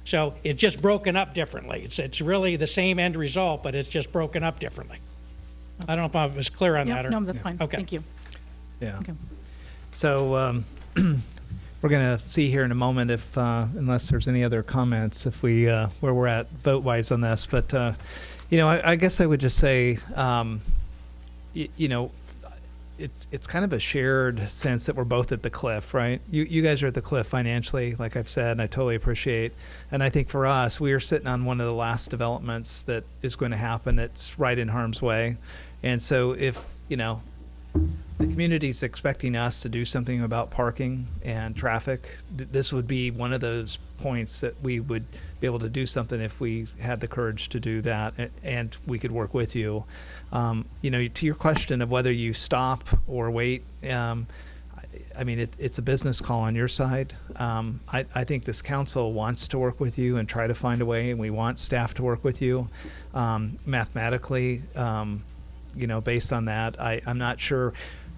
[SPEAKER 21] So it's just broken up differently. It's really the same end result, but it's just broken up differently. I don't know if I was clear on that.
[SPEAKER 1] No, that's fine.
[SPEAKER 21] Okay.
[SPEAKER 1] Thank you.
[SPEAKER 4] Yeah.
[SPEAKER 1] Okay.
[SPEAKER 4] So we're going to see here in a moment if, unless there's any other comments, if we where we're at vote-wise on this. But you know, I guess I would just say, you know, it's kind of a shared sense that we're both at the cliff, right? You guys are at the cliff financially, like I've said, and I totally appreciate. And I think for us, we are sitting on one of the last developments that is going to happen that's right in harm's way. And so if, you know, the community's expecting us to do something about parking and traffic, this would be one of those points that we would be able to do something if we had the courage to do that, and we could work with you. You know, to your question of whether you stop or wait, I mean, it's a business call on your side. I think this council wants to work with you and try to find a way, and we want staff to work with you. Mathematically, you know, based on that, I'm not sure.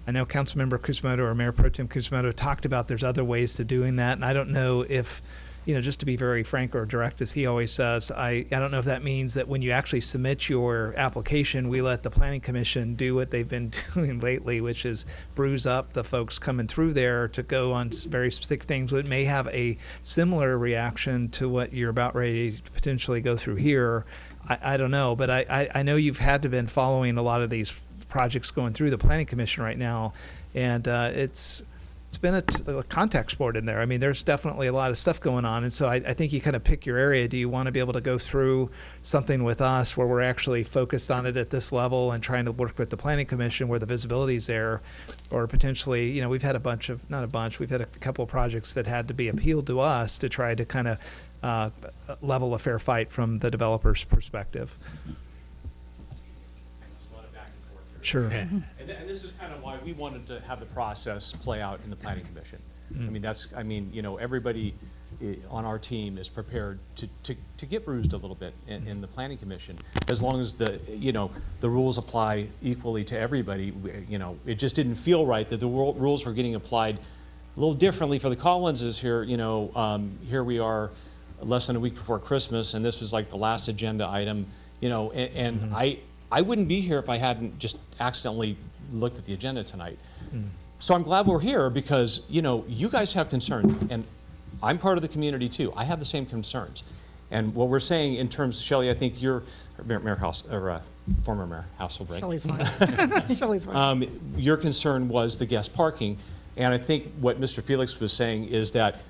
[SPEAKER 4] I know Councilmember Kusumoto or Mayor Pro Tem Kusumoto talked about there's other ways to doing that, and I don't know if, you know, just to be very frank or direct, as he always says, I don't know if that means that when you actually submit your application, we let the Planning Commission do what they've been doing lately, which is bruise up the folks coming through there to go on very specific things. It may have a similar reaction to what you're about ready to potentially go through here. I don't know, but I know you've had to been following a lot of these projects going through the Planning Commission right now, and it's been a contact sport in there. I mean, there's definitely a lot of stuff going on, and so I think you kind of pick your area. Do you want to be able to go through something with us where we're actually focused on it at this level and trying to work with the Planning Commission where the visibility is there, or potentially, you know, we've had we've had a couple of projects that had to be appealed to us to try to kind of level a fair fight from the developer's perspective. Sure.
[SPEAKER 15] And this is kind of why we wanted to have the process play out in the Planning Commission. I mean, you know, everybody on our team is prepared to get bruised a little bit in the Planning Commission, as long as the rules apply equally to everybody. You know, it just didn't feel right that the rules were getting applied a little differently for the Collinses here. You know, here we are less than a week before Christmas, and this was like the last agenda item. You know, and I wouldn't be here if I hadn't just accidentally looked at the agenda tonight. So I'm glad we're here because, you know, you guys have concerns, and I'm part of the community too. I have the same concerns. And what we're saying in terms, Shelley, I think you're former Mayor Hasselbrink.
[SPEAKER 1] Shelley's fine. Shelley's fine.
[SPEAKER 15] Your concern was the guest parking. And I think what Mr. Felix was saying is that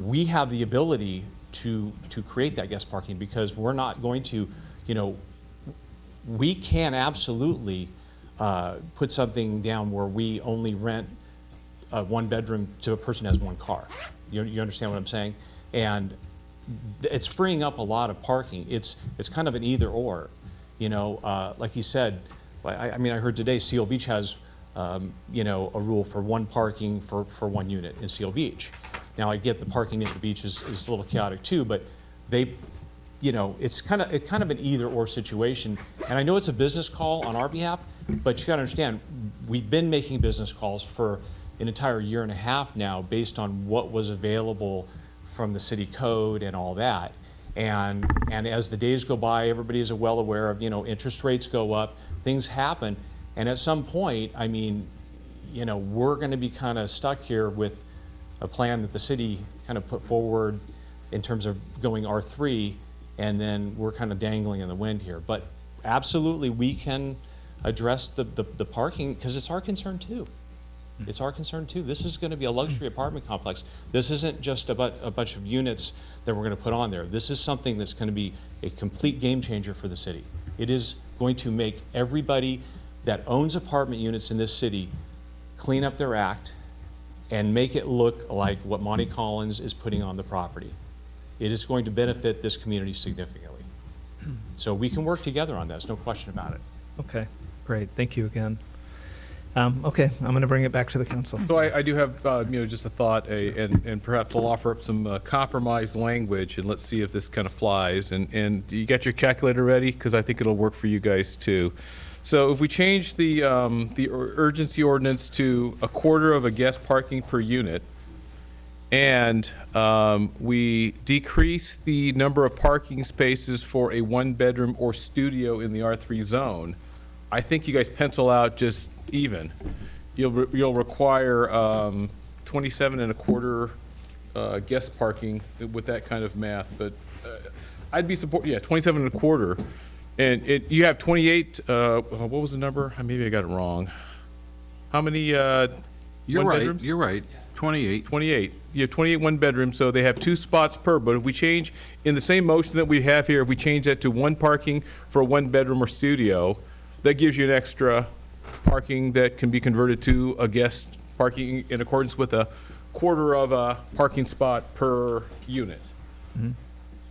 [SPEAKER 15] we have the ability to create that guest parking, because we're not going to, you know, we can absolutely put something down where we only rent a one bedroom to a person who has one car. You understand what I'm saying? And it's freeing up a lot of parking. It's kind of an either or, you know, like you said. I mean, I heard today Seal Beach has, you know, a rule for one parking for one unit in Seal Beach. Now I get the parking at the beach is a little chaotic too, but they, you know, it's kind of an either or situation. And I know it's a business call on our behalf, but you got to understand, we've been making business calls for an entire year and a half now based on what was available from the city code and all that. And as the days go by, everybody is well aware of, you know, interest rates go up, things happen. And at some point, I mean, you know, we're going to be kind of stuck here with a plan that the city kind of put forward in terms of going R3, and then we're kind of dangling in the wind here. But absolutely, we can address the parking, because it's our concern too. It's our concern too. This is going to be a luxury apartment complex. This isn't just a bunch of units that we're going to put on there. This is something that's going to be a complete game changer for the city. It is going to make everybody that owns apartment units in this city clean up their act and make it look like what Monty Collins is putting on the property. It is going to benefit this community significantly. So we can work together on that. There's no question about it.
[SPEAKER 4] Okay, great. Thank you again. Okay, I'm going to bring it back to the council.
[SPEAKER 3] So I do have, you know, just a thought, and perhaps I'll offer up some compromise language, and let's see if this kind of flies. And you got your calculator ready? Because I think it'll work for you guys too. So if we change the urgency ordinance to a quarter of a guest parking per unit, and we decrease the number of parking spaces for a one-bedroom or studio in the R3 zone, I think you guys pencil out just even. You'll require 27 and a quarter guest parking with that kind of math, but I'd be 27 and a quarter. And you have 28, what was the number? Maybe I got it wrong. How many
[SPEAKER 17] You're right,
[SPEAKER 3] bedrooms?
[SPEAKER 17] you're right, 28.
[SPEAKER 3] 28. You have 28 one bedrooms, so they have 2 spots per. But if we change, in the same motion that we have here, if we change that to 1 parking for a 1 bedroom or studio, that gives you an extra parking that can be converted to a guest parking in accordance with a quarter of a parking spot per unit.
[SPEAKER 4] Mm-hmm.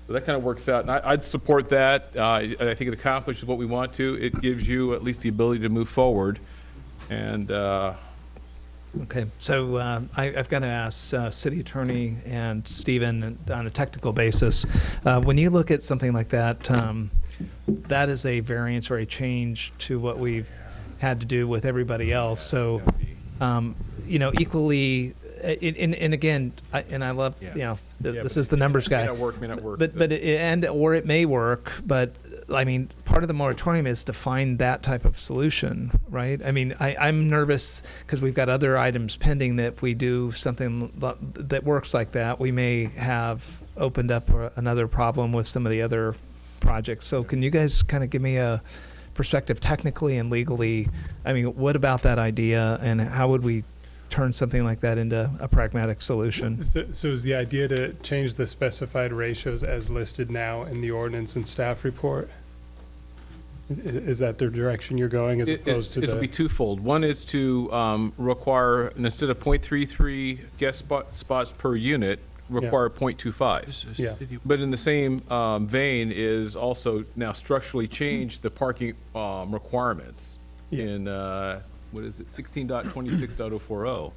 [SPEAKER 3] So that kind of works out, and I'd support that. I think it accomplishes what we want to. It gives you at least the ability to move forward. And
[SPEAKER 4] okay, so I've got to ask City Attorney and Stephen on a technical basis. When you look at something like that, that is a variance or a change to what we've had to do with everybody else. So, you know, equally, and again, I love, you know, this is the numbers guy.
[SPEAKER 3] May not work.
[SPEAKER 4] But or it may work, but I mean, part of the moratorium is to find that type of solution, right? I mean, I'm nervous because we've got other items pending that if we do something that works like that, we may have opened up another problem with some of the other projects. So can you guys kind of give me a perspective technically and legally? I mean, what about that idea, and how would we turn something like that into a pragmatic solution?
[SPEAKER 20] So is the idea to change the specified ratios as listed now in the ordinance and staff report? Is that the direction you're going, as opposed to
[SPEAKER 3] it'll be twofold. One is to require, instead of 0.33 guest spots per unit, require 0.25.
[SPEAKER 20] Yeah.
[SPEAKER 3] But in the same vein is also now structurally change the parking requirements in, what is it, 16.26.040.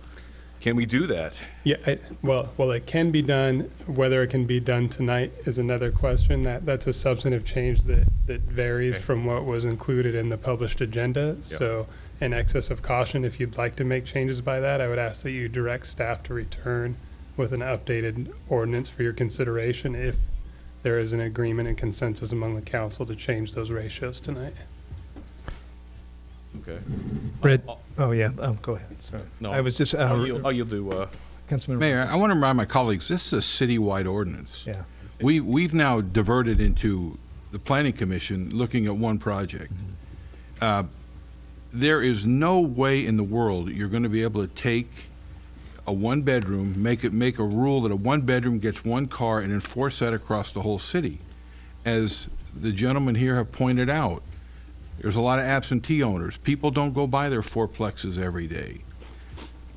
[SPEAKER 3] Can we do that?
[SPEAKER 20] Yeah, well, it can be done. Whether it can be done tonight is another question. That's a substantive change that varies from what was included in the published agenda. So in excess of caution, if you'd like to make changes by that, I would ask that you direct staff to return with an updated ordinance for your consideration if there is an agreement and consensus among the council to change those ratios tonight.
[SPEAKER 3] Okay.
[SPEAKER 4] Red. Oh yeah. Go ahead. Sorry.
[SPEAKER 3] No,
[SPEAKER 4] I was just.
[SPEAKER 3] you'll do.
[SPEAKER 4] Councilman
[SPEAKER 17] Mayor, I want to remind my colleagues, this is a citywide ordinance.
[SPEAKER 4] Yeah.
[SPEAKER 17] We've now diverted into the Planning Commission looking at one project. There is no way in the world you're going to be able to take a one bedroom, make a rule that a one bedroom gets 1 car and enforce that across the whole city. As the gentlemen here have pointed out, there's a lot of absentee owners. People don't go by their fourplexes every day.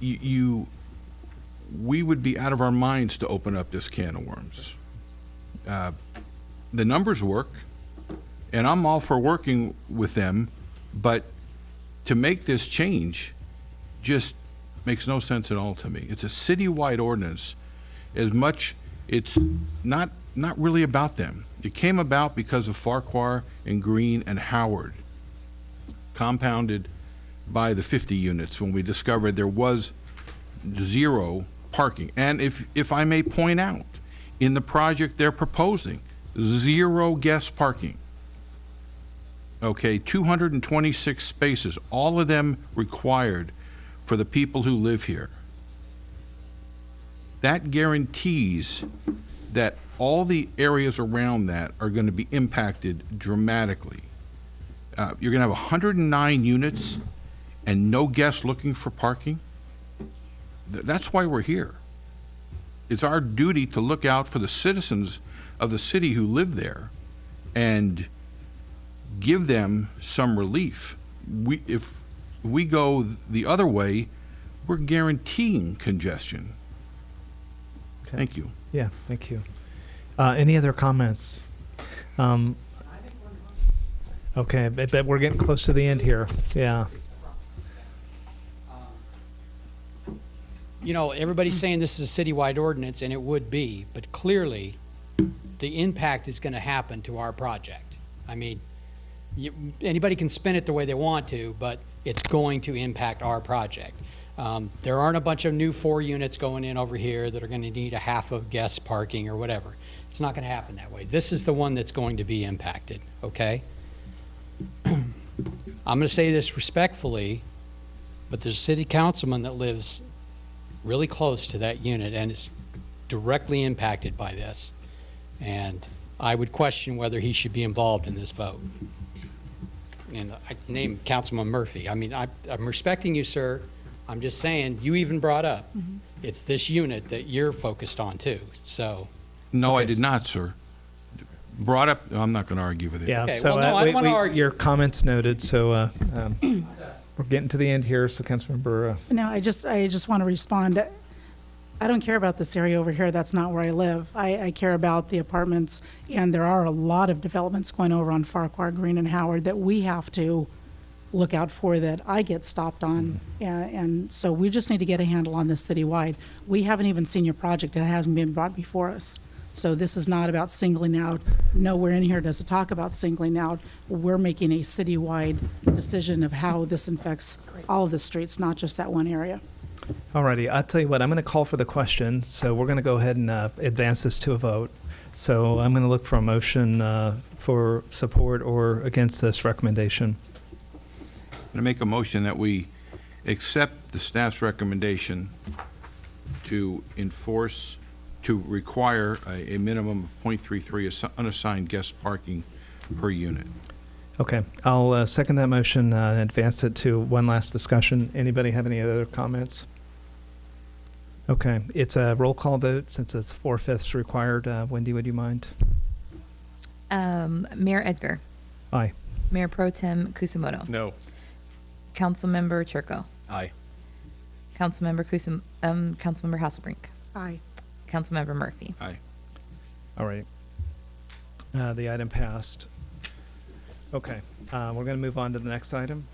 [SPEAKER 17] we would be out of our minds to open up this can of worms. The numbers work, and I'm all for working with them, but to make this change just makes no sense at all to me. It's a citywide ordinance. As much, it's not really about them. It came about because of Farquhar and Green and Howard, compounded by the 50 units when we discovered there was zero parking. And if I may point out, in the project they're proposing, zero guest parking. Okay, 226 spaces, all of them required for the people who live here. That guarantees that all the areas around that are going to be impacted dramatically. You're going to have 109 units and no guests looking for parking. That's why we're here. It's our duty to look out for the citizens of the city who live there and give them some relief. If we go the other way, we're guaranteeing congestion.
[SPEAKER 4] Okay.
[SPEAKER 17] Thank you.
[SPEAKER 4] Yeah, thank you. Any other comments? Okay, but we're getting close to the end here. Yeah.
[SPEAKER 16] You know, everybody's saying this is a citywide ordinance, and it would be, but clearly the impact is going to happen to our project. I mean, anybody can spin it the way they want to, but it's going to impact our project. There aren't a bunch of new 4 units going in over here that are going to need a half of guest parking or whatever. It's not going to happen that way. This is the one that's going to be impacted, okay? I'm going to say this respectfully, but there's a city councilman that lives really close to that unit and is directly impacted by this. And I would question whether he should be involved in this vote. And I named Councilman Murphy. I mean, I'm respecting you, sir. I'm just saying, you even brought up, it's this unit that you're focused on too, so.
[SPEAKER 17] No, I did not, sir. Brought up, I'm not going to argue with it.
[SPEAKER 4] Yeah,
[SPEAKER 16] Okay,
[SPEAKER 4] so
[SPEAKER 16] well, no, I don't wanna argue.
[SPEAKER 4] your comments noted, so we're getting to the end here, so Councilmember.
[SPEAKER 1] No, I just want to respond. I don't care about this area over here. That's not where I live. I care about the apartments, and there are a lot of developments going over on Farquhar, Green, and Howard that we have to look out for, that I get stopped on. And so we just need to get a handle on this citywide. We haven't even seen your project. It hasn't been brought before us. So this is not about singling out. Nowhere in here does it talk about singling out. We're making a citywide decision of how this affects all of the streets, not just that one area.
[SPEAKER 4] Alrighty, I'll tell you what, I'm going to call for the question, so we're going to go ahead and advance this to a vote. So I'm going to look for a motion for support or against this recommendation.
[SPEAKER 17] I'm going to make a motion that we accept the staff's recommendation to enforce, to require a minimum of 0.33 unassigned guest parking per unit.
[SPEAKER 4] Okay, I'll second that motion and advance it to one last discussion. Anybody have any other comments? Okay, it's a roll call vote since it's 4/5 required. Wendy, would you mind?
[SPEAKER 2] Mayor Edgar.
[SPEAKER 4] Aye.
[SPEAKER 2] Mayor Pro Tem Kusamoto.
[SPEAKER 17] No.
[SPEAKER 2] Councilmember Turco.
[SPEAKER 6] Aye.
[SPEAKER 2] Councilmember Councilmember Hasselbrink.
[SPEAKER 1] Aye.
[SPEAKER 2] Councilmember Murphy.
[SPEAKER 17] Aye.
[SPEAKER 4] All right. The item passed. Okay, we're going to move on to the next item.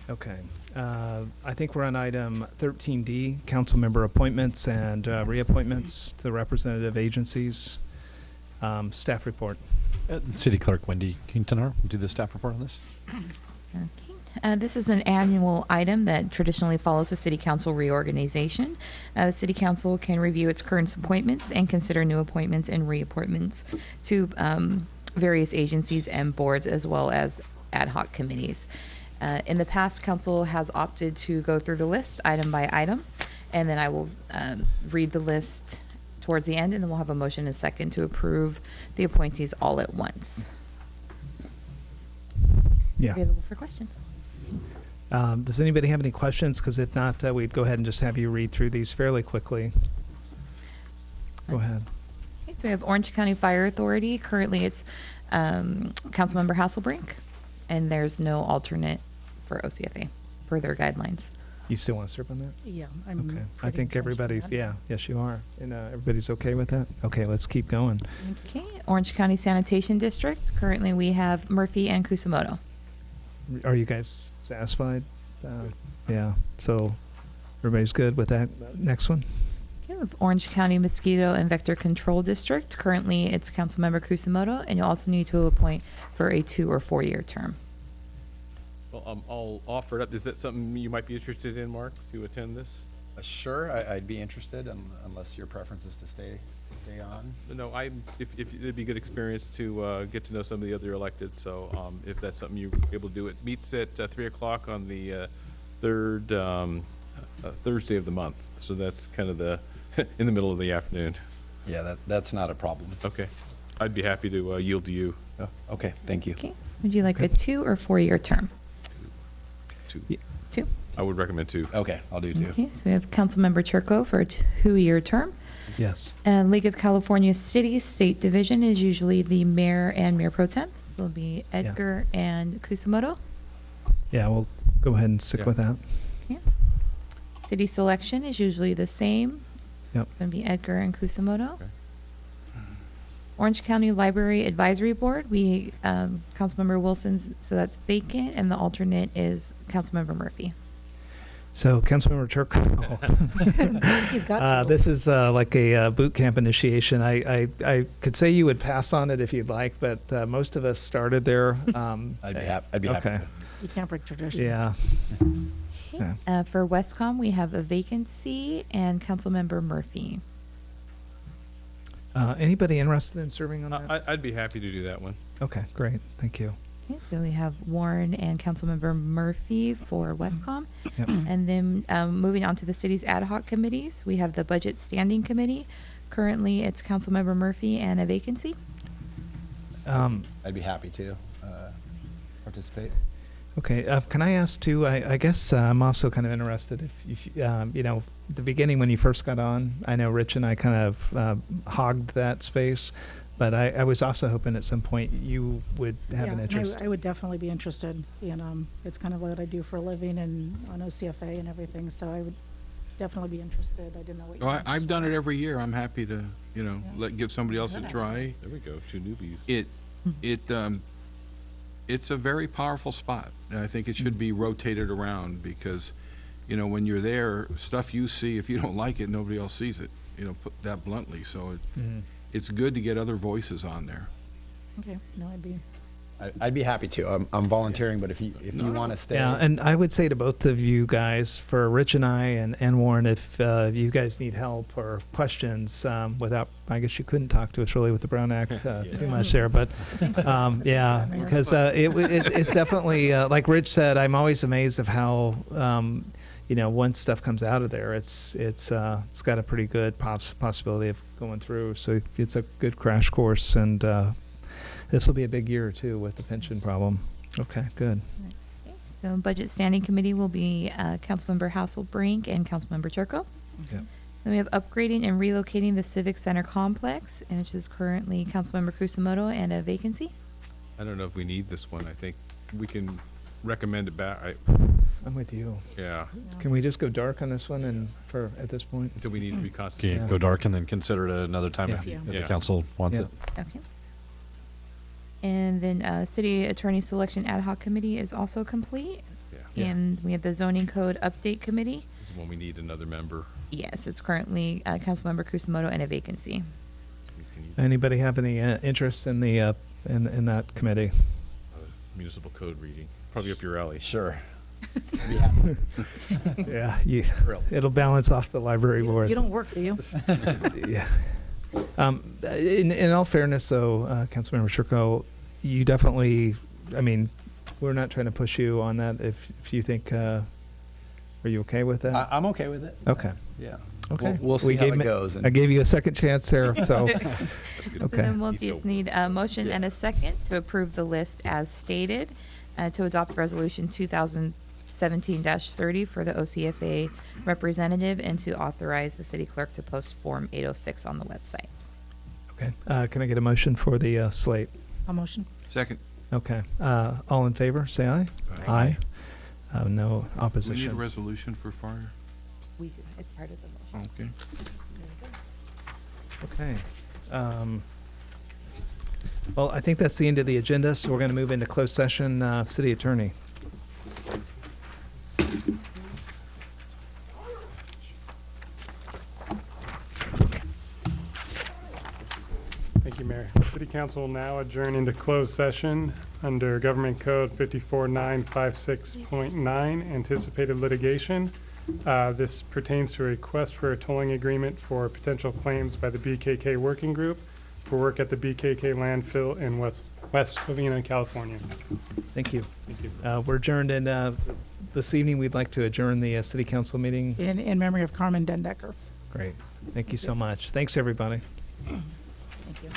[SPEAKER 4] Okay, I think we're on item 13D, council member appointments and reappointments to representative agencies. Staff report.
[SPEAKER 11] City Clerk Wendy Quintanar will do the staff report on this.
[SPEAKER 2] Okay. This is an annual item that traditionally follows a city council reorganization. The city council can review its current appointments and consider new appointments and reappointments to various agencies and boards, as well as ad hoc committees. In the past, council has opted to go through the list item by item, and then I will read the list towards the end, and then we'll have a motion and a second to approve the appointees all at once.
[SPEAKER 4] Yeah.
[SPEAKER 2] Available for questions.
[SPEAKER 4] Does anybody have any questions? Because if not, we'd go ahead and just have you read through these fairly quickly. Go ahead.
[SPEAKER 2] Okay, so we have Orange County Fire Authority. Currently, it's Councilmember Hasselbrink. and there's no alternate for OCFA per their guidelines.
[SPEAKER 4] You still want to serve on that?
[SPEAKER 1] Yeah, I'm
[SPEAKER 4] Okay. I
[SPEAKER 1] pretty
[SPEAKER 4] think
[SPEAKER 1] entrenched in
[SPEAKER 4] everybody's,
[SPEAKER 1] that.
[SPEAKER 4] yeah, yes, you are. And everybody's okay with that? Okay, let's keep going.
[SPEAKER 2] Okay, Orange County Sanitation District. Currently, we have Murphy and Kusamoto.
[SPEAKER 4] Are you guys satisfied? Yeah, so everybody's good with that next one?
[SPEAKER 2] Okay, we have Orange County Mosquito and Vector Control District. Currently, it's Councilmember Kusamoto, and you also need to appoint for a 2 or 4 year term.
[SPEAKER 3] Well, I'll offer it up. Is that something you might be interested in, Mark, to attend this?
[SPEAKER 9] Sure, I'd be interested, unless your preference is to stay on.
[SPEAKER 3] No, if it'd be a good experience to get to know some of the other elected. So if that's something you're able to do, it meets at 3 o'clock on the third Thursday of the month. So that's kind of in the middle of the afternoon.
[SPEAKER 9] Yeah, that's not a problem.
[SPEAKER 3] Okay, I'd be happy to yield to you.
[SPEAKER 9] Oh, okay, thank you.
[SPEAKER 2] Okay, would you like a 2 or 4 year term?
[SPEAKER 3] 2.
[SPEAKER 2] 2.
[SPEAKER 3] I would recommend 2.
[SPEAKER 9] Okay, I'll do 2.
[SPEAKER 2] Okay, so we have Councilmember Turco for a 2 year term.
[SPEAKER 4] Yes.
[SPEAKER 2] And League of California Cities State Division is usually the mayor and mayor pro tem. So it'll be Edgar and Kusamoto.
[SPEAKER 4] Yeah, we'll go ahead and stick with that.
[SPEAKER 2] Okay. City selection is usually the same.
[SPEAKER 4] Yep.
[SPEAKER 2] It's going to be Edgar and Kusamoto. Okay. Orange County Library Advisory Board, we, Councilmember Wilson's, so that's vacant, and the alternate is Councilmember Murphy.
[SPEAKER 4] So, Councilmember Turco.
[SPEAKER 1] He's got
[SPEAKER 4] this is like a boot camp initiation. I could say you would pass on it if you'd like, but most of us started there.
[SPEAKER 9] I'd be happy.
[SPEAKER 4] Okay.
[SPEAKER 1] You can't break tradition.
[SPEAKER 4] Yeah.
[SPEAKER 2] Okay. For Westcom, we have a vacancy, and Councilmember Murphy.
[SPEAKER 4] Anybody interested in serving on that?
[SPEAKER 3] I'd be happy to do that one.
[SPEAKER 4] Okay, great. Thank you.
[SPEAKER 2] Okay, so we have Warren and Councilmember Murphy for Westcom.
[SPEAKER 4] Yep.
[SPEAKER 2] And then moving on to the city's ad hoc committees, we have the Budget Standing Committee. Currently, it's Councilmember Murphy and a vacancy.
[SPEAKER 9] I'd be happy to participate.
[SPEAKER 4] Okay, can I ask too, I guess I'm also kind of interested if you know, the beginning when you first got on, I know Rich and I kind of hogged that space, but I was also hoping at some point you would have an interest.
[SPEAKER 1] I would definitely be interested in, it's kind of what I do for a living and on OCFA and everything, so I would definitely be interested. I didn't know what your
[SPEAKER 17] I've done it every year. I'm happy to, give somebody else a try.
[SPEAKER 3] There we go, 2 newbies.
[SPEAKER 17] It's a very powerful spot. And I think it should be rotated around because, when you're there, stuff you see, if you don't like it, nobody else sees it, put that bluntly. So it's good to get other voices on there.
[SPEAKER 1] Okay, no,
[SPEAKER 9] I'd be happy to. I'm volunteering, but if you want to stay.
[SPEAKER 4] Yeah, and I would say to both of you guys, for Rich and I and Warren, if you guys need help or questions, I guess you couldn't talk to us really with the Brown Act too much there, but yeah, because it's definitely, like Rich said, I'm always amazed of how, once stuff comes out of there, it's got a pretty good possibility of going through. So it's a good crash course, and this will be a big year, too, with the pension problem. Okay, good.
[SPEAKER 2] Okay, so Budget Standing Committee will be Councilmember Hasselbrink and Councilmember Turco.
[SPEAKER 4] Yep.
[SPEAKER 2] Then we have upgrading and relocating the Civic Center complex, and which is currently Councilmember Kusamoto and a vacancy.
[SPEAKER 3] I don't know if we need this one. I think we can recommend it back.
[SPEAKER 4] I'm with you.
[SPEAKER 3] Yeah.
[SPEAKER 4] Can we just go dark on this one and at this point?
[SPEAKER 3] Until we need to reconstitute.
[SPEAKER 11] Okay, go dark and then consider it another time if the council wants it.
[SPEAKER 2] Okay. And then City Attorney Selection Ad Hoc Committee is also complete.
[SPEAKER 3] Yeah.
[SPEAKER 2] And we have the Zoning Code Update Committee.
[SPEAKER 3] This is when we need another member.
[SPEAKER 2] Yes, it's currently Councilmember Kusamoto and a vacancy.
[SPEAKER 4] Anybody have any interest in the in that committee?
[SPEAKER 3] Municipal code reading, probably up your alley.
[SPEAKER 9] Sure.
[SPEAKER 4] Yeah, it'll balance off the library board.
[SPEAKER 1] You don't work, do you?
[SPEAKER 4] Yeah. In all fairness, though, Councilmember Turco, you definitely, we're not trying to push you on that. If you think, are you okay with that?
[SPEAKER 9] I'm okay with it.
[SPEAKER 4] Okay.
[SPEAKER 9] Yeah.
[SPEAKER 4] Okay.
[SPEAKER 9] We'll see how it goes.
[SPEAKER 4] I gave you a second chance there, so.
[SPEAKER 2] So
[SPEAKER 4] Okay.
[SPEAKER 2] then we'll just need a motion and a second to approve the list as stated, to adopt resolution 2017-30 for the OCFA representative and to authorize the city clerk to post Form 806 on the website.
[SPEAKER 4] Okay. Can I get a motion for the slate?
[SPEAKER 1] A motion.
[SPEAKER 17] Second.
[SPEAKER 4] Okay. All in favor, say aye. Aye. No
[SPEAKER 17] Do we need a
[SPEAKER 4] opposition.
[SPEAKER 17] resolution for fire?
[SPEAKER 2] We do. It's part of the motion.
[SPEAKER 17] Okay.
[SPEAKER 4] Okay. Well, I think that's the end of the agenda, so we're going to move into closed session. City Attorney.
[SPEAKER 20] Thank you, Mayor. City Council will now adjourn into closed session under Government Code 54956.9, anticipated litigation. This pertains to a request for a tolling agreement for potential claims by the BKK Working Group for work at the BKK landfill in West Covina, California.
[SPEAKER 4] Thank you.
[SPEAKER 20] Thank you.
[SPEAKER 4] We're adjourned, and this evening we'd like to adjourn the City Council meeting.
[SPEAKER 1] In memory of Carmen Dendecker.
[SPEAKER 4] Great. Thank you so much. Thanks, everybody.
[SPEAKER 2] Thank you.